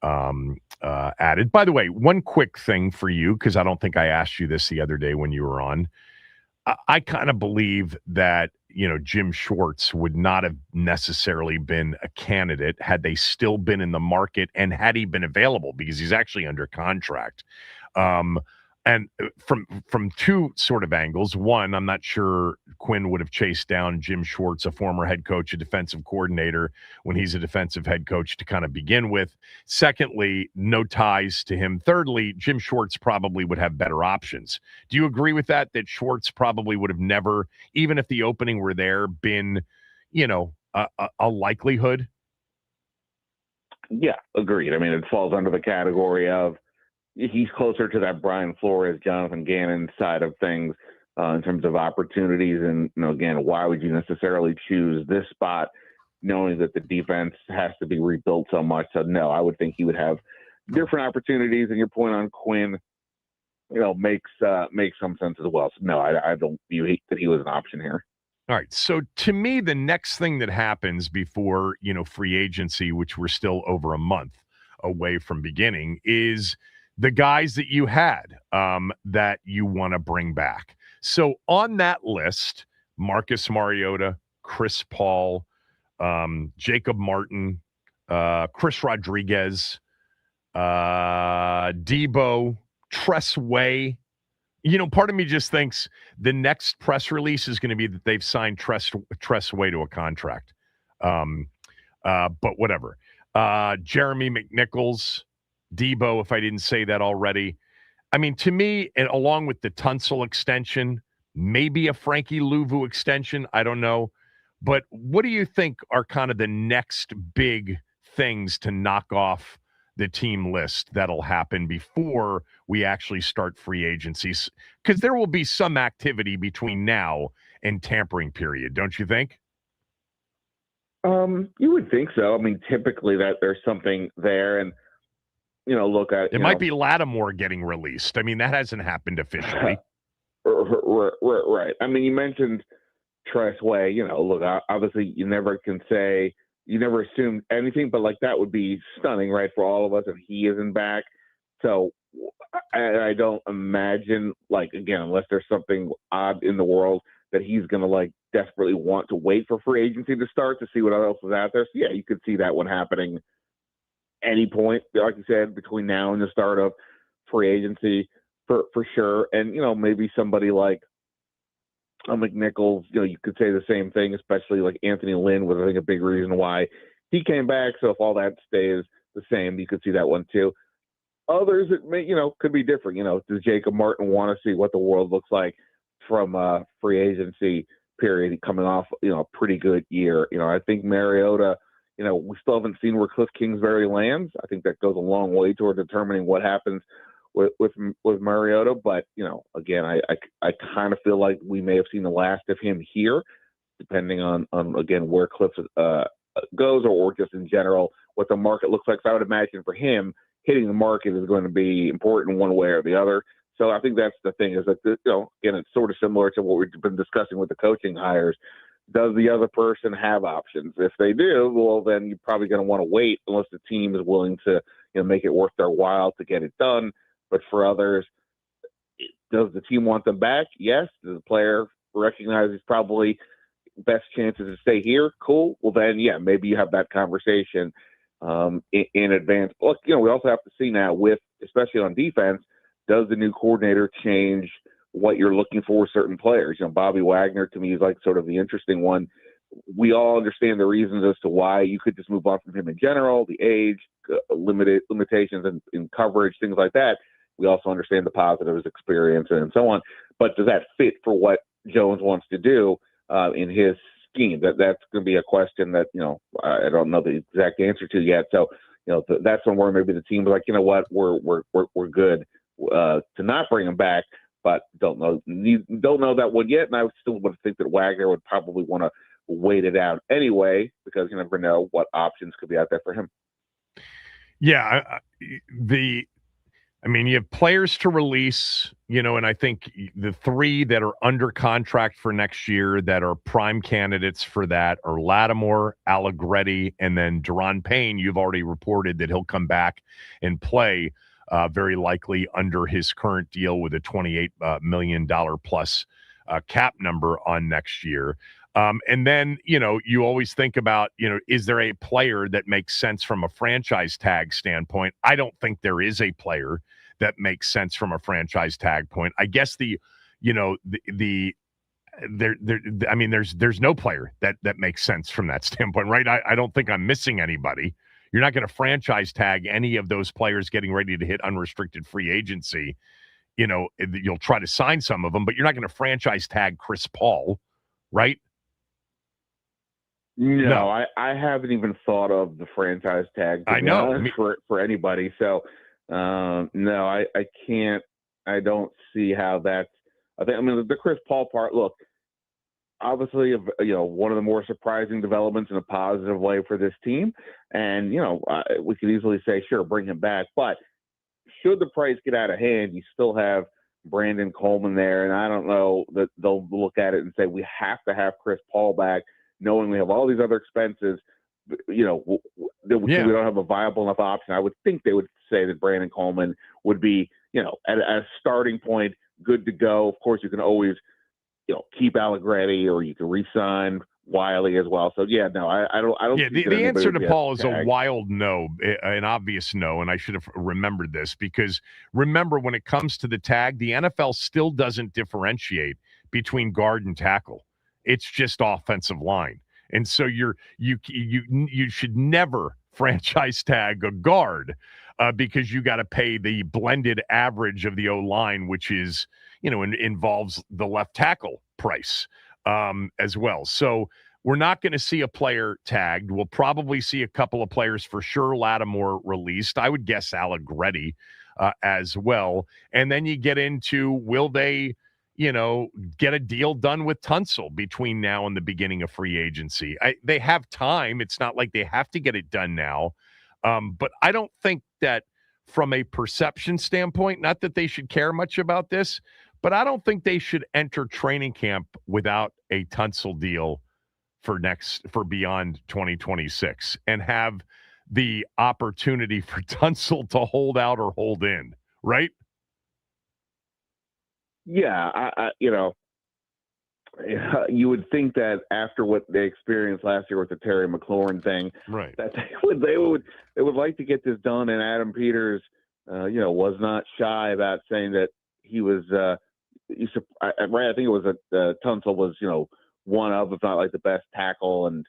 added. By the way, one quick thing for you, because I don't think I asked you this the other day when you were on. I kind of believe that Jim Schwartz would not have necessarily been a candidate had they still been in the market and had he been available, because he's actually under contract. And from two sort of angles. One, I'm not sure Quinn would have chased down Jim Schwartz, a former head coach, a defensive coordinator, when he's a defensive head coach to kind of begin with. Secondly, no ties to him. Thirdly, Jim Schwartz probably would have better options. Do you agree with that Schwartz probably would have never, even if the opening were there, been, a likelihood? Yeah, agreed. I mean, it falls under the category of he's closer to that Brian Flores, Jonathan Gannon side of things in terms of opportunities. And, again, why would you necessarily choose this spot knowing that the defense has to be rebuilt so much? So, no, I would think he would have different opportunities. And your point on Quinn, makes some sense as well. So, no, I don't view that he was an option here. All right. So to me, the next thing that happens before, free agency, which we're still over a month away from beginning, is the guys that you had that you want to bring back. So on that list, Marcus Mariota, Chris Paul, Jacob Martin, Chris Rodriguez, Debo, Tress Way. Part of me just thinks the next press release is going to be that they've signed Tress Way to a contract. But whatever. Jeremy McNichols, Debo, if I didn't say that already. I mean, to me, and along with the Tunsil extension, maybe a Frankie Louvu extension, I don't know. But what do you think are kind of the next big things to knock off the team list that'll happen before we actually start free agencies? Because there will be some activity between now and tampering period, don't you think? You would think so. I mean, typically that there's something there, and look at it might be Lattimore getting released. I mean, that hasn't happened officially. Right. I mean, you mentioned Tress Way. Look, obviously you never can say, you never assume anything, but like that would be stunning, right, for all of us if he isn't back. So I don't imagine, like, again, unless there's something odd in the world, that he's going to like desperately want to wait for free agency to start to see what else is out there. So yeah, you could see that one happening any point, like you said, between now and the start of free agency for sure. And, maybe somebody like McNichols, you could say the same thing, especially like Anthony Lynn was, I think, a big reason why he came back. So if all that stays the same, you could see that one too. Others, it may, could be different. Does Jacob Martin want to see what the world looks like from free agency period coming off, a pretty good year? I think Mariota, we still haven't seen where Cliff Kingsbury lands. I think that goes a long way toward determining what happens with Mariota. But, again, I kind of feel like we may have seen the last of him here, depending on again, where Cliff goes or just in general what the market looks like. So I would imagine for him, hitting the market is going to be important one way or the other. So I think that's the thing, is that, again, it's sort of similar to what we've been discussing with the coaching hires. Does the other person have options? If they do, well, then you're probably going to want to wait unless the team is willing to, make it worth their while to get it done. But for others, does the team want them back? Yes. Does the player recognize he's probably best chances to stay here? Cool. Well, then, yeah, maybe you have that conversation in advance. Look, we also have to see now with, especially on defense, does the new coordinator change what you're looking for with certain players? Bobby Wagner, to me, is like sort of the interesting one. We all understand the reasons as to why you could just move on from him in general, the age, limitations in coverage, things like that. We also understand the positives, experience, and so on. But does that fit for what Jones wants to do in his scheme? That's going to be a question that, I don't know the exact answer to yet. So, that's one where maybe the team is like, what, we're good to not bring him back, but don't know that one yet. And I still would think that Wagner would probably want to wait it out anyway, because you never know what options could be out there for him. Yeah, you have players to release, and I think the three that are under contract for next year that are prime candidates for that are Lattimore, Allegretti, and then Deron Payne. You've already reported that he'll come back and play very likely under his current deal with a $28 million plus cap number on next year. And then, you always think about, is there a player that makes sense from a franchise tag standpoint? I don't think there is a player that makes sense from a franchise tag point. I guess there's no player that makes sense from that standpoint, right? I don't think I'm missing anybody. You're not going to franchise tag any of those players getting ready to hit unrestricted free agency. You'll try to sign some of them, but you're not going to franchise tag Chris Paul, right? No, I haven't even thought of the franchise tag. I know for anybody. So no, I can't. I don't see how that's. The Chris Paul part. Look, obviously, one of the more surprising developments in a positive way for this team, and we could easily say, sure, bring him back, but should the price get out of hand, you still have Brandon Coleman there, and I don't know that they'll look at it and say we have to have Chris Paul back, knowing we have all these other expenses, we don't have a viable enough option. I would think they would say that Brandon Coleman would be, at a starting point, good to go. Of course, you can always, keep Allegretti, or you can re-sign Wiley as well. So yeah, no, I don't. Yeah, the answer to Paul is a wild no, an obvious no, and I should have remembered this, because remember, when it comes to the tag, the NFL still doesn't differentiate between guard and tackle. It's just offensive line. And so you should never franchise tag a guard because you got to pay the blended average of the O-line, which is, involves the left tackle price as well. So we're not going to see a player tagged. We'll probably see a couple of players for sure. Lattimore released. I would guess Allegretti as well. And then you get into, will they get a deal done with Tunsil between now and the beginning of free agency? They have time. It's not like they have to get it done now. But I don't think that from a perception standpoint, not that they should care much about this, but I don't think they should enter training camp without a Tunsil deal for beyond 2026 and have the opportunity for Tunsil to hold out or hold in, right? Yeah, you would think that after what they experienced last year with the Terry McLaurin thing, right, that they would like to get this done. And Adam Peters, was not shy about saying that he was, I think it was Tunsil was, one of, if not like the best tackle, and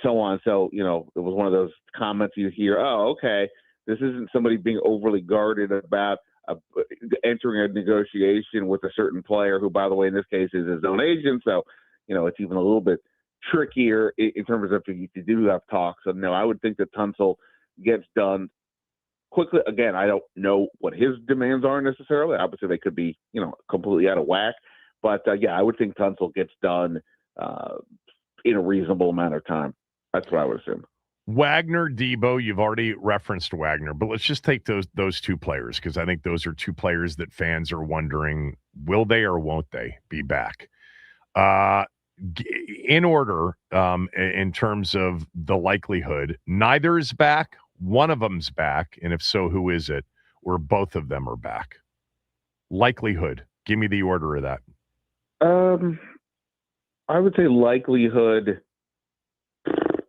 so on. So it was one of those comments you hear. Oh, okay, this isn't somebody being overly guarded about entering a negotiation with a certain player who, by the way, in this case is his own agent. So, it's even a little bit trickier in terms of if you do have talks. So, no, I would think that Tunsil gets done quickly. Again, I don't know what his demands are necessarily. Obviously, they could be, completely out of whack. But, yeah, I would think Tunsil gets done in a reasonable amount of time. That's what I would assume. Wagner, Debo, you've already referenced Wagner, but let's just take those two players, because I think those are two players that fans are wondering, will they or won't they be back? In order, in terms of the likelihood, neither is back, one of them's back, and if so, who is it? Or both of them are back? Likelihood. Give me the order of that. I would say likelihood.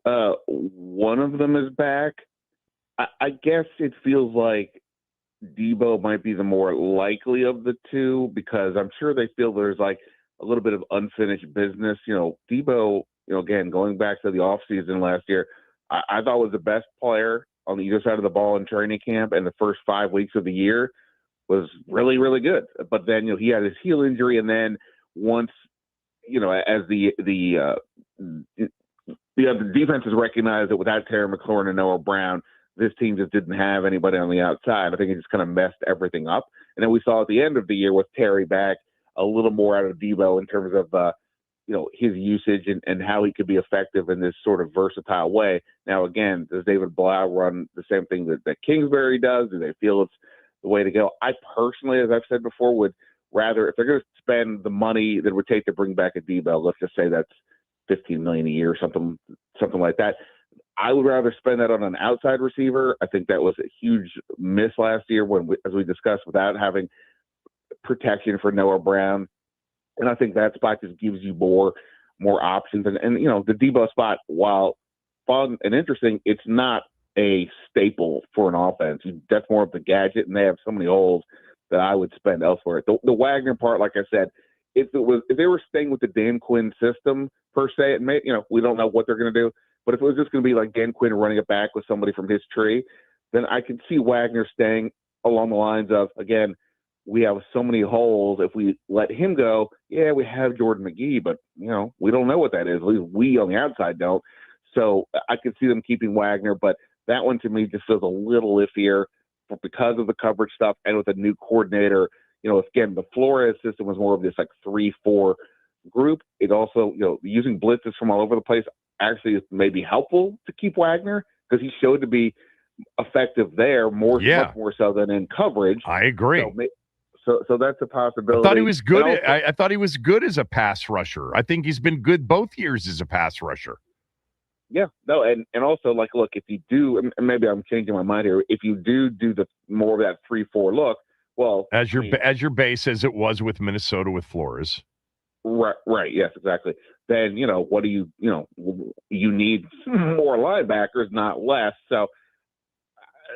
One of them is back. I guess it feels like Debo might be the more likely of the two, because I'm sure they feel there's like a little bit of unfinished business. Debo, again, going back to the offseason last year, I thought was the best player on the either side of the ball in training camp, and the first 5 weeks of the year was really, really good. But then, he had his heel injury, and then once, as the defenses recognized that without Terry McLaurin and Noah Brown, this team just didn't have anybody on the outside. I think it just kind of messed everything up. And then we saw at the end of the year with Terry back, a little more out of Debo in terms of, his usage and how he could be effective in this sort of versatile way. Now, again, does David Blau run the same thing that Kingsbury does? Do they feel it's the way to go? I personally, as I've said before, would rather, if they're going to spend the money that it would take to bring back a Debo, let's just say that's $15 million a year or something like that, I would rather spend that on an outside receiver. I think that was a huge miss last year as we discussed, without having protection for Noah Brown. And I think that spot just gives you more more options. And you know, the Debo spot, while fun and interesting, it's not a staple for an offense. That's more of the gadget, and they have so many holes that I would spend elsewhere. The Wagner part, like I said, if they were staying with the Dan Quinn system per se, it may, you know, we don't know what they're going to do, but if it was just going to be like Dan Quinn running it back with somebody from his tree, then I could see Wagner staying along the lines of, again, we have so many holes. If we let him go, yeah, we have Jordan McGee, but you know, we don't know what that is. At least we on the outside don't. So I could see them keeping Wagner, but that one to me just feels a little iffier because of the coverage stuff and with a new coordinator. You know, again, the Flores system was more of this like 3-4 group. It also, you know, using blitzes from all over the place actually is maybe helpful to keep Wagner because he showed to be effective there much more so than in coverage. I agree. So that's a possibility. I thought he was good. I thought he was good as a pass rusher. I think he's been good both years as a pass rusher. Yeah, no, and also, like, look, if you do, and maybe I'm changing my mind here, if you do the more of that 3-4 look, well, as your base as it was with Minnesota with Flores. Right, yes, exactly. Then, you know, what do you need more linebackers, not less. So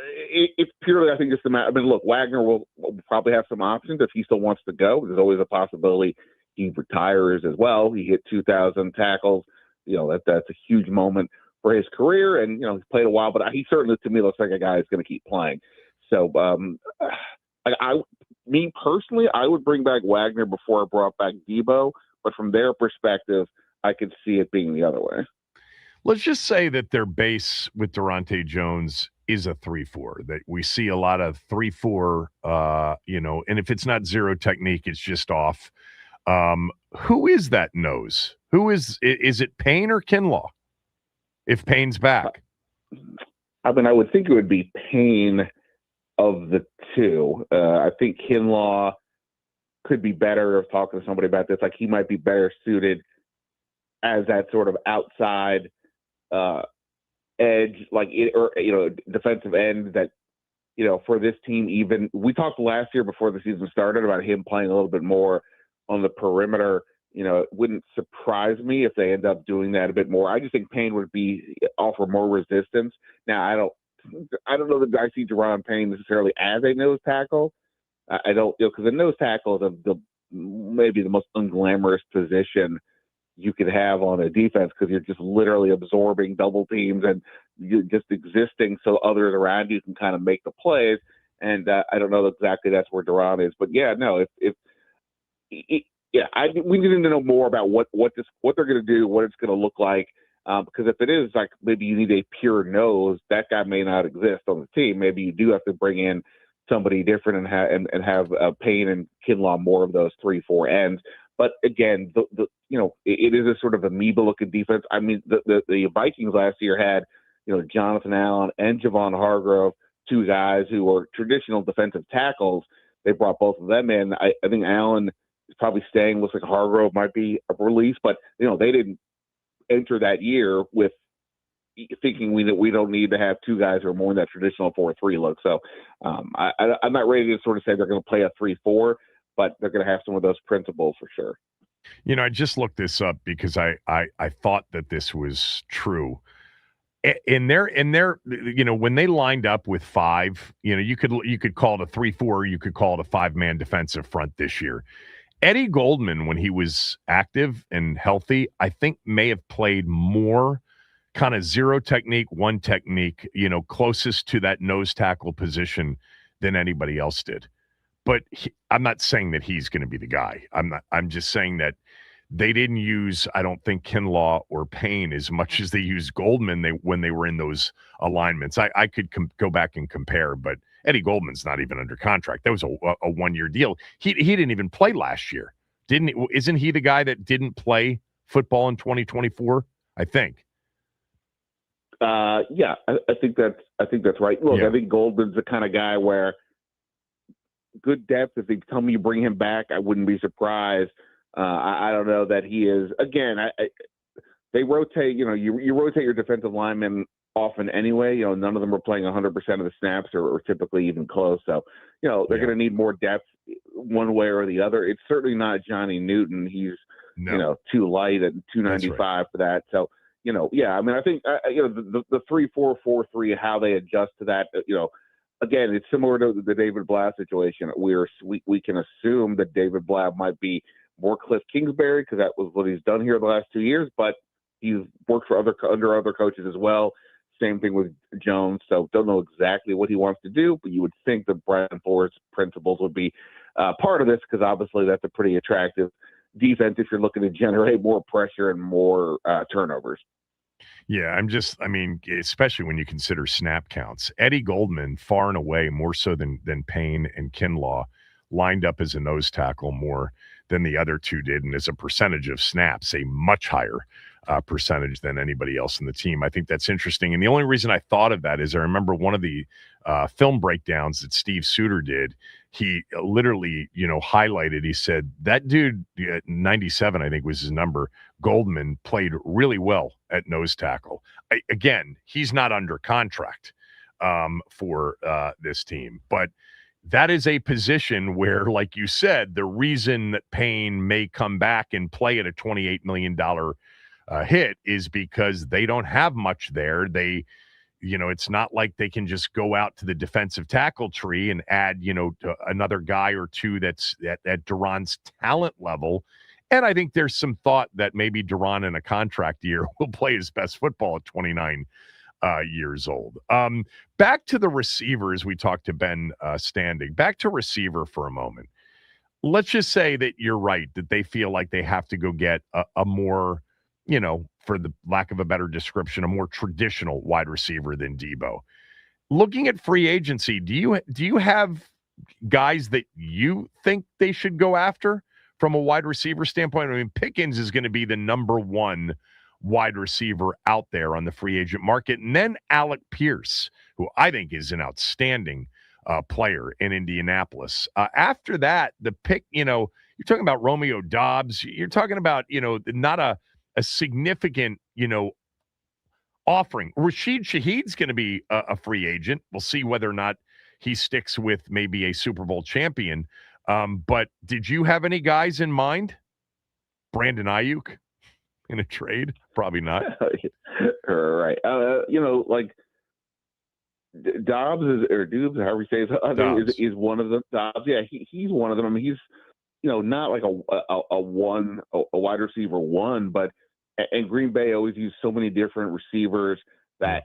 it's purely, I think, just a matter. I mean, look, Wagner will probably have some options if he still wants to go. There's always a possibility he retires as well. He hit 2,000 tackles. You know, that's a huge moment for his career, and you know, he's played a while, but he certainly, to me, looks like a guy who's going to keep playing. So, me personally, I would bring back Wagner before I brought back Debo, but from their perspective, I could see it being the other way. Let's just say that their base with Durante Jones is a 3-4. That we see a lot of 3-4. You know, and if it's not zero technique, it's just off. Who is that nose? Who is it Payne or Kinlaw? If Payne's back. I mean, I would think it would be Payne of the two. I think Kinlaw could be better. Of talking to somebody about this, like he might be better suited as that sort of outside edge, like or you know, defensive end that, you know, for this team. Even we talked last year before the season started about him playing a little bit more on the perimeter. You know, it wouldn't surprise me if they end up doing that a bit more. I just think Payne would offer more resistance. Now, I don't know that I see Jerron Payne necessarily as a nose tackle. I don't, you know, because the nose tackle is maybe the most unglamorous position you could have on a defense because you're just literally absorbing double teams and you're just existing so others around you can kind of make the plays. And I don't know exactly that's where Duran is, but yeah, no, we need to know more about what they're going to do, what it's going to look like. Because if it is like maybe you need a pure nose, that guy may not exist on the team. Maybe you do have to bring in somebody different and have Payne and Kinlaw more of those 3-4 ends. But again, you know, it is a sort of amoeba-looking defense. I mean, the Vikings last year had, you know, Jonathan Allen and Javon Hargrove, two guys who were traditional defensive tackles. They brought both of them in. I think Allen is probably staying. Looks like Hargrove might be a release, but you know, they didn't enter that year with thinking we don't need to have two guys who are more in that traditional 4-3 look. So I'm not ready to sort of say they're going to play a 3-4, but they're going to have some of those principles for sure. You know, I just looked this up because I thought that this was true. In their, you know, when they lined up with five, you know, you could call it a 3-4, you could call it a 5-man defensive front this year. Eddie Goldman, when he was active and healthy, I think may have played more kind of zero technique, one technique, you know, closest to that nose tackle position than anybody else did. But I'm not saying that he's going to be the guy. I'm just saying that they didn't use, I don't think, Kinlaw or Payne as much as they used Goldman when they were in those alignments. I could go back and compare, but Eddie Goldman's not even under contract. That was a one-year deal. He didn't even play last year. Isn't he the guy that didn't play football in 2024? I think. Yeah, I think that's right. Look, yeah. I think Goldman's the kind of guy where good depth. If they tell me you bring him back, I wouldn't be surprised. I don't know that he is. Again, they rotate. You know, you rotate your defensive linemen often anyway. You know, none of them are playing 100% of the snaps or typically even close. So, you know, they're going to need more depth one way or the other. It's certainly not Johnny Newton. He's too light at 295 for that. So, I mean, I think, the 3-4-4-3, how they adjust to that, again, it's similar to the David Blau situation. We can assume that David Blau might be more Cliff Kingsbury because that was what he's done here the last 2 years, but he's worked for under other coaches as well. Same thing with Jones. So don't know exactly what he wants to do, but you would think that Brian Flores' principles would be part of this because obviously that's a pretty attractive defense if you're looking to generate more pressure and more turnovers. Yeah, especially when you consider snap counts. Eddie Goldman, far and away, more so than Payne and Kinlaw, lined up as a nose tackle more than the other two did, and as a percentage of snaps, a much higher percentage than anybody else in the team. I think that's interesting. And the only reason I thought of that is I remember one of the film breakdowns that Steve Suter did. He literally, highlighted, he said, that dude, 97, I think was his number, Goldman, played really well at nose tackle. Again, he's not under contract for this team, but that is a position where, like you said, the reason that Payne may come back and play at a $28 million hit is because they don't have much there. It's not like they can just go out to the defensive tackle tree and add, another guy or two that's at Duran's talent level. And I think there's some thought that maybe Duran in a contract year will play his best football at 29 years old. Back to the receivers. We talked to Ben Standing. Back to receiver for a moment. Let's just say that you're right, that they feel like they have to go get a more, for the lack of a better description, a more traditional wide receiver than Debo. Looking at free agency, do you have guys that you think they should go after from a wide receiver standpoint? I mean, Pickens is going to be the number one wide receiver out there on the free agent market. And then Alec Pierce, who I think is an outstanding player in Indianapolis. After that, the pick, you're talking about Romeo Doubs. You're talking about, not a significant, offering. Rashid Shaheed's going to be a free agent. We'll see whether or not he sticks with maybe a Super Bowl champion. But did you have any guys in mind? Brandon Ayuk in a trade? Probably not. Right. Like Dobbs or Dubes, however you say his is one of them. Dobbs, yeah, he's one of them. I mean, he's not like a wide receiver one, but and Green Bay always used so many different receivers that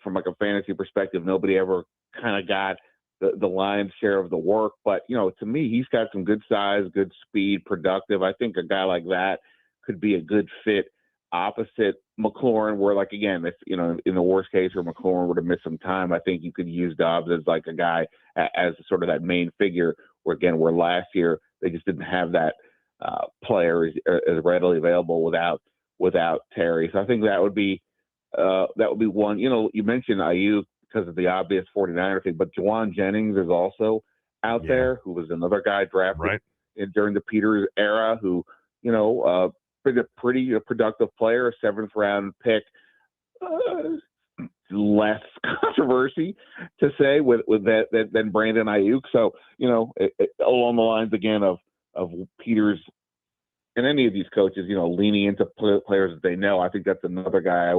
from like a fantasy perspective, nobody ever kind of got the lion's share of the work. But to me, he's got some good size, good speed, productive. I think a guy like that could be a good fit opposite McLaurin, where, like, again, if in the worst case where McLaurin were to miss some time, I think you could use Dobbs as like a guy as sort of that main figure, where last year they just didn't have that player as readily available without Terry. So I think that would be one. You mentioned Ayuk because of the obvious 49er thing, but Juwan Jennings is also out there, who was another guy drafted during the Peters era, who been a pretty productive player, a 7th round pick. Less controversy to say with that than Brandon Ayuk. So along the lines again of Peters and any of these coaches, leaning into players that they know. I think that's another guy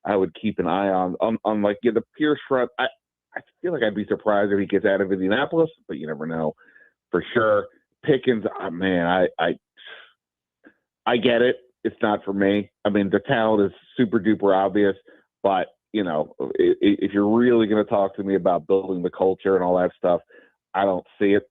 I would keep an eye on like the Pierce front. I feel like I'd be surprised if he gets out of Indianapolis, but you never know for sure. Pickens, man, I get it. It's not for me. I mean, the talent is super duper obvious, but if you're really going to talk to me about building the culture and all that stuff, I don't see it.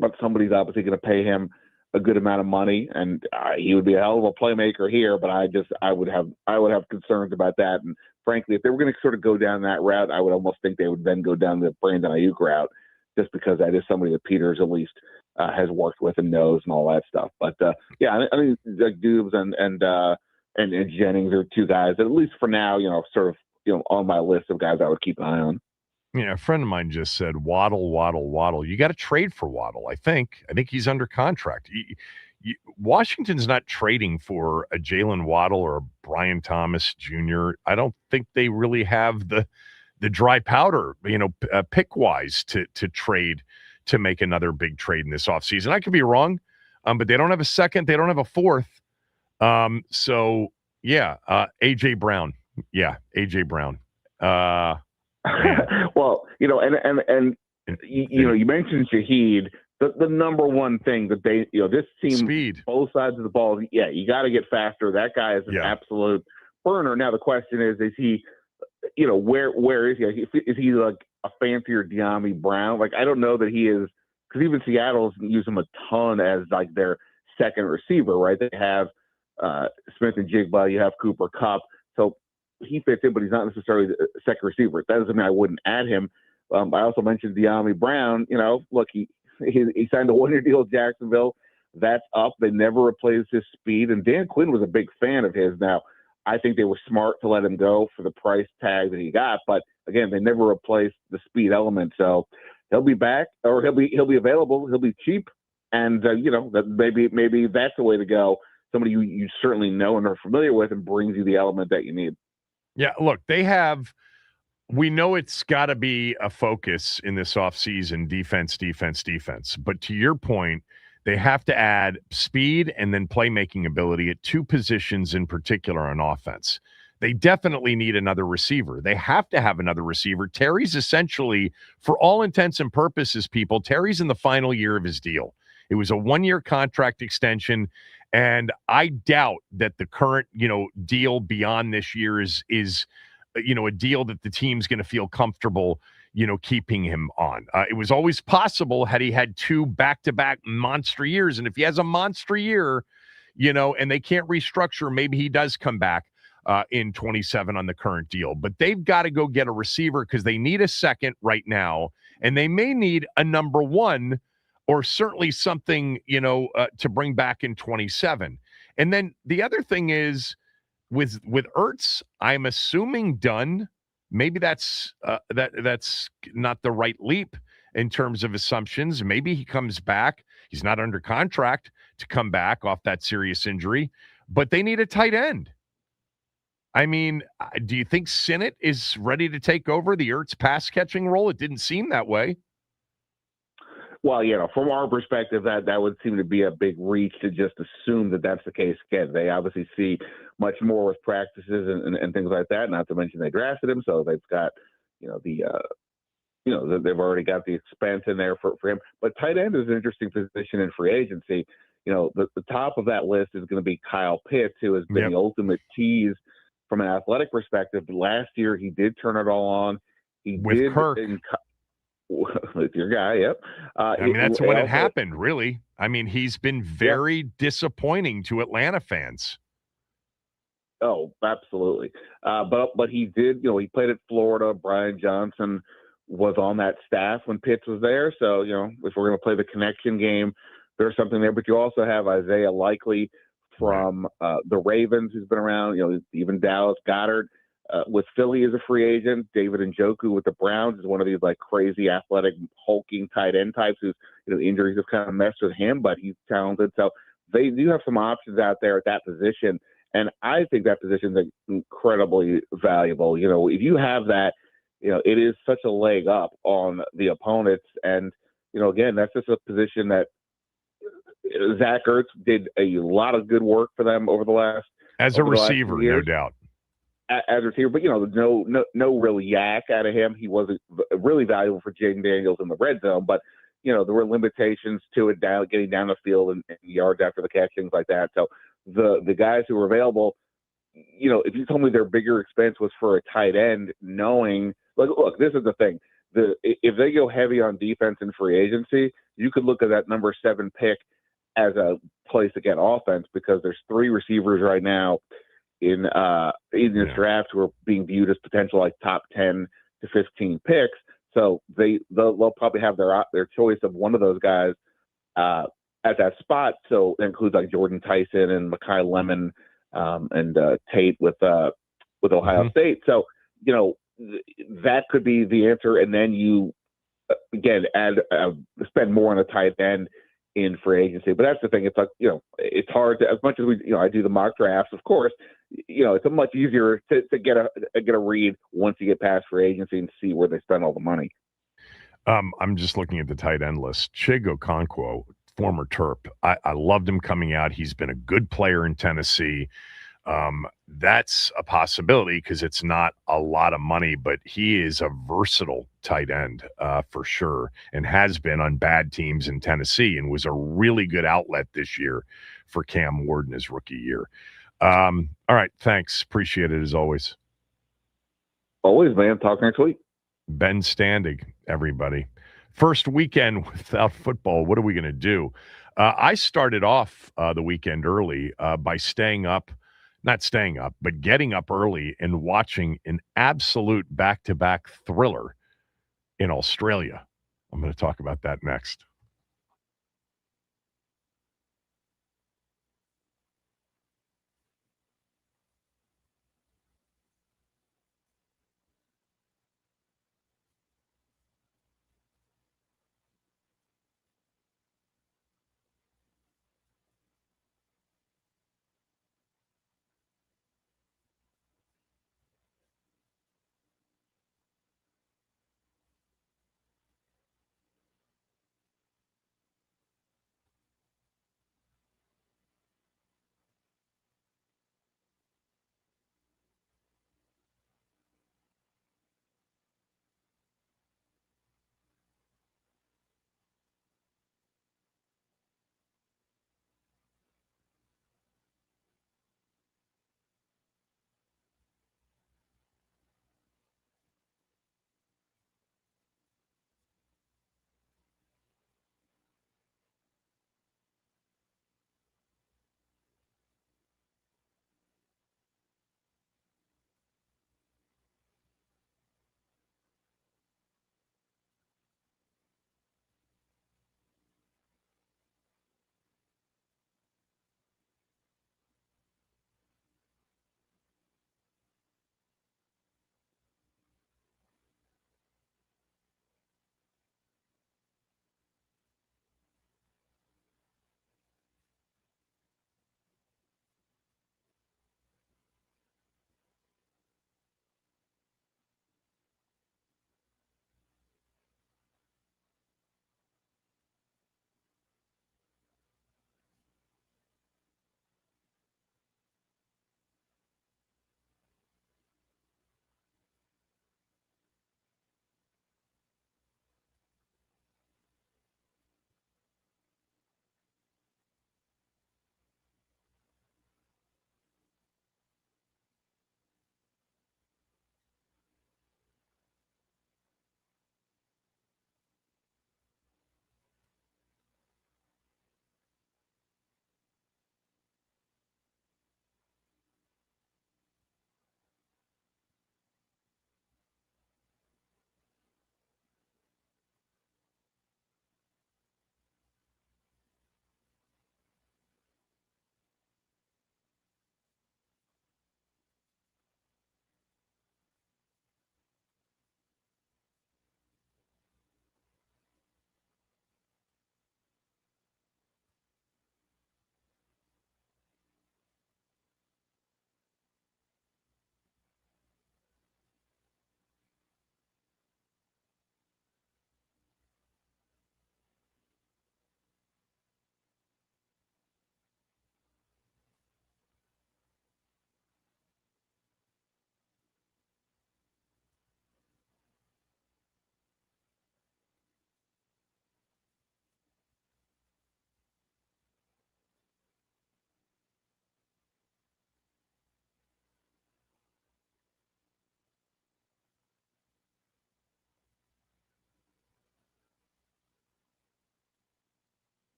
But somebody's obviously going to pay him a good amount of money, and he would be a hell of a playmaker here. But I would have concerns about that. And frankly, if they were going to sort of go down that route, I would almost think they would then go down the Brandon Ayuk route, just because that is somebody that Peters at least has worked with and knows and all that stuff. But I mean, like Dubes and Jennings are two guys that, at least for now, sort of on my list of guys I would keep an eye on. A friend of mine just said, Waddle. You got to trade for Waddle. I think he's under contract. Washington's not trading for a Jalen Waddle or a Brian Thomas Jr. I don't think they really have the dry powder, pick wise to trade, to make another big trade in this offseason. I could be wrong. but they don't have a second. They don't have a fourth. So yeah, A.J. Brown. Yeah, A.J. Brown. Well, and you mentioned Shaheed. The number one thing that they, this team, speed, both sides of the ball. Yeah, you got to get faster. That guy is an absolute burner. Now the question is he, where is he? Is he like a fancier De'Ami Brown? Like, I don't know that he is, because even Seattle doesn't use him a ton as like their second receiver, right? They have Smith and Jigba, you have Cooper Kupp, so he fits in, but he's not necessarily the second receiver. That doesn't mean I wouldn't add him. I also mentioned De'Ami Brown. Look, he signed a one-year deal with Jacksonville. That's up. They never replaced his speed, and Dan Quinn was a big fan of his. Now, I think they were smart to let him go for the price tag that he got, but again, they never replaced the speed element. So he'll be back, or he'll be available. He'll be cheap, and that maybe that's the way to go. Somebody you certainly know and are familiar with, and brings you the element that you need. Yeah, look, we know it's got to be a focus in this offseason, defense. But to your point, they have to add speed and then playmaking ability at two positions in particular on offense. They definitely need another receiver. They have to have another receiver. Terry's essentially, for all intents and purposes, Terry's in the final year of his deal. It was a one-year contract extension, and I doubt that the current, deal beyond this year is a deal that the team's going to feel comfortable, keeping him on. It was always possible had he had two back-to-back monster years. And if he has a monster year, and they can't restructure, maybe he does come back in 27 on the current deal. But they've got to go get a receiver because they need a second right now. And they may need a number one, or certainly something, to bring back in 27. And then the other thing is, with Ertz, I'm assuming done. Maybe that's not the right leap in terms of assumptions. Maybe he comes back. He's not under contract to come back off that serious injury, but they need a tight end. I mean, do you think Sinnott is ready to take over the Ertz pass catching role? It didn't seem that way. Well, from our perspective, that would seem to be a big reach to just assume that that's the case. Again, they obviously see much more with practices and things like that. Not to mention they drafted him, so they've got, they've already got the expense in there for him. But tight end is an interesting position in free agency. The top of that list is going to be Kyle Pitts, who has been the ultimate tease from an athletic perspective. Last year, he did turn it all on. He with did Kirk. With your guy, yep. That's when it happened, really. I mean, he's been very disappointing to Atlanta fans. Oh, absolutely. But he did, he played at Florida. Brian Johnson was on that staff when Pitts was there. So, if we're going to play the connection game, there's something there. But you also have Isaiah Likely from the Ravens, who's been around, even Dallas Goedert. With Philly as a free agent, David Njoku with the Browns is one of these like crazy athletic hulking tight end types who's, injuries have kind of messed with him, but he's talented. So they do have some options out there at that position. And I think that position is incredibly valuable. If you have that, it is such a leg up on the opponents. And, again, that's just a position that Zach Ertz did a lot of good work for them over the last as a receiver, no doubt. As a receiver, but no real yak out of him. He wasn't really valuable for Jaden Daniels in the red zone, but there were limitations to it, getting down the field and yards after the catch, things like that. So the guys who were available, if you told me their bigger expense was for a tight end, knowing look, this is the thing. If they go heavy on defense in free agency, you could look at that number 7 pick as a place to get offense, because there's 3 receivers right now in this draft who are being viewed as potential like top 10 to 15 picks. So they'll probably have their choice of one of those guys at that spot. So it includes like Jordan Tyson and Mekhi Lemon and Tate with Ohio State. So that could be the answer. And then you again spend more on a tight end in free agency. But that's the thing. It's like, it's hard to, as much as I do the mock drafts, of course, it's a much easier to get a read once you get past free agency and see where they spend all the money. I'm just looking at the tight end list. Chig Okonkwo, former Terp. I loved him coming out. He's been a good player in Tennessee. That's a possibility because it's not a lot of money, but he is a versatile tight end for sure, and has been on bad teams in Tennessee, and was a really good outlet this year for Cam Ward in his rookie year. All right, thanks. Appreciate it as always. Always, man. Talk next week. Ben Standig, everybody. First weekend without football. What are we going to do? I started off the weekend early by getting up early and watching an absolute back-to-back thriller in Australia. I'm going to talk about that next.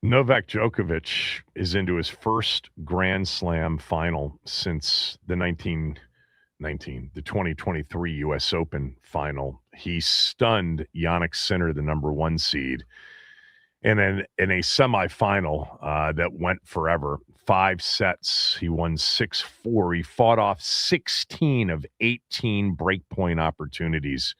Novak Djokovic is into his first Grand Slam final since the 2023 U.S. Open final. He stunned Jannik Sinner, the number 1 seed, and then in a semifinal that went forever. 5 sets. He won 6-4. He fought off 16 of 18 breakpoint opportunities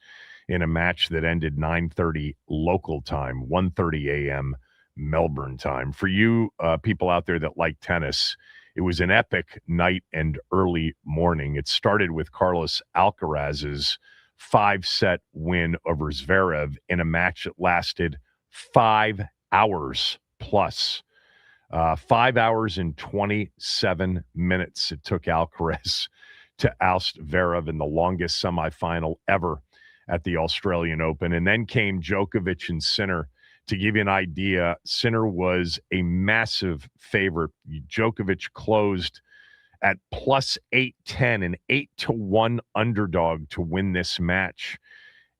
in a match that ended 9:30 local time, 1:30 a.m. Melbourne time. For you people out there that like tennis, it was an epic night and early morning. It started with Carlos Alcaraz's 5-set win over Zverev in a match that lasted 5 hours plus. 5 hours and 27 minutes it took Alcaraz to oust Zverev in the longest semifinal ever at the Australian Open. And then came Djokovic and Sinner. To give you an idea, Sinner was a massive favorite. Djokovic closed at plus 810, an 8-1 underdog to win this match.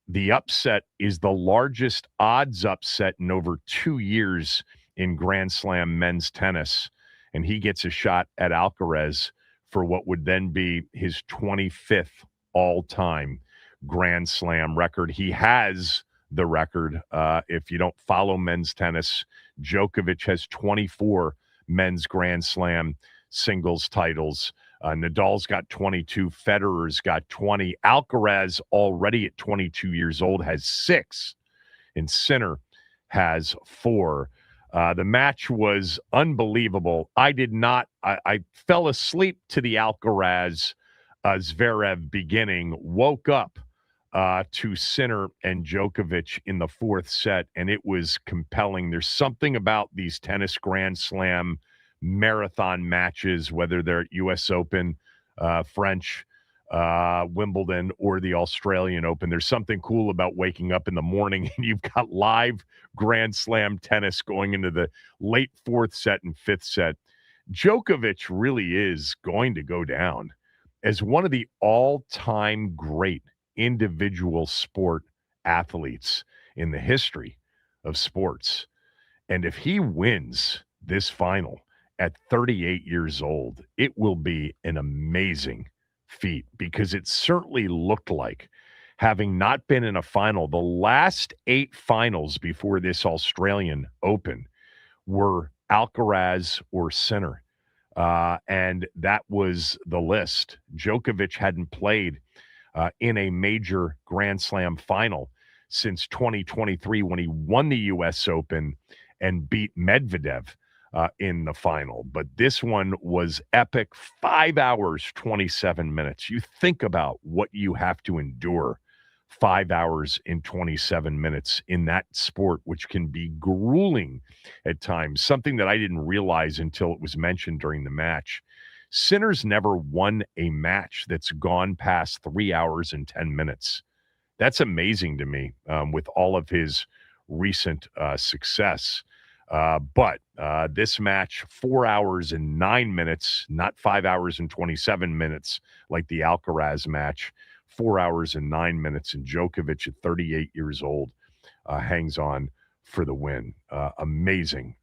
The upset is the largest odds upset in over 2 years in Grand Slam men's tennis. And he gets a shot at Alcaraz for what would then be his 25th all-time Grand Slam record. He has the record. If you don't follow men's tennis, Djokovic has 24 men's Grand Slam singles titles. Nadal's got 22. Federer's got 20. Alcaraz, already at 22 years old, has 6. And Sinner has 4. The match was unbelievable. I fell asleep to the Alcaraz Zverev beginning, woke up to Sinner and Djokovic in the 4th set, and it was compelling. There's something about these tennis Grand Slam marathon matches, whether they're U.S. Open, French, Wimbledon, or the Australian Open. There's something cool about waking up in the morning and you've got live Grand Slam tennis going into the late 4th set and 5th set. Djokovic really is going to go down as one of the all-time great individual sport athletes in the history of sports. And if he wins this final at 38 years old, it will be an amazing feat, because it certainly looked like, having not been in a final, the last 8 finals before this Australian Open were Alcaraz or Sinner. And that was the list. Djokovic hadn't played in a major Grand Slam final since 2023, when he won the U.S. Open and beat Medvedev in the final. But this one was epic. 5 hours, 27 minutes. You think about what you have to endure 5 hours and 27 minutes in that sport, which can be grueling at times, something that I didn't realize until it was mentioned during the match. Sinner's never won a match that's gone past 3 hours and 10 minutes. That's amazing to me with all of his recent success. But this match, 4 hours and 9 minutes, not 5 hours and 27 minutes like the Alcaraz match, 4 hours and 9 minutes. And Djokovic at 38 years old hangs on for the win. Amazing,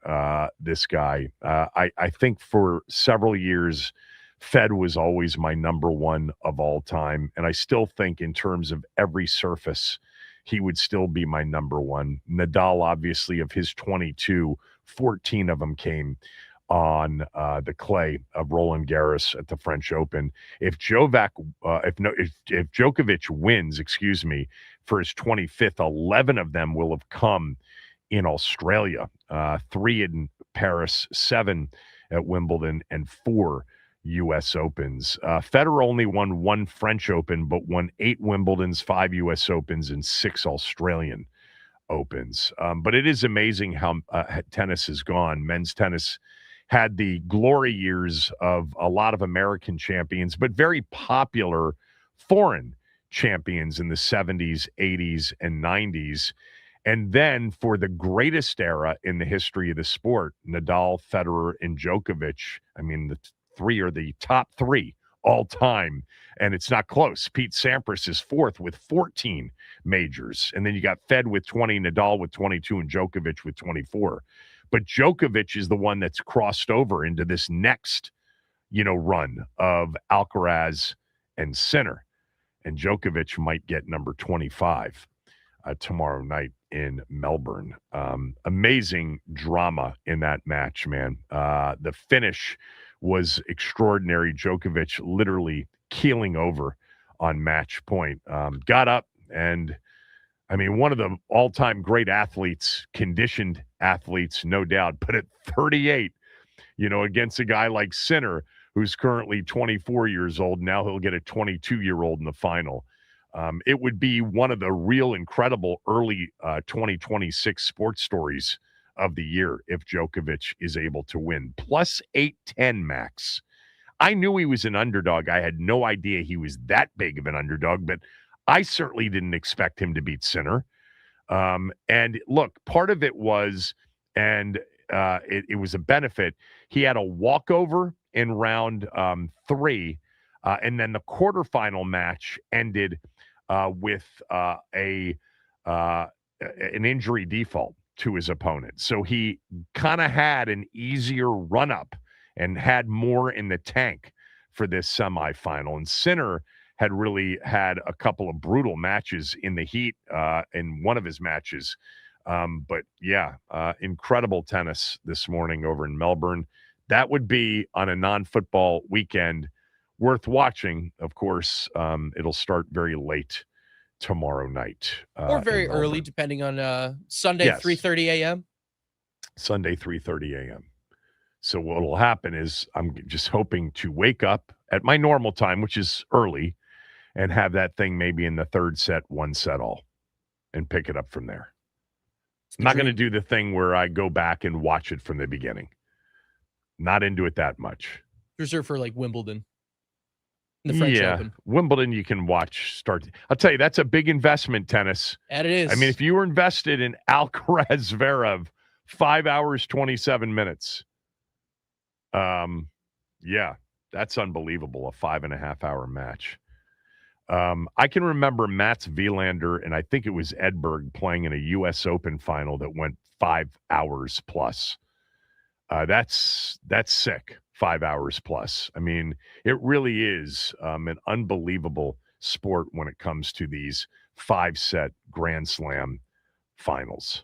this guy. I think for several years, Fed was always my number 1 of all time. And I still think in terms of every surface, he would still be my number 1. Nadal, obviously, of his 22, 14 of them came on the clay of Roland Garros at the French Open. If Djokovic wins, for his 25th, 11 of them will have come in Australia, 3 in Paris, 7 at Wimbledon, and 4 U.S. Opens. Federer only won 1 French Open, but won 8 Wimbledons, 5 U.S. Opens, and 6 Australian Opens. But it is amazing how tennis has gone. Men's tennis had the glory years of a lot of American champions, but very popular foreign champions in the 70s, 80s, and 90s. And then for the greatest era in the history of the sport, Nadal, Federer, and Djokovic, the 3 are the top 3 all time, and it's not close. Pete Sampras is 4th with 14 majors. And then you got Fed with 20, Nadal with 22, and Djokovic with 24. But Djokovic is the one that's crossed over into this next, run of Alcaraz and Sinner. And Djokovic might get number 25 tomorrow night in Melbourne. Amazing drama in that match, man. The finish was extraordinary. Djokovic literally keeling over on match point. Got up and, one of the all-time great athletes, conditioned athletes, no doubt, but at 38, against a guy like Sinner, who's currently 24 years old. Now he'll get a 22-year-old in the final. It would be one of the real incredible early 2026 sports stories of the year if Djokovic is able to win. Plus 810 max. I knew he was an underdog. I had no idea he was that big of an underdog, but I certainly didn't expect him to beat Sinner. And look, part of it was, and it was a benefit, he had a walkover in round 3, and then the quarterfinal match ended with an injury default to his opponent. So he kind of had an easier run-up and had more in the tank for this semifinal. And Sinner had really had a couple of brutal matches in the heat in one of his matches. But yeah, incredible tennis this morning over in Melbourne. That would be on a non-football weekend worth watching. Of course, it'll start very late tomorrow night. Or very early, depending on Sunday, Yes. 3:30 a.m. Sunday, 3:30 a.m. So what will happen is I'm just hoping to wake up at my normal time, which is early, and have that thing maybe in the third set, one set all, and pick it up from there. I'm not going to do the thing where I go back and watch it from the beginning. Not into it that much. Reserved for like Wimbledon. The French Open. Wimbledon you can watch start. I'll tell you, that's a big investment, tennis. And it is. I mean, if you were invested in Alcaraz Zverev, 5 hours, 27 minutes. Yeah, that's unbelievable. A 5.5 hour match. I can remember Mats Wilander and I think it was Edberg playing in a U.S. Open final that went 5 hours plus. That's sick. 5 hours plus. I mean, it really is an unbelievable sport when it comes to these 5-set Grand Slam finals.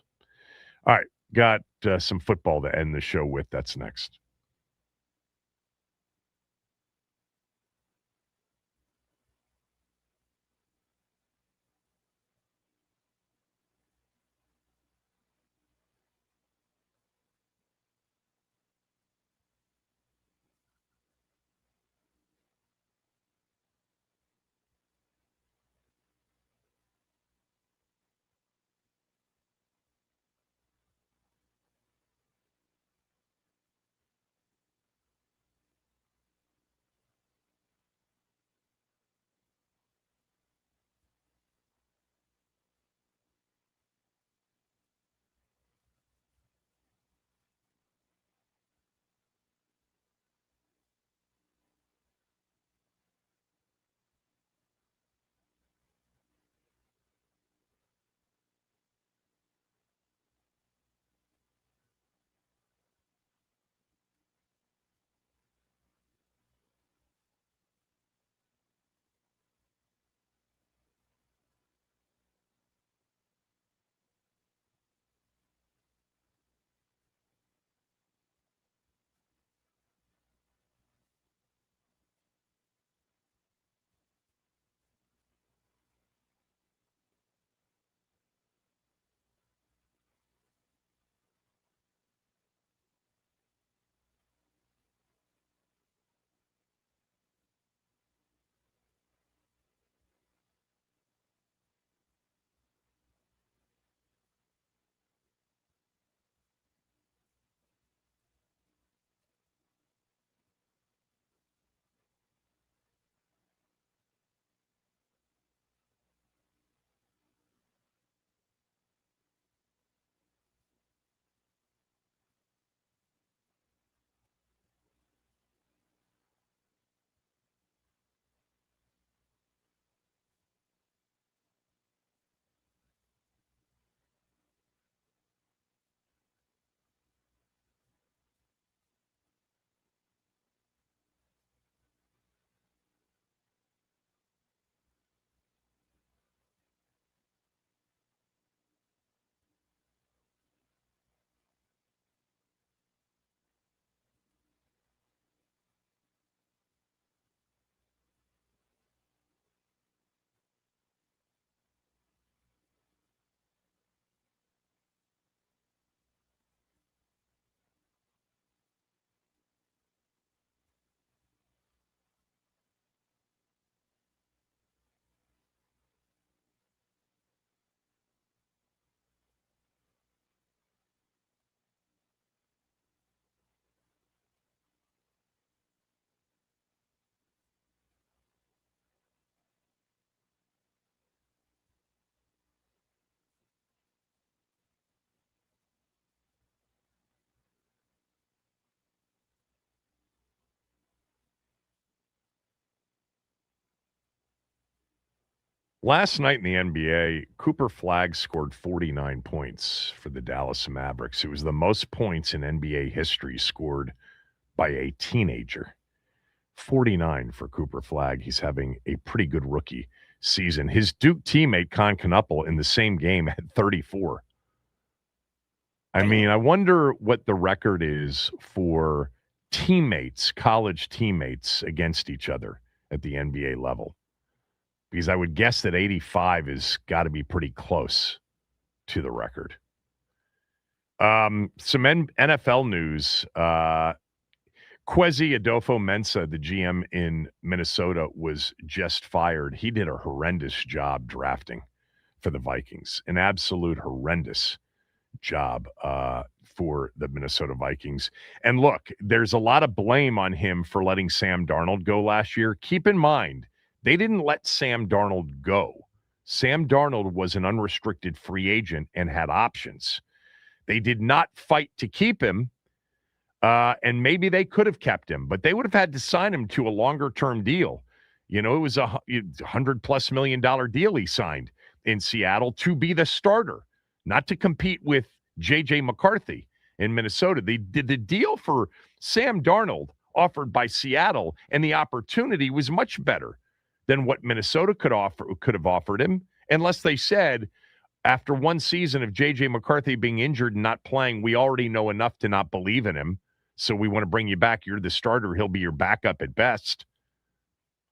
All right, got some football to end the show with. That's next. Last night in the NBA, Cooper Flagg scored 49 points for the Dallas Mavericks. It was the most points in NBA history scored by a teenager. 49 for Cooper Flagg. He's having a pretty good rookie season. His Duke teammate, Con Knuppel, in the same game had 34. I mean, I wonder what the record is for teammates, college teammates against each other at the NBA level. Because I would guess that 85 has got to be pretty close to the record. Some NFL news. Kwesi Adolfo-Mensah, the GM in Minnesota, was just fired. He did a horrendous job drafting for the Vikings. An absolute horrendous job for the Minnesota Vikings. And look, there's a lot of blame on him for letting Sam Darnold go last year. Keep in mind, they didn't let Sam Darnold go. Sam Darnold was an unrestricted free agent and had options. They did not fight to keep him, and maybe they could have kept him, but they would have had to sign him to a longer-term deal. You know, it was a $100+ million deal he signed in Seattle to be the starter, not to compete with J.J. McCarthy in Minnesota. They did the deal for Sam Darnold offered by Seattle, and the opportunity was much better than what Minnesota could have offered him, unless they said, after one season of J.J. McCarthy being injured and not playing, we already know enough to not believe in him, so we want to bring you back. You're the starter. He'll be your backup at best.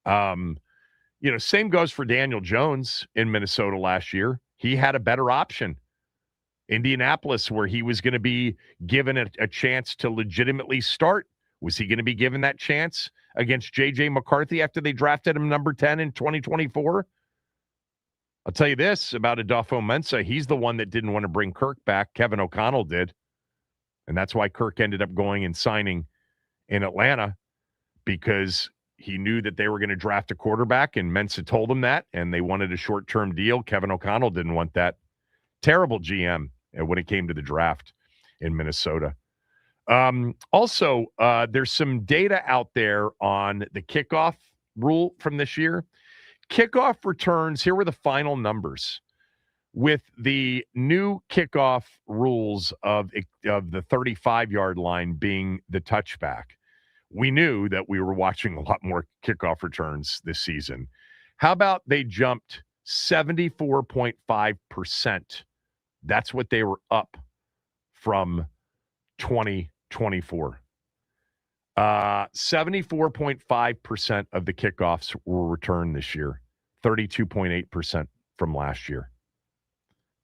Same goes for Daniel Jones in Minnesota last year. He had a better option. Indianapolis, where he was going to be given a chance to legitimately start. Was he going to be given that chance against J.J. McCarthy after they drafted him number 10 in 2024? I'll tell you this about Adolfo-Mensah. He's the one that didn't want to bring Kirk back. Kevin O'Connell did. And that's why Kirk ended up going and signing in Atlanta, because he knew that they were going to draft a quarterback, and Mensah told him that, and they wanted a short-term deal. Kevin O'Connell didn't want that. Terrible GM when it came to the draft in Minnesota. Also, there's some data out there on the kickoff rule from this year. Kickoff returns, here were the final numbers. With the new kickoff rules of the 35-yard line being the touchback, we knew that we were watching a lot more kickoff returns this season. How about they jumped 74.5%? That's what they were up from 2024. 74.5% of the kickoffs were returned this year, 32.8% from last year.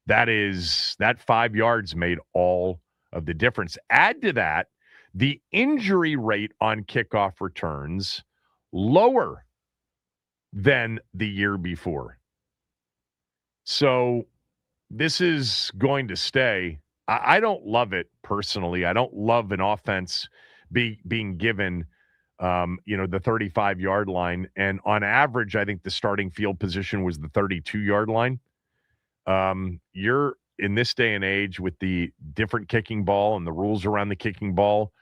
That 5 yards made all of the difference. Add to that, the injury rate on kickoff returns lower than the year before. So this is going to stay. I don't love it personally. I don't love an offense being given, the 35-yard line. And on average, I think the starting field position was the 32-yard line. You're in this day and age with the different kicking ball and the rules around the kicking ball.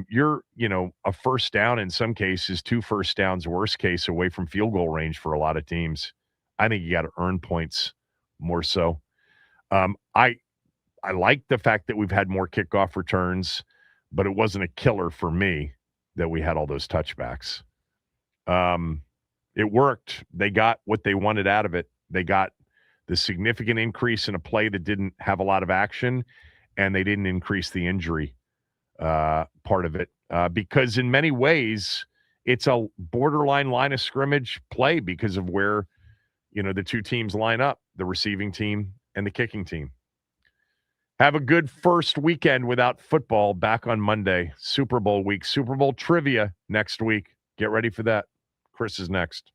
You're, a first down in some cases, 2 first downs, worst case, away from field goal range for a lot of teams. I think you got to earn points more so. I like the fact that we've had more kickoff returns, but it wasn't a killer for me that we had all those touchbacks. It worked. They got what they wanted out of it. They got the significant increase in a play that didn't have a lot of action, and they didn't increase the injury part of it because in many ways it's a borderline line of scrimmage play because of where, the two teams line up, the receiving team and the kicking team. Have a good first weekend without football. Back on Monday, Super Bowl week, Super Bowl trivia next week. Get ready for that. Chris is next.